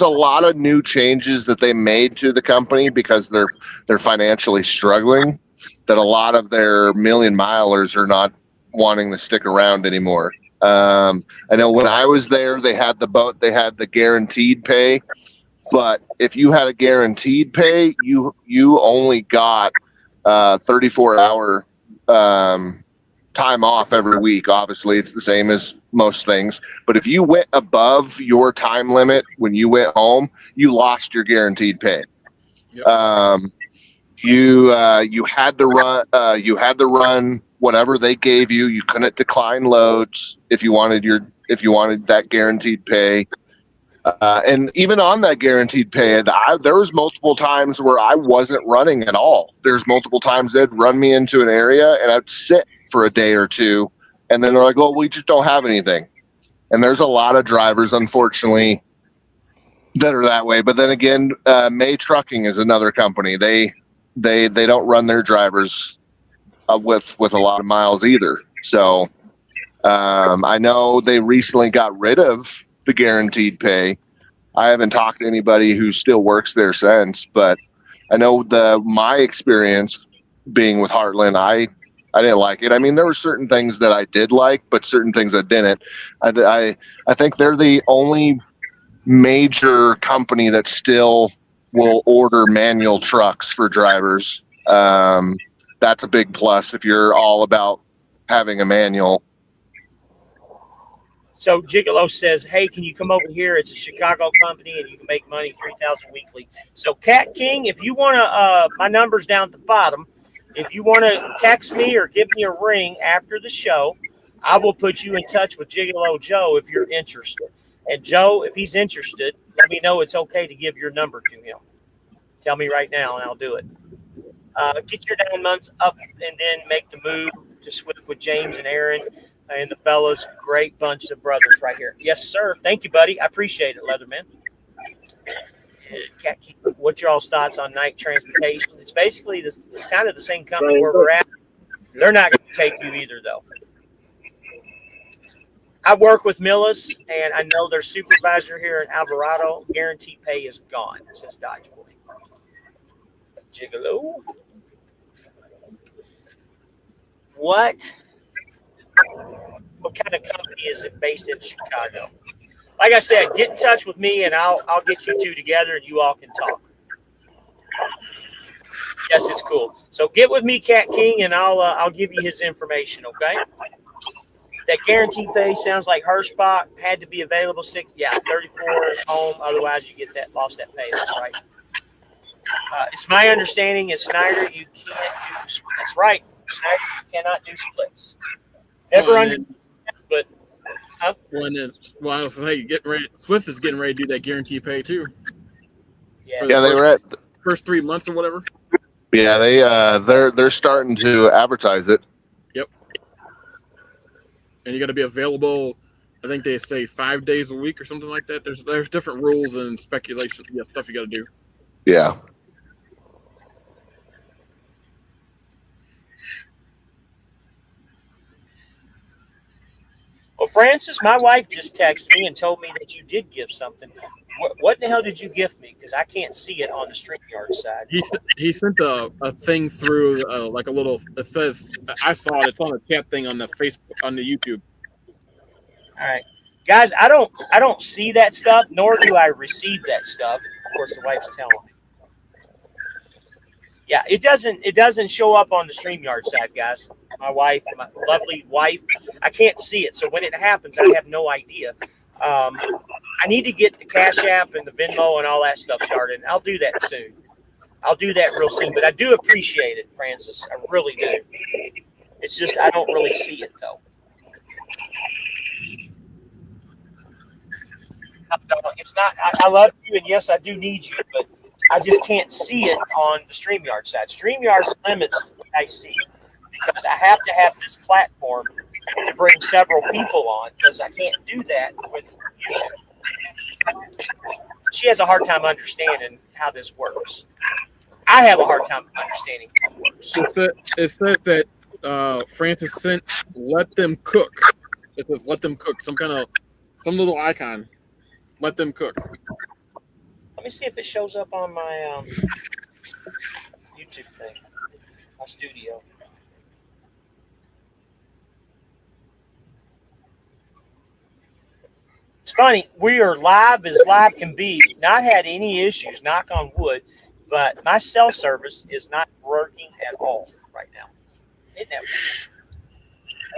a lot of new changes that they made to the company because they're financially struggling, that a lot of their million milers are not wanting to stick around anymore. I know when I was there, they had the guaranteed pay, but if you had a guaranteed pay, you only got 34-hour time off every week. Obviously, it's the same as most things, but if you went above your time limit when you went home, you lost your guaranteed pay. Yep. You had to run whatever they gave you. You couldn't decline loads if you wanted that guaranteed pay. And even on that guaranteed pay, there was multiple times where I wasn't running at all. There's multiple times they'd run me into an area and I'd sit for a day or two, and then they're like, "Well, we just don't have anything." And there's a lot of drivers, unfortunately, that are that way. But then again, May Trucking is another company. They don't run their drivers with a lot of miles either. So I know they recently got rid of the guaranteed pay. I haven't talked to anybody who still works there since, but I know my experience being with Heartland, I didn't like it. I mean, there were certain things that I did like, but certain things I didn't. I think they're the only major company that still will order manual trucks for drivers. That's a big plus if you're all about having a manual. So Gigolo says, "Hey, can you come over here? It's a Chicago company, and you can make money, $3,000 weekly." So Cat King, if you want to, my number's down at the bottom. If you want to text me or give me a ring after the show, I will put you in touch with Gigolo Joe if you're interested. And Joe, if he's interested, let me know it's okay to give your number to him. Tell me right now, and I'll do it. Get your 9 months up, and then make the move to Swift with James and Aaron and the fellas. Great bunch of brothers right here. Yes, sir. Thank you, buddy. I appreciate it, Leatherman. What's your all's thoughts on night transportation? It's basically it's kind of the same company where we're at. They're not going to take you either, though. I work with Millis, and I know their supervisor here in Alvarado. Guaranteed pay is gone, says Dodge Boy. Gigolo. What kind of company is it based in Chicago? Like I said, get in touch with me, and I'll get you two together, and you all can talk. Yes, it's cool. So get with me, Cat King, and I'll give you his information. Okay. That guaranteed pay sounds like Hirschbach had to be available 34 at home. Otherwise, you lost that pay. That's right. It's my understanding at Schneider you can't do. That's right. Schneider, you cannot do splits. Never understood, but. Well, I was hey, Swift is getting ready to do that guarantee pay too. Yeah, they were at the first 3 months or whatever. Yeah, they're starting to advertise it. Yep. And you're going to be available. I think they say 5 days a week or something like that. There's different rules and speculation. Yeah, stuff you got to do. Yeah. Well, Francis, my wife just texted me and told me that you did give something. What the hell did you gift me? Because I can't see it on the StreamYard side. He sent a thing through, like a little. It says I saw it. It's on a chat thing on the Facebook on the YouTube. All right, guys. I don't see that stuff, nor do I receive that stuff. Of course, the wife's telling me. Yeah, it doesn't show up on the StreamYard side, guys. My lovely wife, I can't see it. So when it happens, I have no idea. I need to get the Cash App and the Venmo and all that stuff started. I'll do that soon. I'll do that real soon. But I do appreciate it, Francis. I really do. It's just I don't really see it, though. It's not. I love you, and yes, I do need you, but I just can't see it on the StreamYard side. StreamYard limits what I see because I have to have this platform to bring several people on because I can't do that with YouTube. She has a hard time understanding how this works. I have a hard time understanding how it works. It says that Francis sent "Let them cook." It says "Let them cook." Some little icon. Let them cook. Let me see if it shows up on my YouTube thing, my studio. It's funny. We are live as live can be. Not had any issues, knock on wood, but my cell service is not working at all right now. Isn't that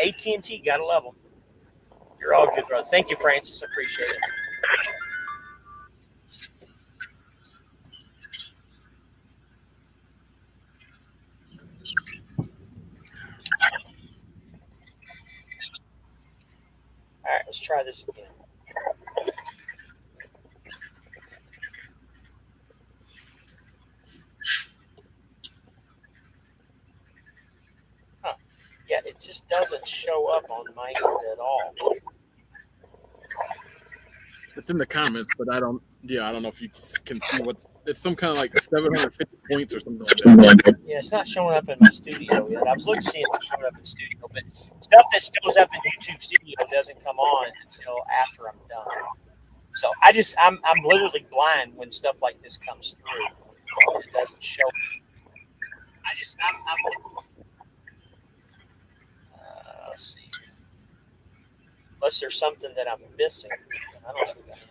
weird? AT&T got a level. You're all good, brother. Thank you, Francis. Appreciate it. All right, let's try this again. Yeah, it just doesn't show up on my end at all. It's in the comments, but I don't know if you can see what it's some kind of like 750 points or something like that. Yeah, it's not showing up in my studio yet. I was looking to see if it showed up in studio, but stuff that shows up in YouTube Studio doesn't come on until after I'm done. So I'm literally blind when stuff like this comes through. It doesn't show. Let's see. Unless there's something that I'm missing. I don't know who that is.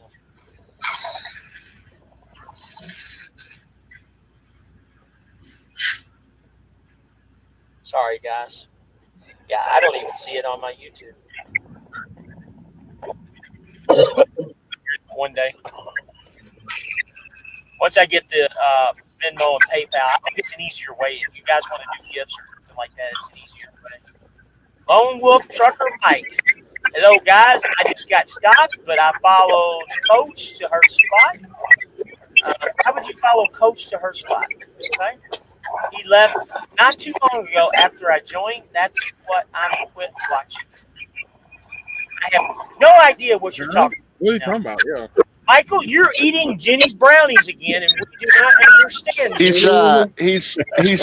Sorry, guys. Yeah, I don't even see it on my YouTube. One day. Once I get the Venmo and PayPal, I think it's an easier way. If you guys want to do gifts or something like that, it's an easier way. Lone Wolf Trucker Mike. Hello, guys. I just got stopped, but I followed Coach to her spot. How would you follow Coach to her spot? Okay. He left not too long ago after I joined. That's what I'm quit watching. I have no idea what you're talking about. What are you talking about? Yeah. Michael, you're eating Jenny's brownies again, and we do not understand. He's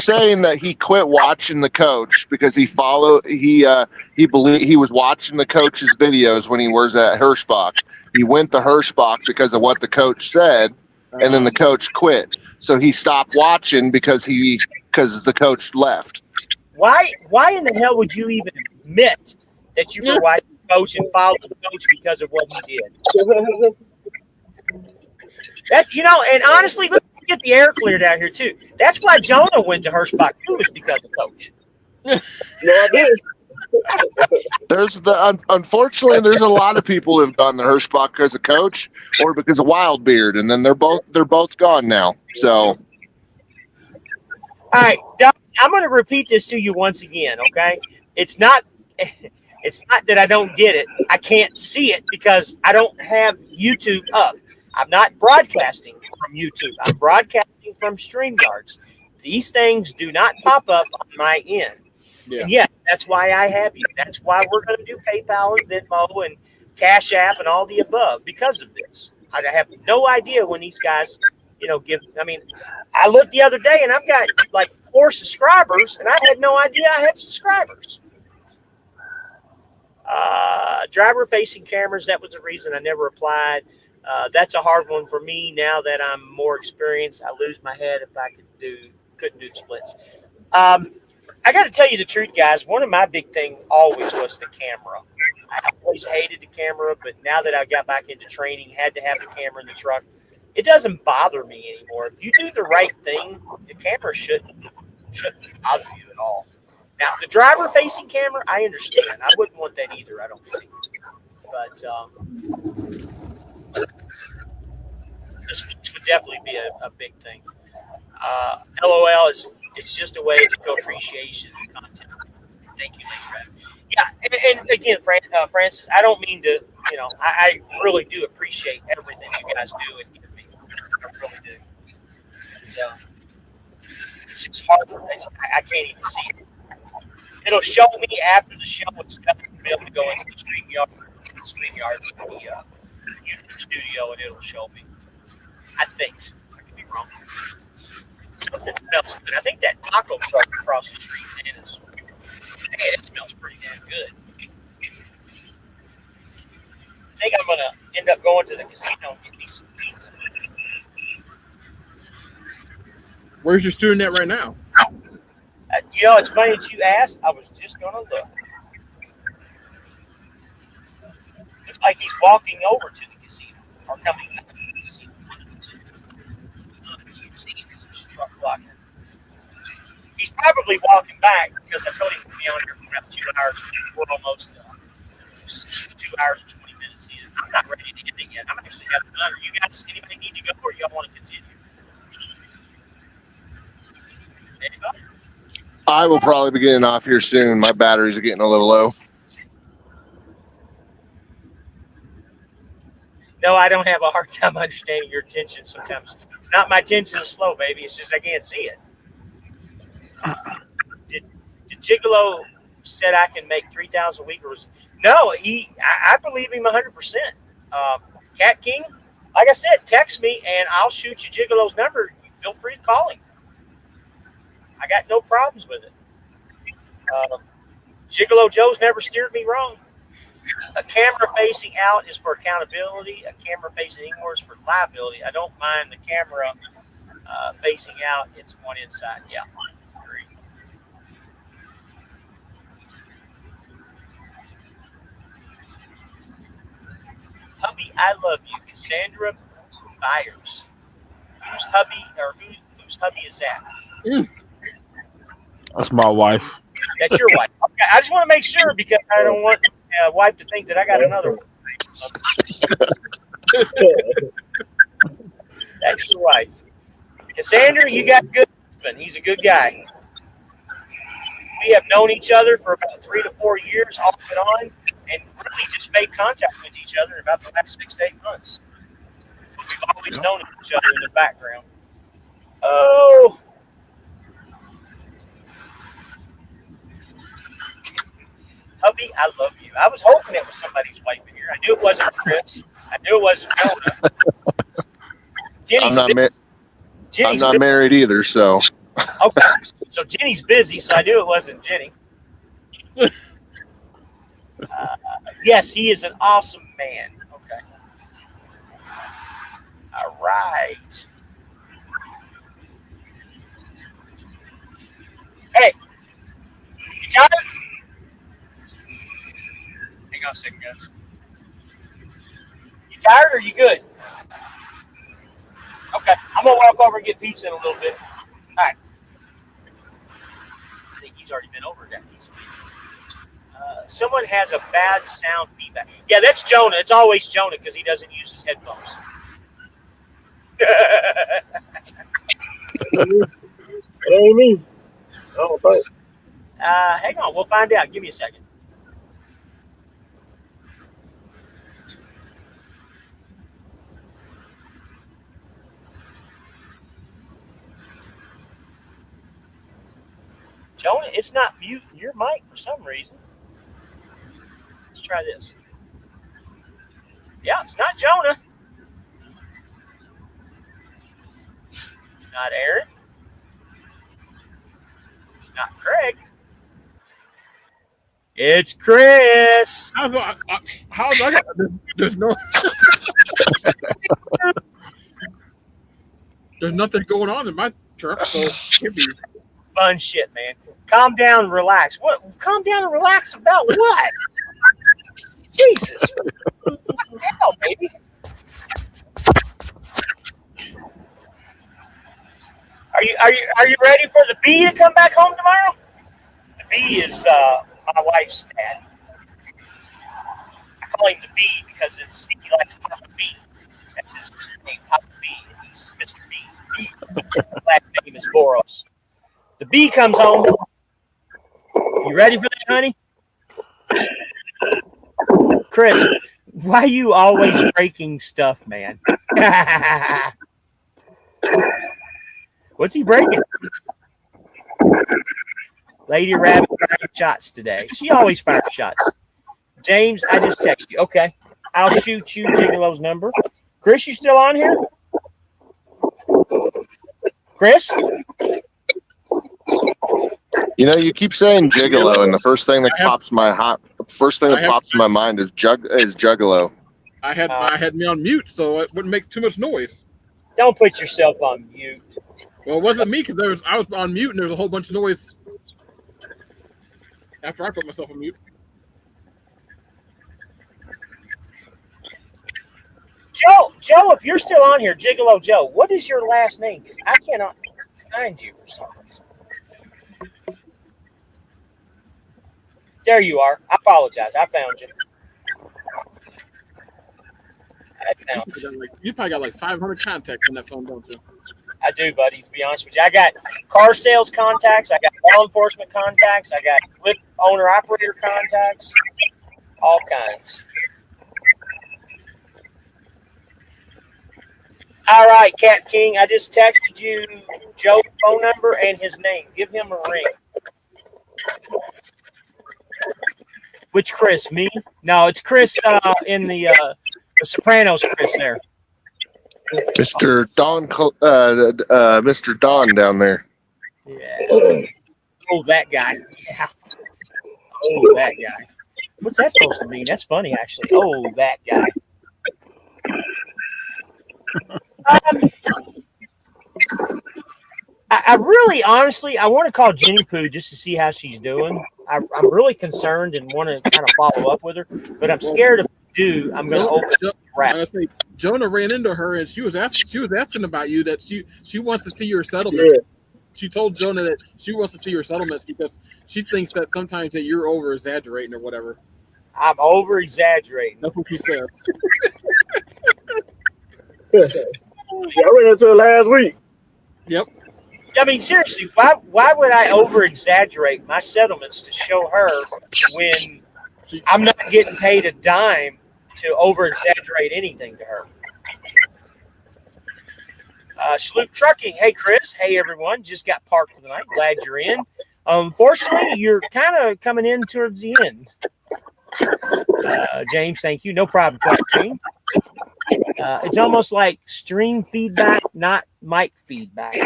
saying that he quit watching the coach because he believed he was watching the coach's videos when he was at Hirschbach. He went to Hirschbach because of what the coach said, and then the coach quit. So he stopped watching because the coach left. Why in the hell would you even admit that you were watching the coach and followed the coach because of what he did? That and honestly, let's get the air cleared out here too. That's why Jonah went to Hirschbach too, was because of coach. No, I didn't. Unfortunately, there's a lot of people who've gone to Hirschbach because of coach or because of Wildbeard, and then they're both gone now. So, all right, Doc, I'm going to repeat this to you once again. Okay, it's not that I don't get it. I can't see it because I don't have YouTube up. I'm not broadcasting from YouTube. I'm broadcasting from StreamYards. These things do not pop up on my end. Yeah. And yeah, that's why I have you. That's why we're going to do PayPal and Venmo and Cash App and all the above because of this. I have no idea when these guys, give. I mean, I looked the other day and I've got like 4 subscribers, and I had no idea I had subscribers. Driver-facing cameras. That was the reason I never applied. That's a hard one for me now that I'm more experienced. I lose my head if I couldn't do the splits. I got to tell you the truth, guys. One of my big thing always was the camera. I always hated the camera, but now that I got back into training, had to have the camera in the truck. it doesn't bother me anymore. If you do the right thing, the camera shouldn't bother you at all. Now, the driver-facing camera, I understand. I wouldn't want that either, I don't think. But this would definitely be a big thing. LOL, it's just a way to show appreciation and content. Thank you, Lady Red. Yeah, and again, Francis, I don't mean to, I really do appreciate everything you guys do and give me. I really do. And, it's just hard for me. I can't even see it. It'll show me after the show is done to be able to go into the StreamYard, the YouTube studio, and it'll show me. I think. I could be wrong. Something smells good. I think that taco truck across the street, man, it smells pretty damn good. I think I'm going to end up going to the casino and get me some pizza. Where's your student at right now? It's funny that you asked. I was just going to look. Looks like he's walking over to the casino or coming back to the casino. I can't see him because there's a truck blocking. He's probably walking back because I told him to be on here for about 2 hours. We're almost 2 hours and 20 minutes in. I'm not ready to end it yet. I'm actually having done. You guys, anybody need to go or y'all want to continue? Anybody? I will probably be getting off here soon. My batteries are getting a little low. No, I don't have a hard time understanding your attention sometimes. It's not my attention is slow, baby. It's just I can't see it. Did Gigolo said I can make 3,000 a week? No, I believe him 100%. Cat King, like I said, text me and I'll shoot you Gigolo's number. Feel free to call him. I got no problems with it. Gigolo Joe's never steered me wrong. A camera facing out is for accountability. A camera facing inward is for liability. I don't mind the camera facing out. It's one inside. Yeah, agree. Hubby, I love you. Cassandra Byers. Whose hubby is that? That's my wife. That's your wife. Okay, I just want to make sure because I don't want my wife to think that I got another one. That's your wife. Cassandra, you got a good husband. He's a good guy. We have known each other for about 3 to 4 years, off and on, and really just made contact with each other in about the last 6 to 8 months. We've always known each other in the background. Oh. Hubby, I love you. I was hoping it was somebody's wife in here. I knew it wasn't Chris. I knew it wasn't Jonah. I'm not married either, so. Okay. So Jenny's busy, so I knew it wasn't Jenny. Yes, he is an awesome man. Okay. All right. Hey, you tired? Hang on a second, guys. You tired or you good? Okay, I'm gonna walk over and get pizza in a little bit. All right. I think he's already been over that pizza. Someone has a bad sound feedback. Yeah, that's Jonah. It's always Jonah because he doesn't use his headphones. Ain't me. Oh, thanks. Hang on, we'll find out. Give me a second. Jonah, it's not muting your mic for some reason. Let's try this. Yeah, it's not Jonah. It's not Aaron. It's not Craig. It's Chris. How's I got? There's no. There's nothing going on in my truck, so it can't be. Fun shit, man. Calm down and relax. What? Calm down and relax about what? Jesus. What the hell, baby? Are you ready for the bee to come back home tomorrow? The bee is my wife's dad. I call him the bee because he likes Papa B. That's his name, Papa B. And he's Mr. B. Last name is Boros. The bee comes home. You ready for that, honey? Chris, why you always breaking stuff, man? What's he breaking? Lady Rabbit firing shots today. She always fires shots. James, I just text you. Okay. I'll shoot you Gigolo's number. Chris, you still on here? Chris? You know, you keep saying Gigolo, and the first thing that pops in my mind is Juggalo. I had me on mute, so it wouldn't make too much noise. Don't put yourself on mute. Well, it wasn't me because I was on mute and there was a whole bunch of noise after I put myself on mute. Joe, if you're still on here, Gigolo Joe, what is your last name? Because I cannot find you for some reason. There you are. I apologize. I found you. You probably got like 500 contacts on that phone, don't you? I do, buddy, to be honest with you. I got car sales contacts. I got law enforcement contacts. I got flip owner-operator contacts. All kinds. All right, Cat King, I just texted you Joe's phone number and his name. Give him a ring. Which Chris? Me? No, it's Chris in the Sopranos. Chris there. Mr. Don, Mr. Don down there. Yeah. Oh, that guy. Yeah. Oh, that guy. What's that supposed to mean? That's funny, actually. Oh, that guy. I really, honestly, I want to call Jenny Poo just to see how she's doing. I'm really concerned and want to kind of follow up with her, but I'm scared if I do, I'm going to open the wrap. Jonah ran into her and she was asking about you, that she wants to see your settlements. Yeah. She told Jonah that she wants to see your settlements because she thinks that sometimes that you're over exaggerating or whatever. I'm over exaggerating. That's what she says. I ran into her last week. Yep. I mean, seriously, why would I over exaggerate my settlements to show her when I'm not getting paid a dime to over exaggerate anything to her? Sloop Trucking. Hey, Chris. Hey, everyone. Just got parked for the night. Glad you're in. Unfortunately, you're kind of coming in towards the end. James, thank you. No problem, King. It's almost like stream feedback, not mic feedback.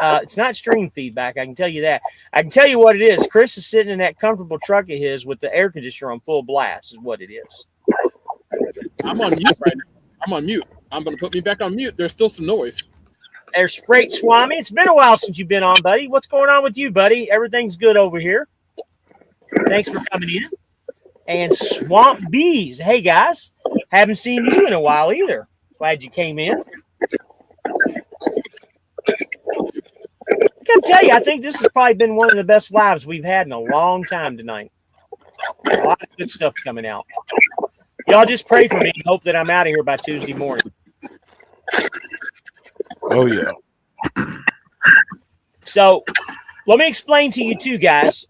It's not stream feedback, I can tell you that. I can tell you what it is. Chris is sitting in that comfortable truck of his with the air conditioner on full blast is what it is. I'm on mute right now. I'm on mute. I'm going to put me back on mute. There's still some noise. There's Freight Swami. It's been a while since you've been on, buddy. What's going on with you, buddy? Everything's good over here. Thanks for coming in. And Swamp Bees. Hey, guys. Haven't seen you in a while either. Glad you came in. I gotta tell you, I think this has probably been one of the best lives we've had in a long time tonight. A lot of good stuff coming out. Y'all just pray for me and hope that I'm out of here by Tuesday morning. Oh, yeah. So let me explain to you two guys,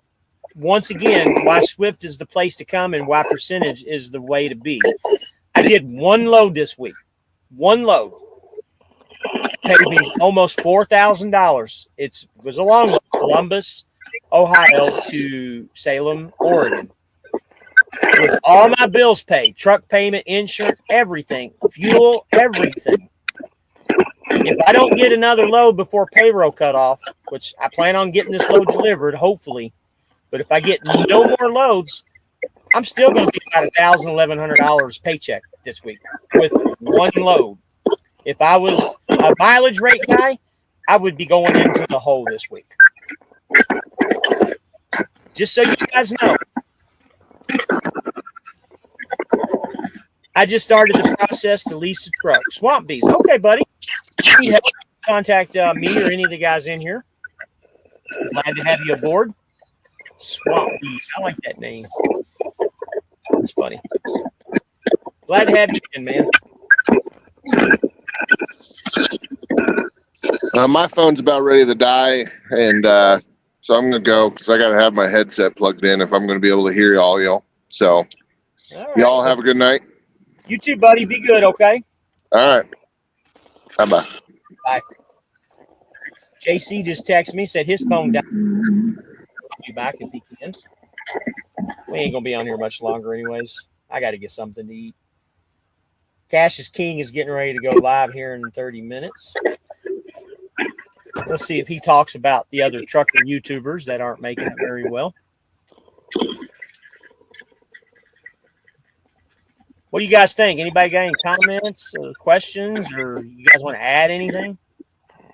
once again, why Swift is the place to come and why percentage is the way to be. I did one load this week. One load. Paid me almost $4,000. It was a long load. Columbus, Ohio to Salem, Oregon. With all my bills paid, truck payment, insurance, everything, fuel, everything. If I don't get another load before payroll cutoff, which I plan on getting this load delivered, hopefully, but if I get no more loads, I'm still going to be about $1,000, $1,100 paycheck this week with one load. If I was a mileage rate guy, I would be going into the hole this week. Just so you guys know. I just started the process to lease a truck. Swamp Bees. Okay, buddy. Need help contact me or any of the guys in here. Glad to have you aboard. Swamp Bees. I like that name. That's funny. Glad to have you in, man. My phone's about ready to die, and so I'm going to go because I got to have my headset plugged in if I'm going to be able to hear y'all. So, All right. y'all have a good night. You too, buddy. Be good, okay? All right. Bye-bye. Bye. JC just texted me, said his phone died. He'll be back if he can. We ain't going to be on here much longer anyways. I got to get something to eat. Cash is King is getting ready to go live here in 30 minutes. We'll see if he talks about the other trucker YouTubers that aren't making it very well. What do you guys think? Anybody got any comments or questions, or you guys want to add anything?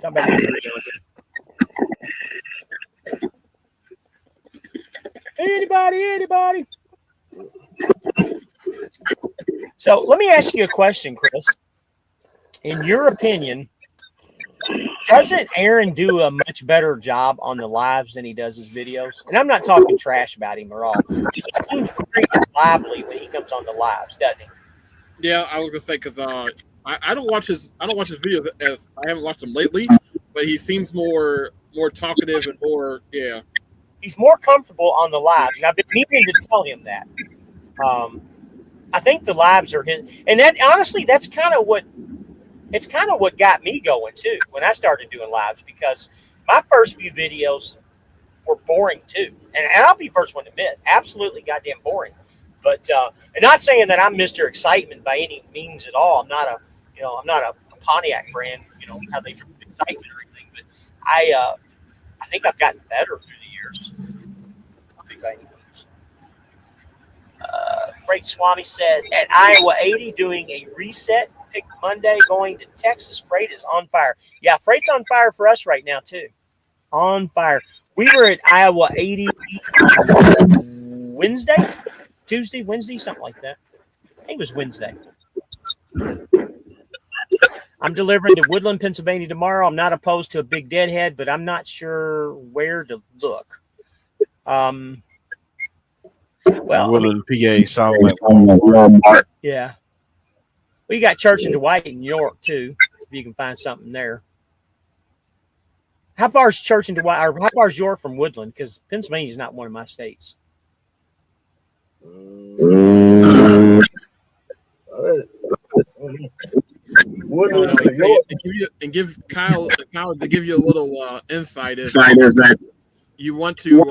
Talk about this video again. Anybody? So let me ask you a question, Chris. In your opinion, doesn't Aaron do a much better job on the lives than he does his videos? And I'm not talking trash about him at all. He seems great and lively when he comes on the lives, doesn't he? Yeah, I was gonna say because I don't watch his videos as I haven't watched them lately, but he seems more talkative and more He's more comfortable on the lives, and I've been meaning to tell him that. I think the lives are his, and that honestly, that's kind of what got me going too when I started doing lives, because my first few videos were boring too, and I'll be first one to admit, absolutely goddamn boring. But and not saying that I'm Mr. Excitement by any means at all. I'm not a Pontiac brand, how they drink excitement or anything. But I think I've gotten better through the years. Not by any means. Freight Swami says at Iowa 80 doing a reset pick Monday going to Texas. Freight is on fire. Yeah, Freight's on fire for us right now too. On fire. We were at Iowa 80 Tuesday, Wednesday, something like that. I think it was Wednesday. I'm delivering to Woodland, Pennsylvania tomorrow. I'm not opposed to a big deadhead, but I'm not sure where to look. Well, Woodland, PA, sound like Walmart. Yeah. Well, you got Church and Dwight in New York too, if you can find something there. How far is Church and Dwight, or how far is York from Woodland? Because Pennsylvania is not one of my states. And give Kyle to give you a little insight is that you want to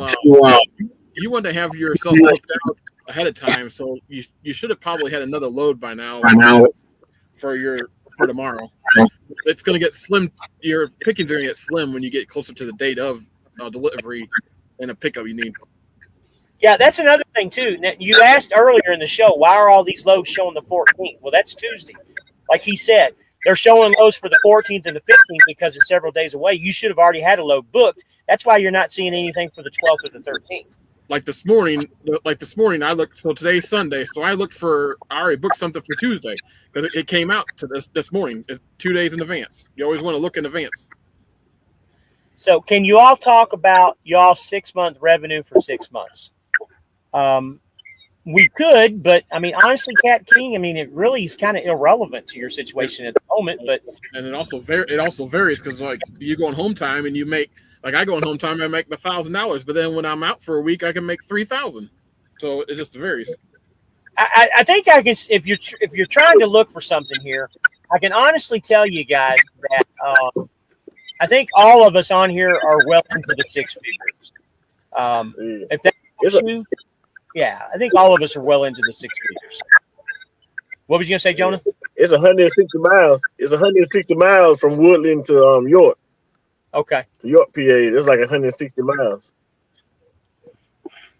have yourself booked out ahead of time, so you should have probably had another load by now for tomorrow. It's going to get slim. Your pickings are going to get slim when you get closer to the date of delivery and a pickup you need. Yeah, that's another thing too. You asked earlier in the show, why are all these loads showing the 14th? Well, that's Tuesday. Like he said, they're showing loads for the 14th and the 15th because it's several days away. You should have already had a load booked. That's why you're not seeing anything for the 12th or the 13th. Like this morning, I looked. So today's Sunday, so I already booked something for Tuesday because it came out to this morning. It's 2 days in advance. You always want to look in advance. So can you all talk about y'all's 6-month revenue for 6 months? We could, but I mean, honestly, Cat King, I mean, it really is kind of irrelevant to your situation at the moment. But and it also varies because like you go on home time and you make, like I go on home time, I make $1,000, but then when I'm out for a week, I can make $3,000. So it just varies. I think I can, if you're trying to look for something here, I can honestly tell you guys that I think all of us on here are well into the 6 figures. If that helps you. Yeah, I think all of us are well into the 6 figures. What was you gonna say, Jonah? It's 160 miles. It's 160 miles from Woodland to York. Okay. To York, PA. It's like 160 miles.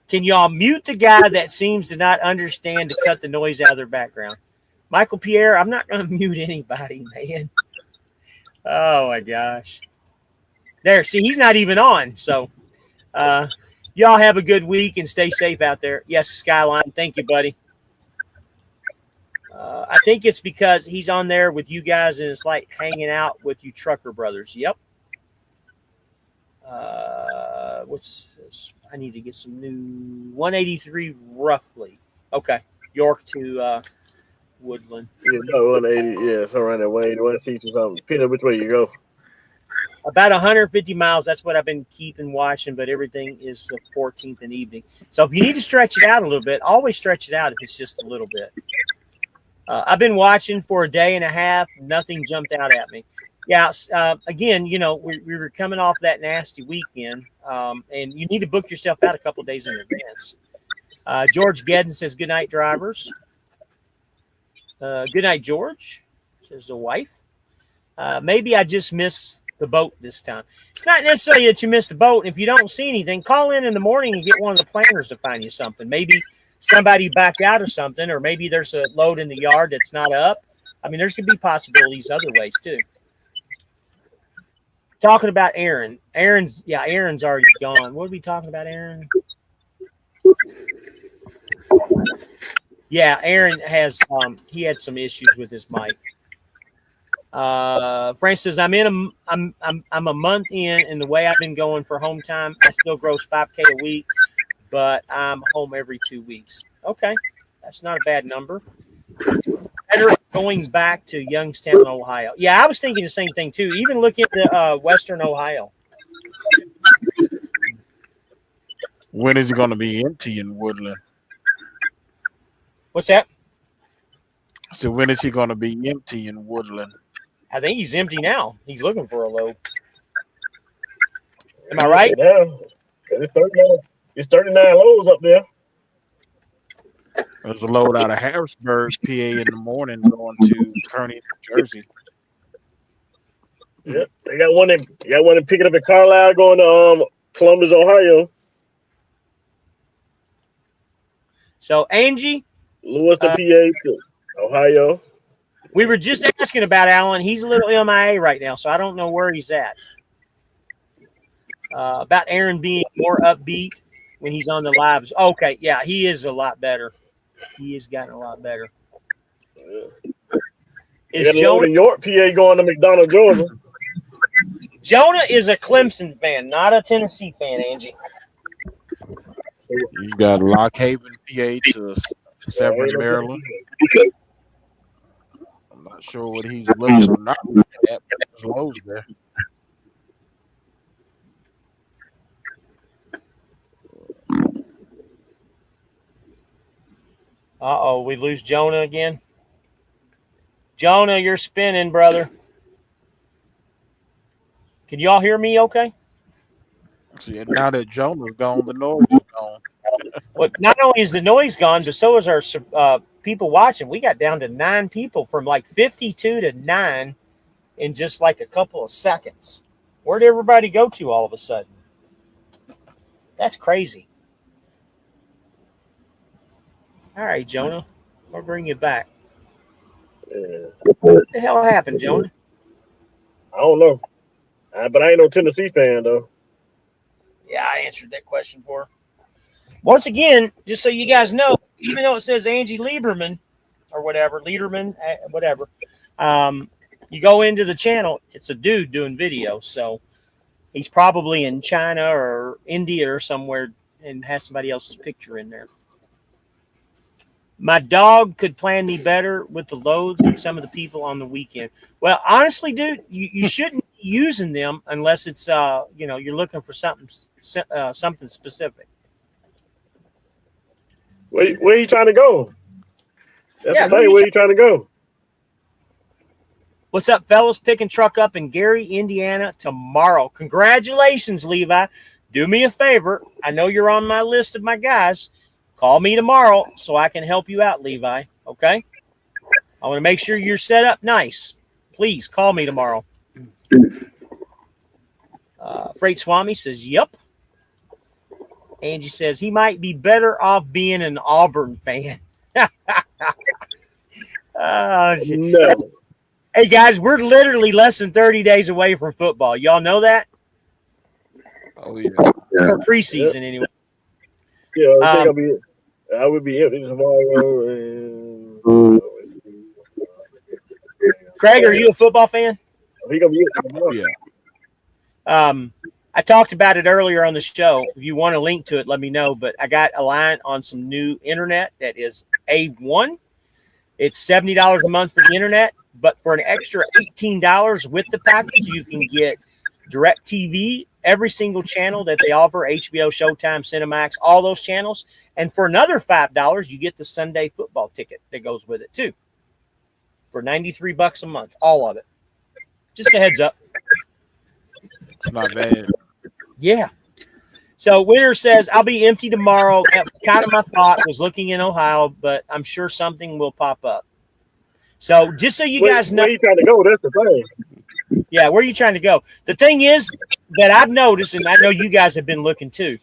Can y'all mute the guy that seems to not understand to cut the noise out of their background? Michael Pierre, I'm not gonna mute anybody, man. Oh my gosh. There, see, he's not even on. So y'all have a good week and stay safe out there. Yes, Skyline. Thank you, buddy. I think it's because he's on there with you guys and it's like hanging out with you trucker brothers. Yep. What's this? I need to get some new 183 roughly. Okay. York to Woodland. Yeah, about 180. Yeah, so around that 180, 160 or something. Depending on which way you go. About 150 miles. That's what I've been keeping watching, but everything is the 14th and evening. So if you need to stretch it out a little bit, always stretch it out if it's just a little bit. I've been watching for a day and a half. Nothing jumped out at me. Yeah. Again, you know, we were coming off that nasty weekend, and you need to book yourself out a couple of days in advance. George Gedden says, good night, drivers. Good night, George, says the wife. Maybe I just missed the boat this time. It's not necessarily that you missed the boat. If you don't see anything, call in the morning and get one of the planners to find you something. Maybe somebody backed out or something, or maybe there's a load in the yard that's not up. I mean, there's could be possibilities other ways too. Talking about Aaron. Aaron's already gone. What are we talking about, Aaron? Yeah, Aaron has he had some issues with his mic. Frank says, I'm a month in, and the way I've been going for home time, I still gross 5K a week, but I'm home every 2 weeks. Okay, that's not a bad number. Better going back to Youngstown, Ohio. Yeah, I was thinking the same thing too. Even look at Western Ohio. When is it going to be empty in Woodland? What's that? So when is he going to be empty in Woodland? I think he's empty now. He's looking for a load. Am I right? Yeah, it's 39 loads up there. There's a load out of Harrisburg, PA in the morning going to Kearney, New Jersey. Yeah, they got one in picking up in Carlisle going to Columbus, Ohio. So Angie, Lewiston, PA to Ohio. we were just asking about Alan. He's a little MIA right now, so I don't know where he's at. About Aaron being more upbeat when he's on the lives. Okay, yeah, he is a lot better. He has gotten a lot better. Yeah. Is Jonah York, PA going to McDonough, Georgia? Jonah is a Clemson fan, not a Tennessee fan, Angie. You got Lock Haven, PA to Severn, Maryland. I'm not sure what he's looking or not looking at, but there's loads there. Uh-oh, we lose Jonah again. Jonah, you're spinning, brother. Can y'all hear me okay? See, now that Jonah's gone, the noise is gone. Well, not only is the noise gone, but so is our people watching. We got down to 9 people from like 52 to 9 in just like a couple of seconds. Where'd everybody go to all of a sudden? That's crazy. All right, Jonah. We'll bring you back. Yeah. What the hell happened, Jonah? I don't know. But I ain't no Tennessee fan, though. Yeah, I answered that question for her. Once again, just so you guys know, even though it says Angie Lieberman or whatever, whatever, you go into the channel, it's a dude doing video. So he's probably in China or India or somewhere and has somebody else's picture in there. My dog could plan me better with the loads than some of the people on the weekend. Well, honestly, dude, you shouldn't be using them unless it's you're looking for something specific. Where are you trying to go? That's the thing. Where are you trying to go? What's up, fellas? Picking truck up in Gary, Indiana tomorrow. Congratulations, Levi. Do me a favor. I know you're on my list of my guys. Call me tomorrow so I can help you out, Levi. Okay? I want to make sure you're set up nice. Please call me tomorrow. Freight Swami says, yep. Angie says he might be better off being an Auburn fan. Oh, shit. No. Hey, guys, we're literally less than 30 days away from football. Y'all know that? Oh, yeah. For preseason, anyway. Yeah, I would be empty tomorrow. And Craig, are you a football fan? He gonna be Yeah. I talked about it earlier on the show. If you want a link to it, let me know. But I got a line on some new internet that is A1. It's $70 a month for the internet, but for an extra $18 with the package, you can get DirecTV, every single channel that they offer, HBO, Showtime, Cinemax, all those channels. And for another $5, you get the Sunday football ticket that goes with it too. For $93 a month, all of it. Just a heads up. It's not bad. Yeah. So Winter says, I'll be empty tomorrow. That was kind of my thought, was looking in Ohio, but I'm sure something will pop up. So just so you guys know. Where you trying to go? That's the thing. Yeah, where are you trying to go? The thing is that I've noticed, and I know you guys have been looking too,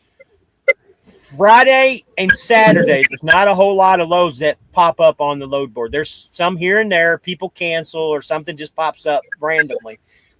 Friday and Saturday, there's not a whole lot of loads that pop up on the load board. There's some here and there. People cancel or something just pops up randomly.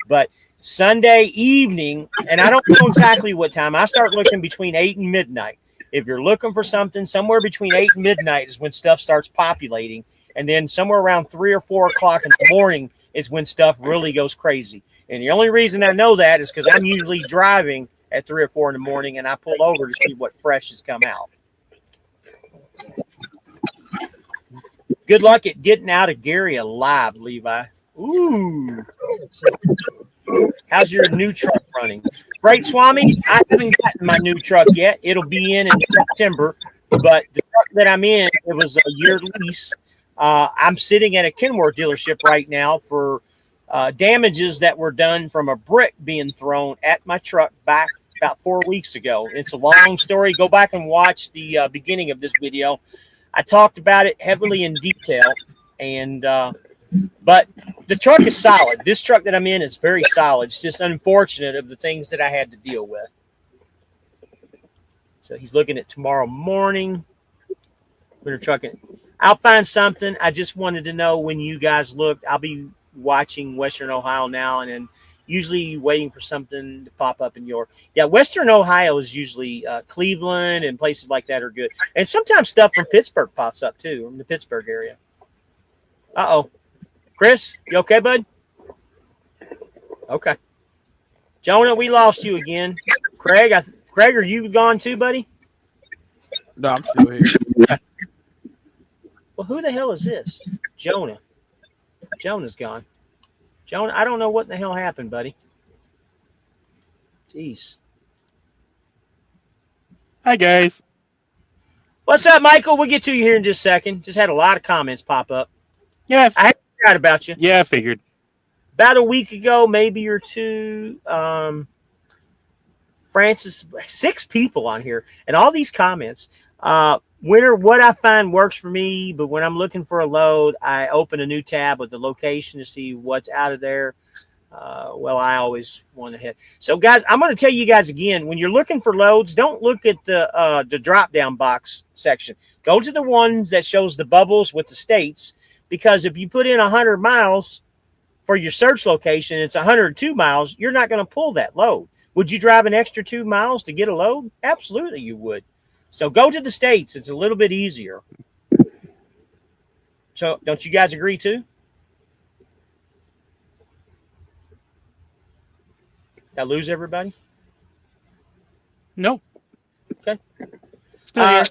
But Sunday evening, and I don't know exactly what time. I start looking between 8 and midnight. If you're looking for something, somewhere between 8 and midnight is when stuff starts populating. And then somewhere around 3 or 4 o'clock in the morning is when stuff really goes crazy. And the only reason I know that is because I'm usually driving at 3 or 4 in the morning, and I pull over to see what fresh has come out. Good luck at getting out of Gary alive, Levi. Ooh. How's your new truck running? Great, Swami. I haven't gotten my new truck yet. It'll be in September. But the truck that I'm in, it was a year lease. I'm sitting at a Kenworth dealership right now for damages that were done from a brick being thrown at my truck back about 4 weeks ago. It's a long story. Go back and watch the beginning of this video. I talked about it heavily in detail, and but the truck is solid. This truck that I'm in is very solid. It's just unfortunate of the things that I had to deal with. So he's looking at tomorrow morning. Winter trucking. I'll find something. I just wanted to know when you guys looked. I'll be watching Western Ohio now, and then usually waiting for something to pop up in your. Yeah, Western Ohio is usually Cleveland and places like that are good. And sometimes stuff from Pittsburgh pops up too, in the Pittsburgh area. Uh-oh. Chris, you okay, bud? Okay. Jonah, we lost you again. Craig, Craig, are you gone too, buddy? No, I'm still here. Well, who the hell is this? Jonah. Jonah's gone. Jonah, I don't know what the hell happened, buddy. Jeez. Hi, guys. What's up, Michael? We'll get to you here in just a second. Just had a lot of comments pop up. Yeah, I forgot about you. yeah, I figured. About a week ago, maybe or two, Francis, 6 people on here, and all these comments. Winter, what I find works for me, but when I'm looking for a load, I open a new tab with the location to see what's out of there. Well, I always want to hit. So, guys, I'm going to tell you guys again, when you're looking for loads, don't look at the drop-down box section. Go to the one that shows the bubbles with the states, because if you put in 100 miles for your search location, it's 102 miles, you're not going to pull that load. Would you drive an extra 2 miles to get a load? Absolutely, you would. So go to the states. It's a little bit easier. So don't you guys agree too? Did I lose everybody? No. Okay. Still here.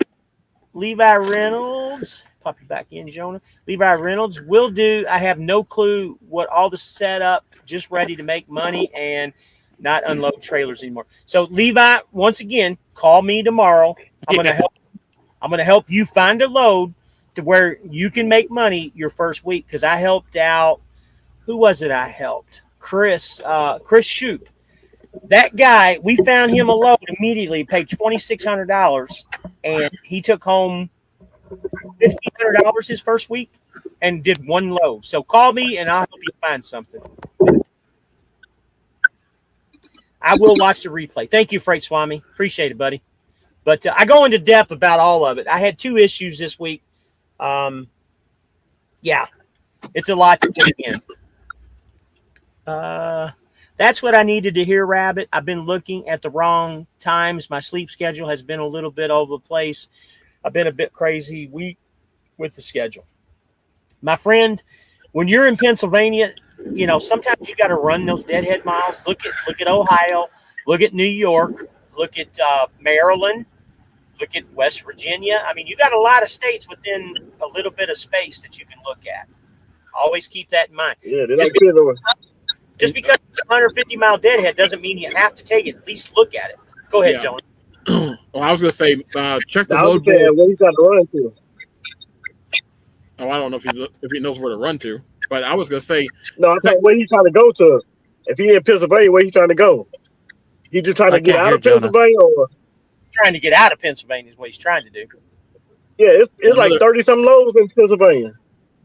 Levi Reynolds. Pop you back in, Jonah. Levi Reynolds will do. I have no clue what all the setup, just ready to make money and not unload trailers anymore. So Levi, once again, call me tomorrow. I'm gonna help you find a load to where you can make money your first week, because I helped out. Who was it I helped? Chris Shoup. That guy, we found him a load immediately, paid $2,600, and he took home $1,500 his first week and did one load. So call me and I'll help you find something. I will watch the replay. Thank you, Freight Swami. Appreciate it, buddy. But I go into depth about all of it. I had 2 issues this week. Yeah, it's a lot to take in. That's what I needed to hear, Rabbit. I've been looking at the wrong times. My sleep schedule has been a little bit over the place. I've been a bit crazy week with the schedule. My friend, when you're in Pennsylvania, sometimes you got to run those deadhead miles. Look at Ohio, look at New York, look at Maryland, look at West Virginia. I mean, you got a lot of states within a little bit of space that you can look at. Always keep that in mind. Yeah, they like kids over. Just because it's a 150-mile deadhead doesn't mean you have to take it. At least look at it. Go ahead, Joey. Well, I was going to say, check the I load understand board. where you trying to run to. Oh, I don't know if he knows where to run to, but I was going to say. No, I'm saying where you trying to go to. If he in Pennsylvania, where you trying to go? You just trying to get out of Pennsylvania, or trying to get out of Pennsylvania is what he's trying to do. Yeah, it's like 30-some loads in Pennsylvania.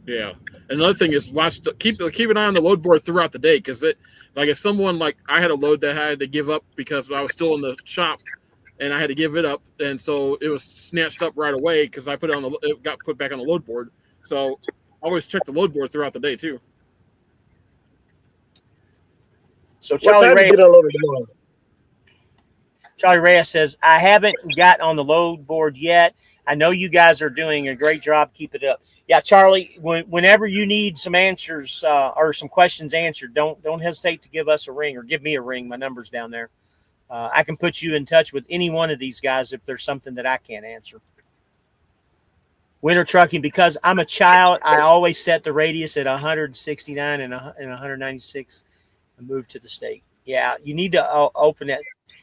Yeah. Another thing is keep an eye on the load board throughout the day, because if someone, like I had a load that I had to give up because I was still in the shop and I had to give it up, and so it was snatched up right away because it got put back on the load board. So always check the load board throughout the day too. So Charlie Reyes says, I haven't got on the load board yet. I know you guys are doing a great job. Keep it up. Yeah, Charlie, whenever you need some answers or some questions answered, don't hesitate to give us a ring or give me a ring. My number's down there. I can put you in touch with any one of these guys if there's something that I can't answer. Winter trucking, because I'm a child, I always set the radius at 169 and 196 and move to the state. Yeah, you need to open it.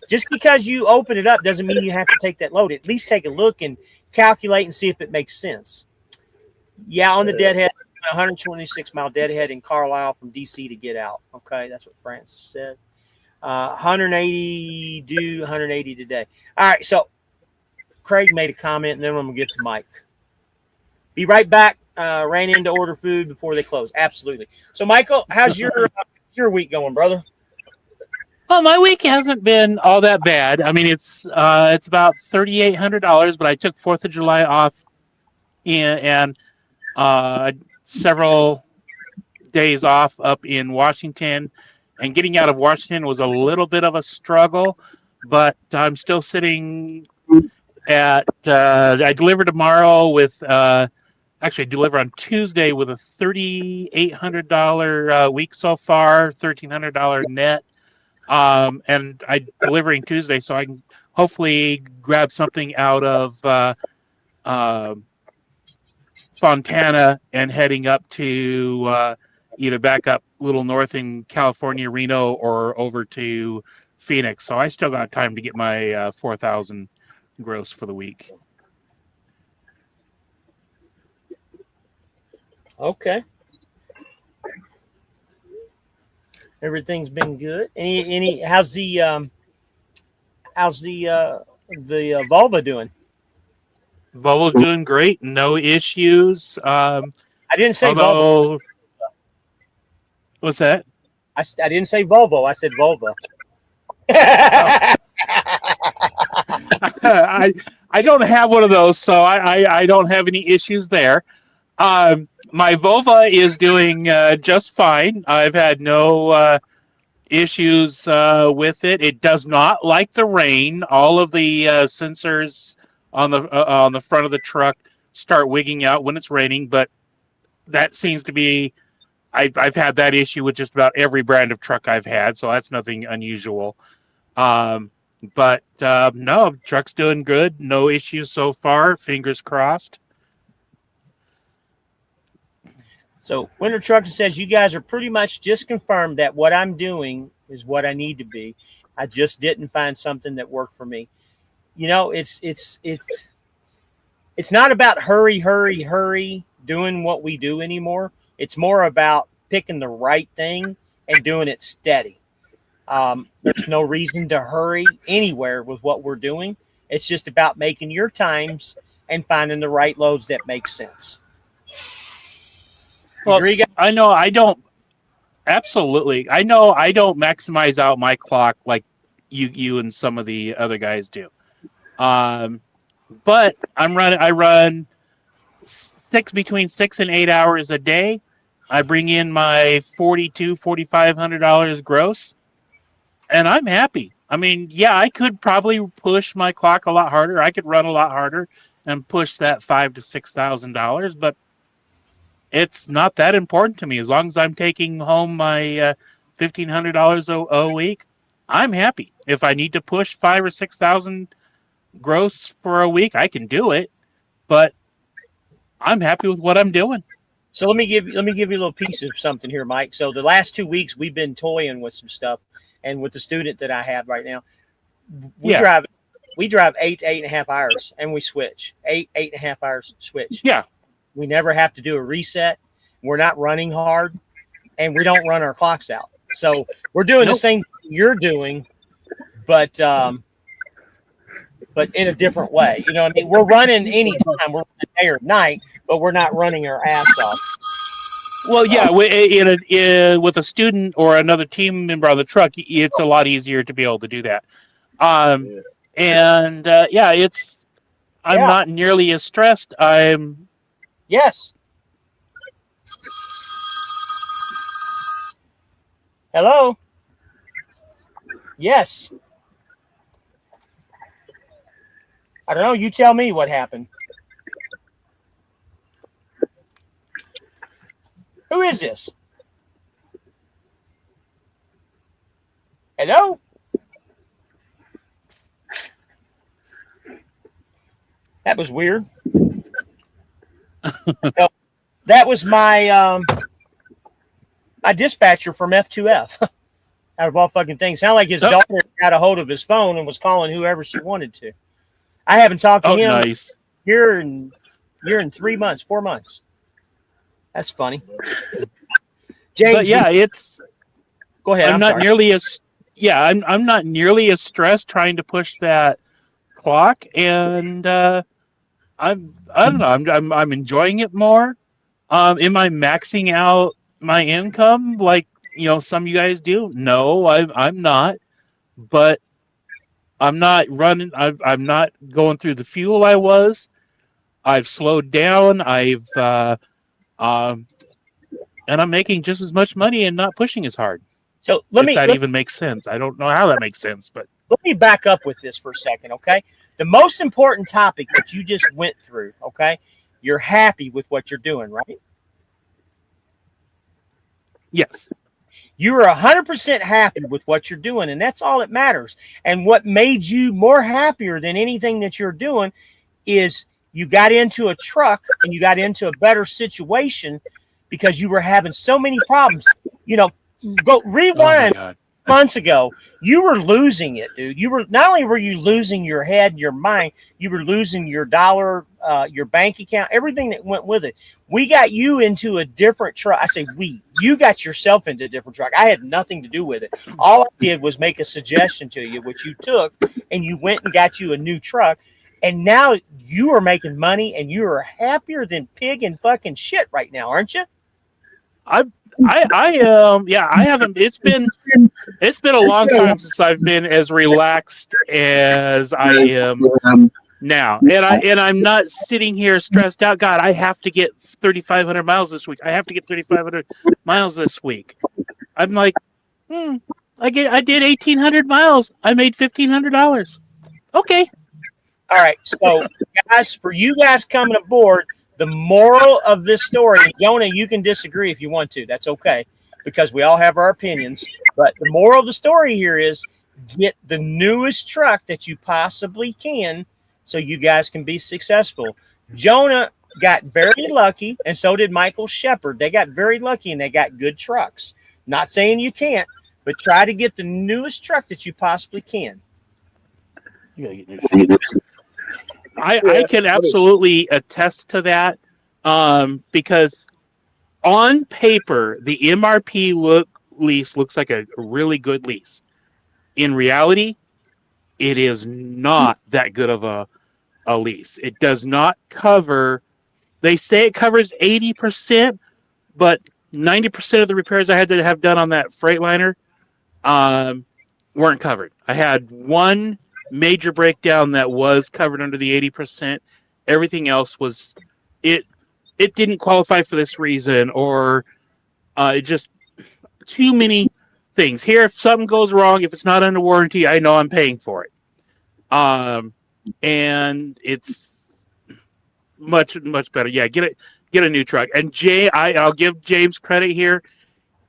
Just because you open it up doesn't mean you have to take that load. At least take a look and calculate and see if it makes sense. Yeah, on the deadhead, 126-mile deadhead in Carlisle from D.C. to get out. Okay, that's what Francis said. 180 due, 180 today. All right, so Craig made a comment, and then I'm going to get to Mike. Be right back. Ran in to order food before they close. Absolutely. So, Michael, how's your week going, brother? Well, my week hasn't been all that bad. I mean, it's about $3,800, but I took 4th of July off and several days off up in Washington. And getting out of Washington was a little bit of a struggle, but I'm still sitting at I deliver tomorrow with actually deliver on Tuesday with a $3,800 week so far, $1,300 net. And I'm delivering Tuesday, so I can hopefully grab something out of Fontana and heading up to either back up a little north in California, Reno, or over to Phoenix. So I still got time to get my 4,000 gross for the week. Okay. Everything's been good. How's the Volvo doing? Volvo's doing great. No issues. I didn't say Volvo. What's that? I didn't say Volvo. I said Volvo. I don't have one of those, so I don't have any issues there. My Volvo is doing just fine. I've had no issues with it. It does not like the rain. All of the sensors on the front of the truck start wigging out when it's raining, but that seems to be. I've had that issue with just about every brand of truck I've had, so that's nothing unusual. But no, truck's doing good. No issues so far. Fingers crossed. So Winter Trucker says you guys are pretty much just confirmed that what I'm doing is what I need to be. I just didn't find something that worked for me. You know, it's not about hurry doing what we do anymore. It's more about picking the right thing and doing it steady. There's no reason to hurry anywhere with what we're doing. It's just about making your times and finding the right loads that make sense. Well, I know I don't. Absolutely, I know I don't maximize out my clock like you and some of the other guys do. But I run between 6 and 8 hours a day. I bring in my $4,500 gross, and I'm happy. I mean, yeah, I could probably push my clock a lot harder. I could run a lot harder and push that $5,000 to $6,000, but it's not that important to me. As long as I'm taking home my $1,500 a week, I'm happy. If I need to push 5,000 or 6,000 gross for a week, I can do it. But I'm happy with what I'm doing. So let me give you a little piece of something here, Mike. So the last 2 weeks we've been toying with some stuff, and with the student that I have right now, we drive 8 to 8.5 hours, and we switch 8.5 hours switch. Yeah, we never have to do a reset. We're not running hard, and we don't run our clocks out. So we're doing the same thing you're doing, but in a different way. You know what I mean? We're running anytime. We're running day or night, but we're not running our ass off. Well, yeah, with a student or another team member on the truck, it's a lot easier to be able to do that. I'm not nearly as stressed. Yes. Hello? Yes. I don't know. You tell me what happened. Who is this? Hello? That was weird. So, that was my my dispatcher from F2F. Out of all fucking things. Sounded like his daughter got a hold of his phone and was calling whoever she wanted to. I haven't talked to him here in 4 months. That's funny. James, but yeah, go ahead. I'm not nearly as stressed trying to push that clock, and I don't know. I'm enjoying it more. Am I maxing out my income like some of you guys do? No, I'm not. But I'm not running. I'm not going through the fuel I was. I've slowed down. And I'm making just as much money and not pushing as hard. So let me even makes sense. I don't know how that makes sense, but let me back up with this for a second, okay? The most important topic that you just went through, okay? You're happy with what you're doing, right? Yes. You are 100% happy with what you're doing, and that's all that matters. And what made you more happier than anything that you're doing is you got into a truck and you got into a better situation because you were having so many problems. Go rewind months ago. You were losing it, dude. You were not only were you losing your head, your mind, you were losing your dollar, your bank account, everything that went with it. We got you into a different truck. I say you got yourself into a different truck. I had nothing to do with it. All I did was make a suggestion to you, which you took, and you went and got you a new truck. And now you are making money, and you are happier than pig and fucking shit right now, aren't you? I haven't. It's been a long time since I've been as relaxed as I am now, and I'm not sitting here stressed out. God, I have to get 3,500 miles this week. I have to get 3,500 miles this week. I'm like, I did 1,800 miles. I made $1,500. Okay. All right. So, guys, for you guys coming aboard, the moral of this story, Jonah, you can disagree if you want to. That's okay, because we all have our opinions. But the moral of the story here is get the newest truck that you possibly can so you guys can be successful. Jonah got very lucky, and so did Michael Shepard. They got very lucky, and they got good trucks. Not saying you can't, but try to get the newest truck that you possibly can. You gotta get new. I can absolutely attest to that because on paper, the MRP lease looks like a really good lease. In reality, it is not that good of a lease. It does not cover, they say it covers 80%, but 90% of the repairs I had to have done on that Freightliner weren't covered. I had one major breakdown that was covered under the 80%. Everything else was it didn't qualify for this reason, or it just too many things. Here, if something goes wrong, if it's not under warranty, I know I'm paying for it. And it's much better. Yeah, get get a new truck. And I'll give James credit here.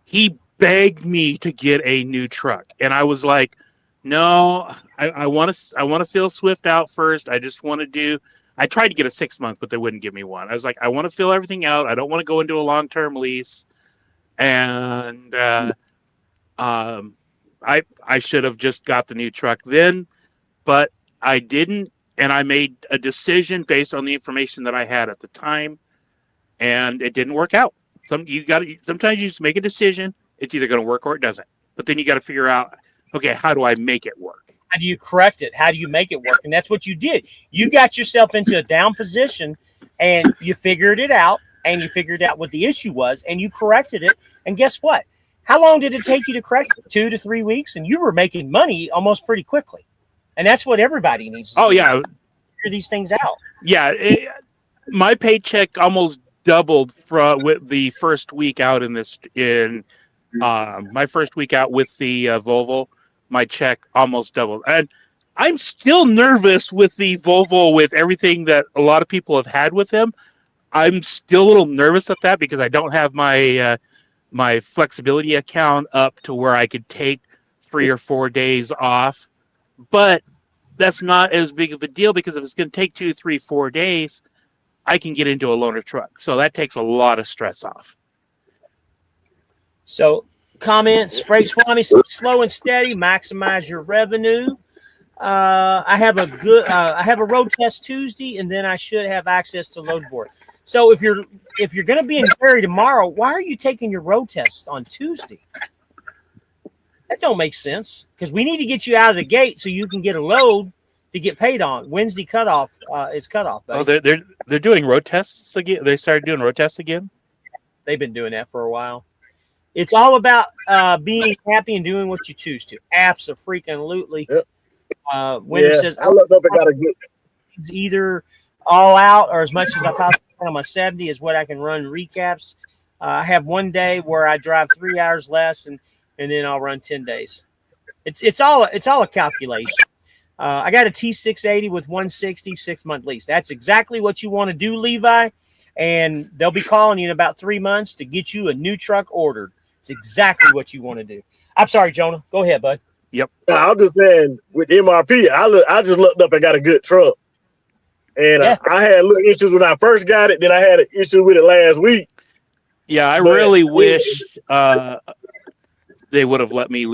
He begged me to get a new truck, and I was like, "No, I want to fill Swift out first. I just want to do." I tried to get a 6-month, but they wouldn't give me one. I was like, "I want to fill everything out. I don't want to go into a long-term lease." And I should have just got the new truck then, but I didn't, and I made a decision based on the information that I had at the time, and it didn't work out. Sometimes you just make a decision. It's either going to work or it doesn't. But then you got to figure out, okay, how do I make it work? How do you correct it? How do you make it work? And that's what you did. You got yourself into a down position, and you figured it out, and you figured out what the issue was, and you corrected it. And guess what? How long did it take you to correct it? 2 to 3 weeks, and you were making money almost pretty quickly. And that's what everybody needs to do. Yeah, figure these things out. Yeah, my paycheck almost doubled with the first week out my first week out with the Volvo. My check almost doubled, and I'm still nervous with the Volvo with everything that a lot of people have had with them. I'm still a little nervous at that because I don't have my my flexibility account up to where I could take 3 or 4 days off. But that's not as big of a deal because if it's going to take 2, 3, 4 days, I can get into a loaner truck. So that takes a lot of stress off. So comments, Freight Swami, slow and steady, maximize your revenue. I have a road test Tuesday, and then I should have access to load board. So if you're going to be in Gary tomorrow, why are you taking your road test on Tuesday? That don't make sense because we need to get you out of the gate so you can get a load to get paid on. Wednesday cutoff is cutoff. Buddy. Oh, they're doing road tests again. They started doing road tests again. They've been doing that for a while. It's all about being happy and doing what you choose to. Abso-freaking-lutely. Yep. Winter says, I looked up and got a good. It's either all out or as much as I possibly can on my 70 is what I can run recaps. I have one day where I drive 3 hours less, and then I'll run 10 days. It's all a calculation. I got a T680 with 160 6-month lease. That's exactly what you want to do, Levi. And they'll be calling you in about 3 months to get you a new truck ordered. It's exactly what you want to do. I'm sorry, Jonah. Go ahead, bud. Yep. I'm just saying with MRP, I just looked up and got a good truck. And I had little issues when I first got it. Then I had an issue with it last week. Yeah, I really wish they would have let me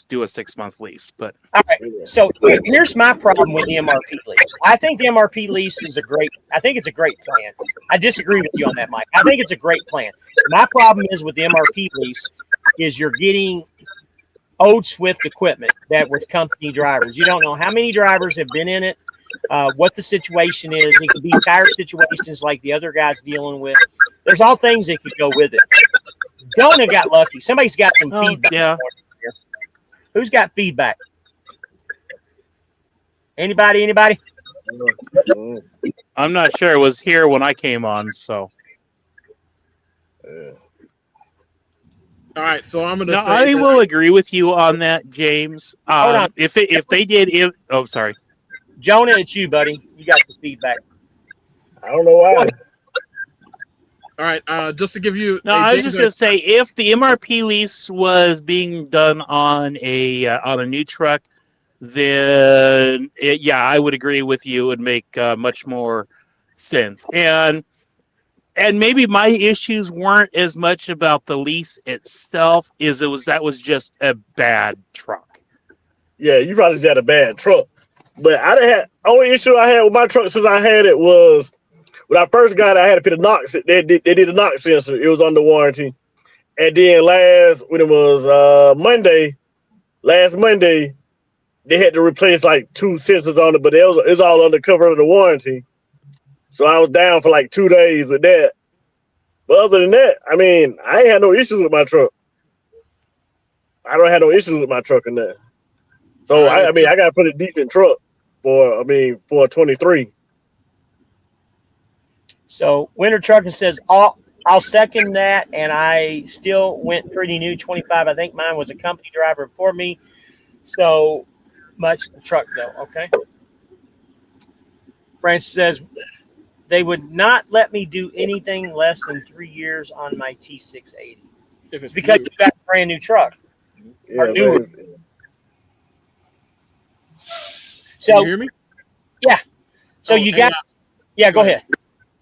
do a 6-month lease. But all right, so here's my problem with the MRP lease. I think the MRP lease is it's a great plan. I disagree with you on that, Mike. I think it's a great plan. My problem is with the MRP lease is you're getting old Swift equipment that was company drivers. You don't know how many drivers have been in it, what the situation is. It could be tire situations like the other guy's dealing with. There's all things that could go with it. Jonah got lucky. Somebody's got some feedback. Yeah. Who's got feedback? Anybody? I'm not sure. It was here when I came on, so. All right, so I'm going to No, say I will agree with you on that, James. Hold on. If they did, sorry. Jonah, it's you, buddy. You got some feedback. I don't know why. All right, just to give you. No, I was just going to say, if the MRP lease was being done on a new truck, then I would agree with you. It would make much more sense. And maybe my issues weren't as much about the lease itself, that was just a bad truck. Yeah, you probably just had a bad truck. But only issue I had with my truck since I had it was when I first got it, I had to put a NOx. They did a NOx sensor. It was under warranty. And then last Monday, they had to replace like 2 sensors on it, but it was all under cover of the warranty. So I was down for like 2 days with that. But other than that, I mean, I ain't had no issues with my truck. I don't have no issues with my truck in that. So I mean, I got to put a decent truck for a 23. So Winter Trucking says, I'll second that, and I still went pretty new, 25. I think mine was a company driver before me. So much the truck though. Okay. Francis says, They would not let me do anything less than 3 years on my T680. If It's it's because new. you got a brand new truck. Yeah, Or newer. man. Can So you hear me? yeah. So Oh, you and, got yeah, go ahead.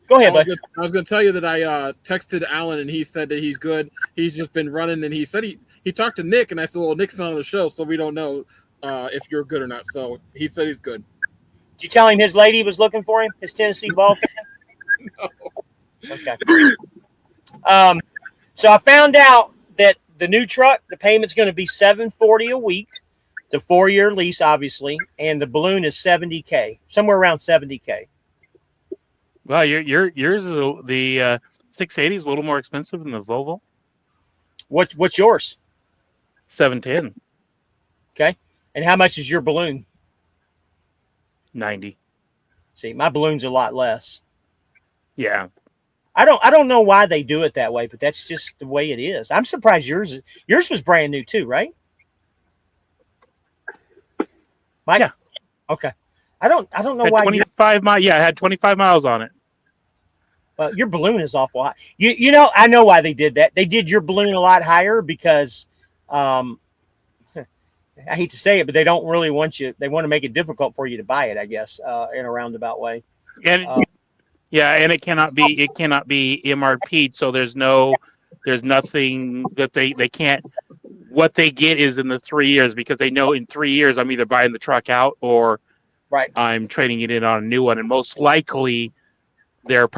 Go ahead, bud. I was going to tell you that I texted Alan and he said that he's good. He's just been running and he said he talked to Nick and I said, well, Nick's not on the show, so we don't know if you're good or not. So he said he's good. Did you tell him his lady was looking for him? His Tennessee ball fan? No. Okay. So I found out that the new truck, the payment's going to be $740 a week, the 4-year lease, obviously, and the balloon is $70K, somewhere around $70K. Well, yours is the 680 is a little more expensive than the Volvo What's yours? 710. Okay. And how much is your balloon? 90. See, my balloon's a lot less. Yeah. I don't know why they do it that way, but that's just the way it is. I'm surprised yours was brand new too, right? Mike? Yeah. Okay. I don't know Had why 25 miles. Yeah, it had 25 miles on it. well, your balloon is awful high. You know, I know why they did that. They did your balloon a lot higher because I hate to say it, but they don't really want you. They want to make it difficult for you to buy it, I guess, in a roundabout way. And and it cannot be MRP'd, so there's nothing that they can't. What they get is in the 3 years because they know in 3 years I'm either buying the truck out or Right. I'm trading it in on a new one, and most likely they're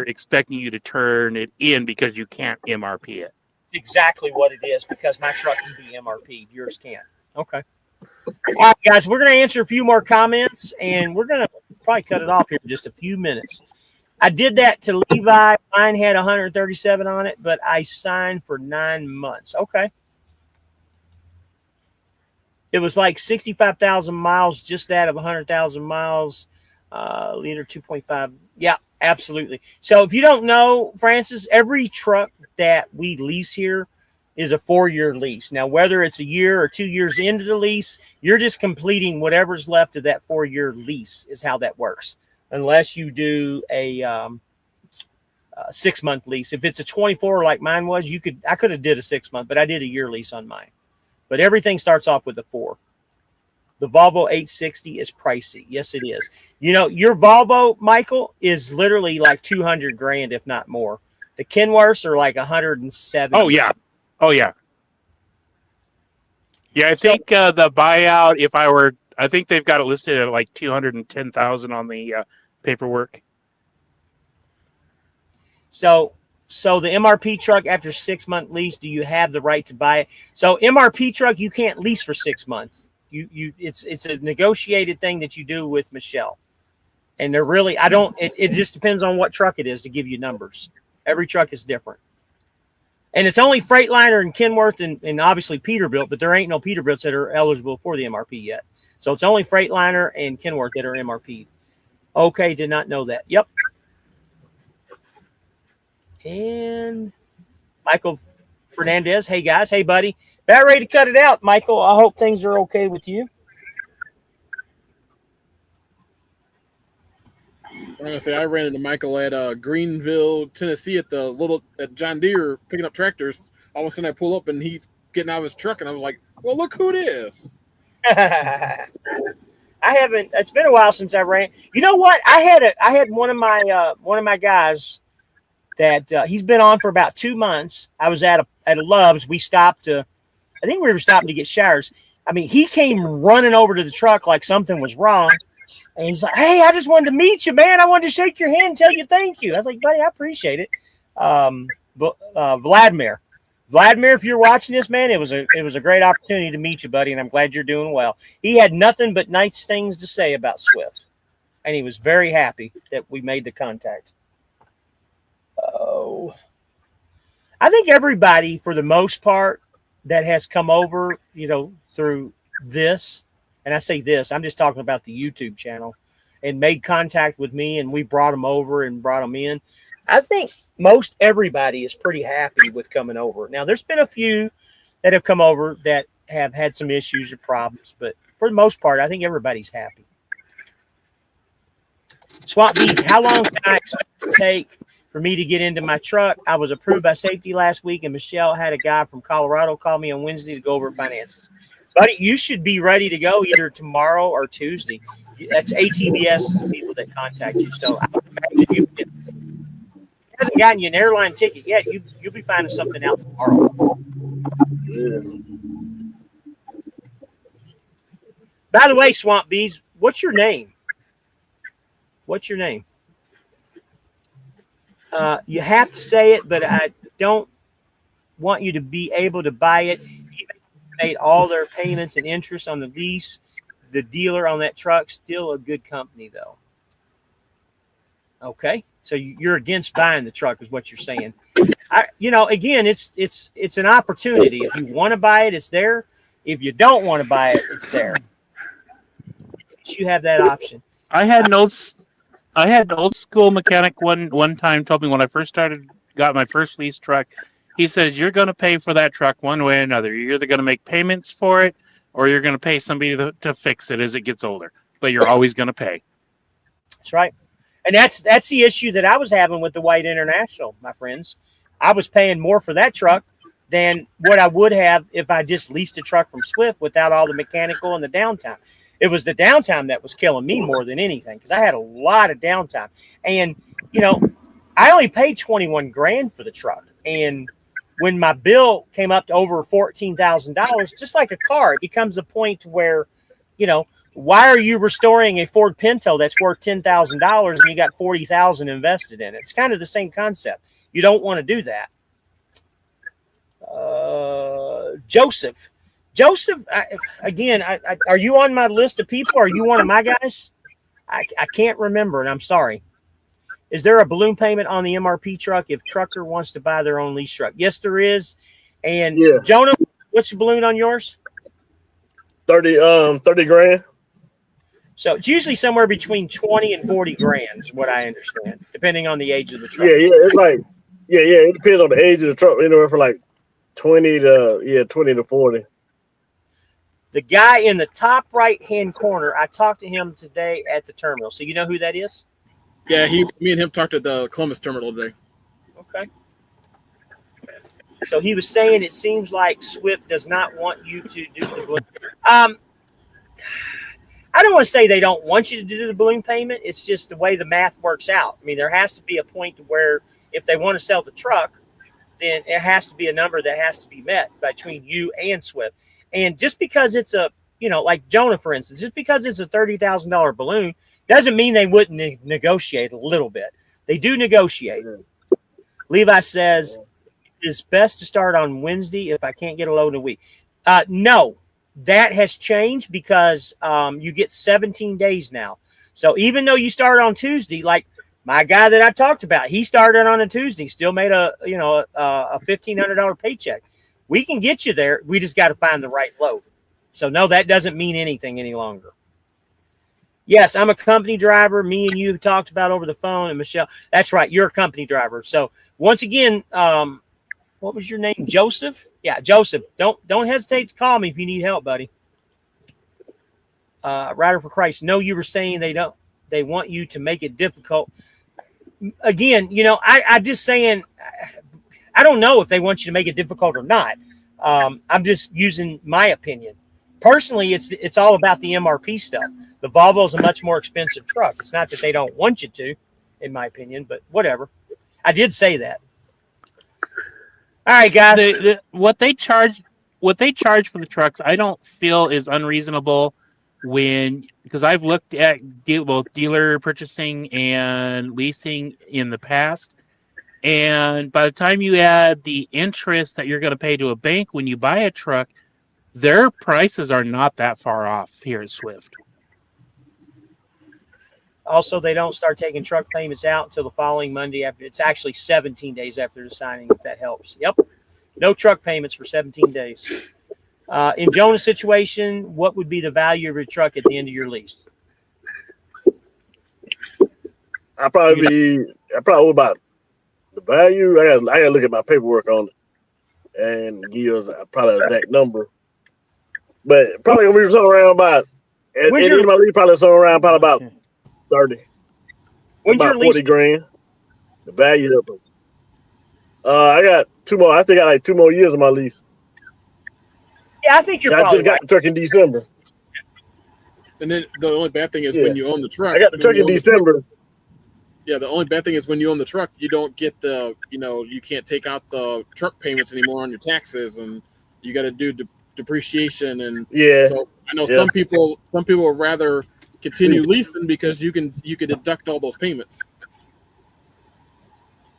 expecting you to turn it in because you can't MRP it. It's exactly what it is because my truck can be MRP'd. Yours can't. Okay. All right, guys, we're going to answer a few more comments, and we're going to probably cut it off here in just a few minutes. I did that to Levi. Mine had 137 on it, but I signed for 9 months. Okay. It was like 65,000 miles, just that of 100,000 miles, liter 2.5. Yeah, absolutely. So if you don't know, Francis, every truck that we lease here is a 4-year lease. Now, whether it's a year or 2 years into the lease, you're just completing whatever's left of that 4-year lease is how that works, unless you do a 6-month lease. If it's a 24 like mine was, I could have did a 6-month, but I did a year lease on mine. But everything starts off with a 4. The Volvo 860 is pricey. Yes, it is. You know, your Volvo, Michael, is literally like $200,000, if not more. The Kenworths are like 170. Oh yeah. Yeah, I think the buyout. I think they've got it listed at like 210,000 on the paperwork. So the MRP truck after 6-month lease, do you have the right to buy it? So MRP truck, you can't lease for 6 months. It's a negotiated thing that you do with Michelle. And they're really, it just depends on what truck it is to give you numbers. Every truck is different. And it's only Freightliner and Kenworth and obviously Peterbilt, but there ain't no Peterbilts that are eligible for the MRP yet. So it's only Freightliner and Kenworth that are MRP'd. Okay, did not know that. Yep. And Michael Fernandez. Hey, guys. Hey, buddy. About ready to cut it out, Michael. I hope things are okay with you. I'm gonna say I ran into Michael at Greenville, Tennessee, at John Deere picking up tractors. All of a sudden, I pull up and he's getting out of his truck, and I was like, "Well, look who it is." I haven't. It's been a while since I ran. You know what? I had one of my guys that he's been on for about 2 months. I was at a Love's. We stopped to. I think we were stopping to get showers. I mean, he came running over to the truck like something was wrong. And he's like, "Hey, I just wanted to meet you, man. I wanted to shake your hand and tell you thank you." I was like, "Buddy, I appreciate it." Vladimir, if you're watching this, man, it was a great opportunity to meet you, buddy, and I'm glad you're doing well. He had nothing but nice things to say about Swift, and he was very happy that we made the contact. Oh, I think everybody, for the most part, that has come over, through this. And I say this, I'm just talking about the YouTube channel, and made contact with me, and we brought them over and brought them in. I think most everybody is pretty happy with coming over. Now, there's been a few that have come over that have had some issues or problems, but for the most part, I think everybody's happy. Swap Bees, how long can I expect to take for me to get into my truck? I was approved by safety last week, and Michelle had a guy from Colorado call me on Wednesday to go over finances. Buddy, you should be ready to go either tomorrow or Tuesday. That's ATBS is the people that contact you. So I would imagine you hasn't gotten you an airline ticket yet. You'll be finding something out tomorrow. Yeah. By the way, Swamp Bees, what's your name? What's your name? You have to say it, but I don't want you to be able to buy it. You made all their payments and interest on the lease. The dealer on that truck, still a good company, though. Okay, so you're against buying the truck, is what you're saying. Again, it's an opportunity. If you want to buy it, it's there. If you don't want to buy it, it's there. You have that option. I had an old school mechanic one time told me when I first got my first lease truck. He says you're going to pay for that truck one way or another. You're either going to make payments for it, or you're going to pay somebody to fix it as it gets older. But you're always going to pay. That's right. And that's the issue that I was having with the White International, my friends. I was paying more for that truck than what I would have if I just leased a truck from Swift without all the mechanical and the downtime. It was the downtime that was killing me more than anything, because I had a lot of downtime. And, I only paid $21,000 for the truck. And when my bill came up to over $14,000, just like a car, it becomes a point where, why are you restoring a Ford Pinto that's worth $10,000 and you got $40,000 invested in it? It's kind of the same concept. You don't want to do that. Joseph, are you on my list of people? Are you one of my guys? I can't remember, and I'm sorry. Is there a balloon payment on the MRP truck if trucker wants to buy their own lease truck? Yes, there is. And Yeah. Jonah, what's the balloon on yours? 30 grand. So it's usually somewhere between 20 and 40 grand is what I understand, depending on the age of the truck. Yeah, it's like, it depends on the age of the truck. Anywhere from like 20 to 40. The guy in the top right-hand corner, I talked to him today at the terminal. So you know who that is? Yeah, me and him talked at the Columbus terminal today. Okay. So he was saying it seems like Swift does not want you to do the balloon. I don't want to say they don't want you to do the balloon payment. It's just the way the math works out. I mean, there has to be a point to where if they want to sell the truck, then it has to be a number that has to be met between you and Swift. And just because it's like Jonah, for instance, just because it's a $30,000 balloon doesn't mean they wouldn't negotiate a little bit. They do negotiate. Levi says, it's best to start on Wednesday if I can't get a load in a week. No, that has changed because you get 17 days now. So even though you start on Tuesday, like my guy that I talked about, he started on a Tuesday, still made a $1,500 paycheck. We can get you there. We just got to find the right load. So no, that doesn't mean anything any longer. Yes, I'm a company driver. Me and you talked about over the phone, and Michelle. That's right. You're a company driver. So once again, what was your name? Joseph? Yeah, Joseph. Don't hesitate to call me if you need help, buddy. Rider for Christ. No, you were saying they want you to make it difficult. Again, I'm just saying, I don't know if they want you to make it difficult or not. I'm just using my opinion. Personally, it's all about the MRP stuff. The Volvo is a much more expensive truck. It's not that they don't want you to, in my opinion, but whatever. I did say that. All right, guys. What they charge for the trucks, I don't feel is unreasonable because I've looked at both dealer purchasing and leasing in the past. And by the time you add the interest that you're going to pay to a bank when you buy a truck, their prices are not that far off here at Swift. Also, they don't start taking truck payments out until the following Monday after. It's actually 17 days after the signing, if that helps. Yep. No truck payments for 17 days. In Jonah's situation, what would be the value of your truck at the end of your lease? I probably about the value. I gotta look at my paperwork on it and give you probably an exact number. But probably gonna be somewhere around about. Probably somewhere around about 30. When's your About lease? 40 grand. The value of it. I got 2 more. I still got like 2 more years of my lease. Yeah, I think you're I probably just got right. the truck in December. And then the only bad thing is Yeah. when you own the truck. I got the when truck you in own the truck- December. Yeah, the only bad thing is when you own the truck, you don't get the, you can't take out the truck payments anymore on your taxes, and you got to do depreciation. And Yeah. so I know Yeah. some people would rather continue leasing because you can deduct all those payments.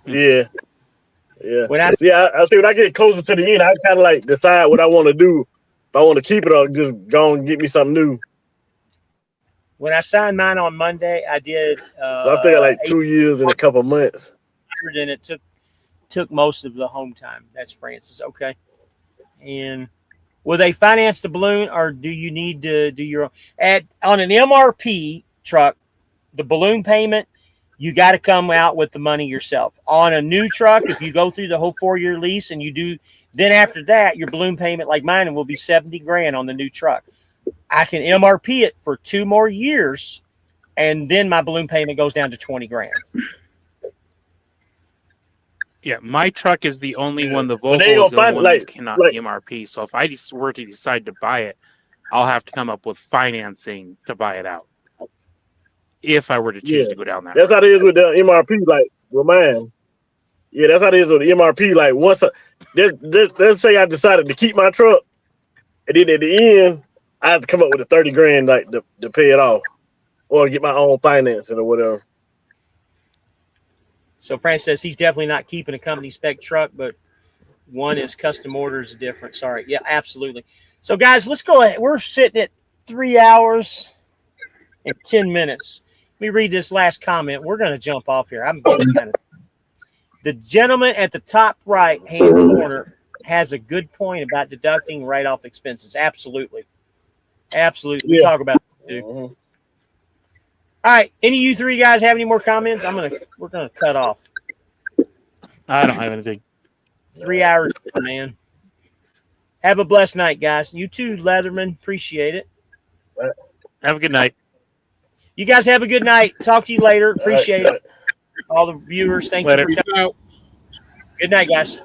Yeah. Yeah. When I I see when I get closer to the end, I kind of like decide what I want to do. If I want to keep it or just go and get me something new. when I signed mine on Monday, I did So I still got like 2 years and a couple months. 800, and it took most of the home time. That's Francis. Okay. And will they finance the balloon, or do you need to do your own? On an MRP truck, the balloon payment, you got to come out with the money yourself. On a new truck, if you go through the whole 4-year lease and you do, then after that, your balloon payment, like mine, will be 70 grand on the new truck. I can MRP it for 2 more years, and then my balloon payment goes down to 20 grand. Yeah, my truck is the only one. The But they Volvo ain't is the gonna only find one it, that cannot like- MRP. So if I were to decide to buy it, I'll have to come up with financing to buy it out. If I were to choose to go down that That's road. how it is with the MRP, like with mine. Yeah, that's how it is with the MRP. Like once, let's say I decided to keep my truck, and then at the end, I have to come up with a 30 grand like to pay it off, or get my own financing or whatever. So Francis says he's definitely not keeping a company spec truck, but one is custom orders different. Sorry. Yeah, absolutely. So guys, let's go ahead. We're sitting at 3 hours and 10 minutes. Let me read this last comment. We're going to jump off here. I'm getting kind of. The gentleman at the top right hand corner has a good point about deducting write-off expenses. Absolutely. Absolutely. We talk about it too. Mm-hmm. All right. Any of you three guys have any more comments? We're gonna cut off. I don't have anything. 3 hours, man. Have a blessed night, guys. You too, Leatherman. Appreciate it. Have a good night. You guys have a good night. Talk to you later. Appreciate it. All the viewers, thank Later. you. Peace out. Good night, guys.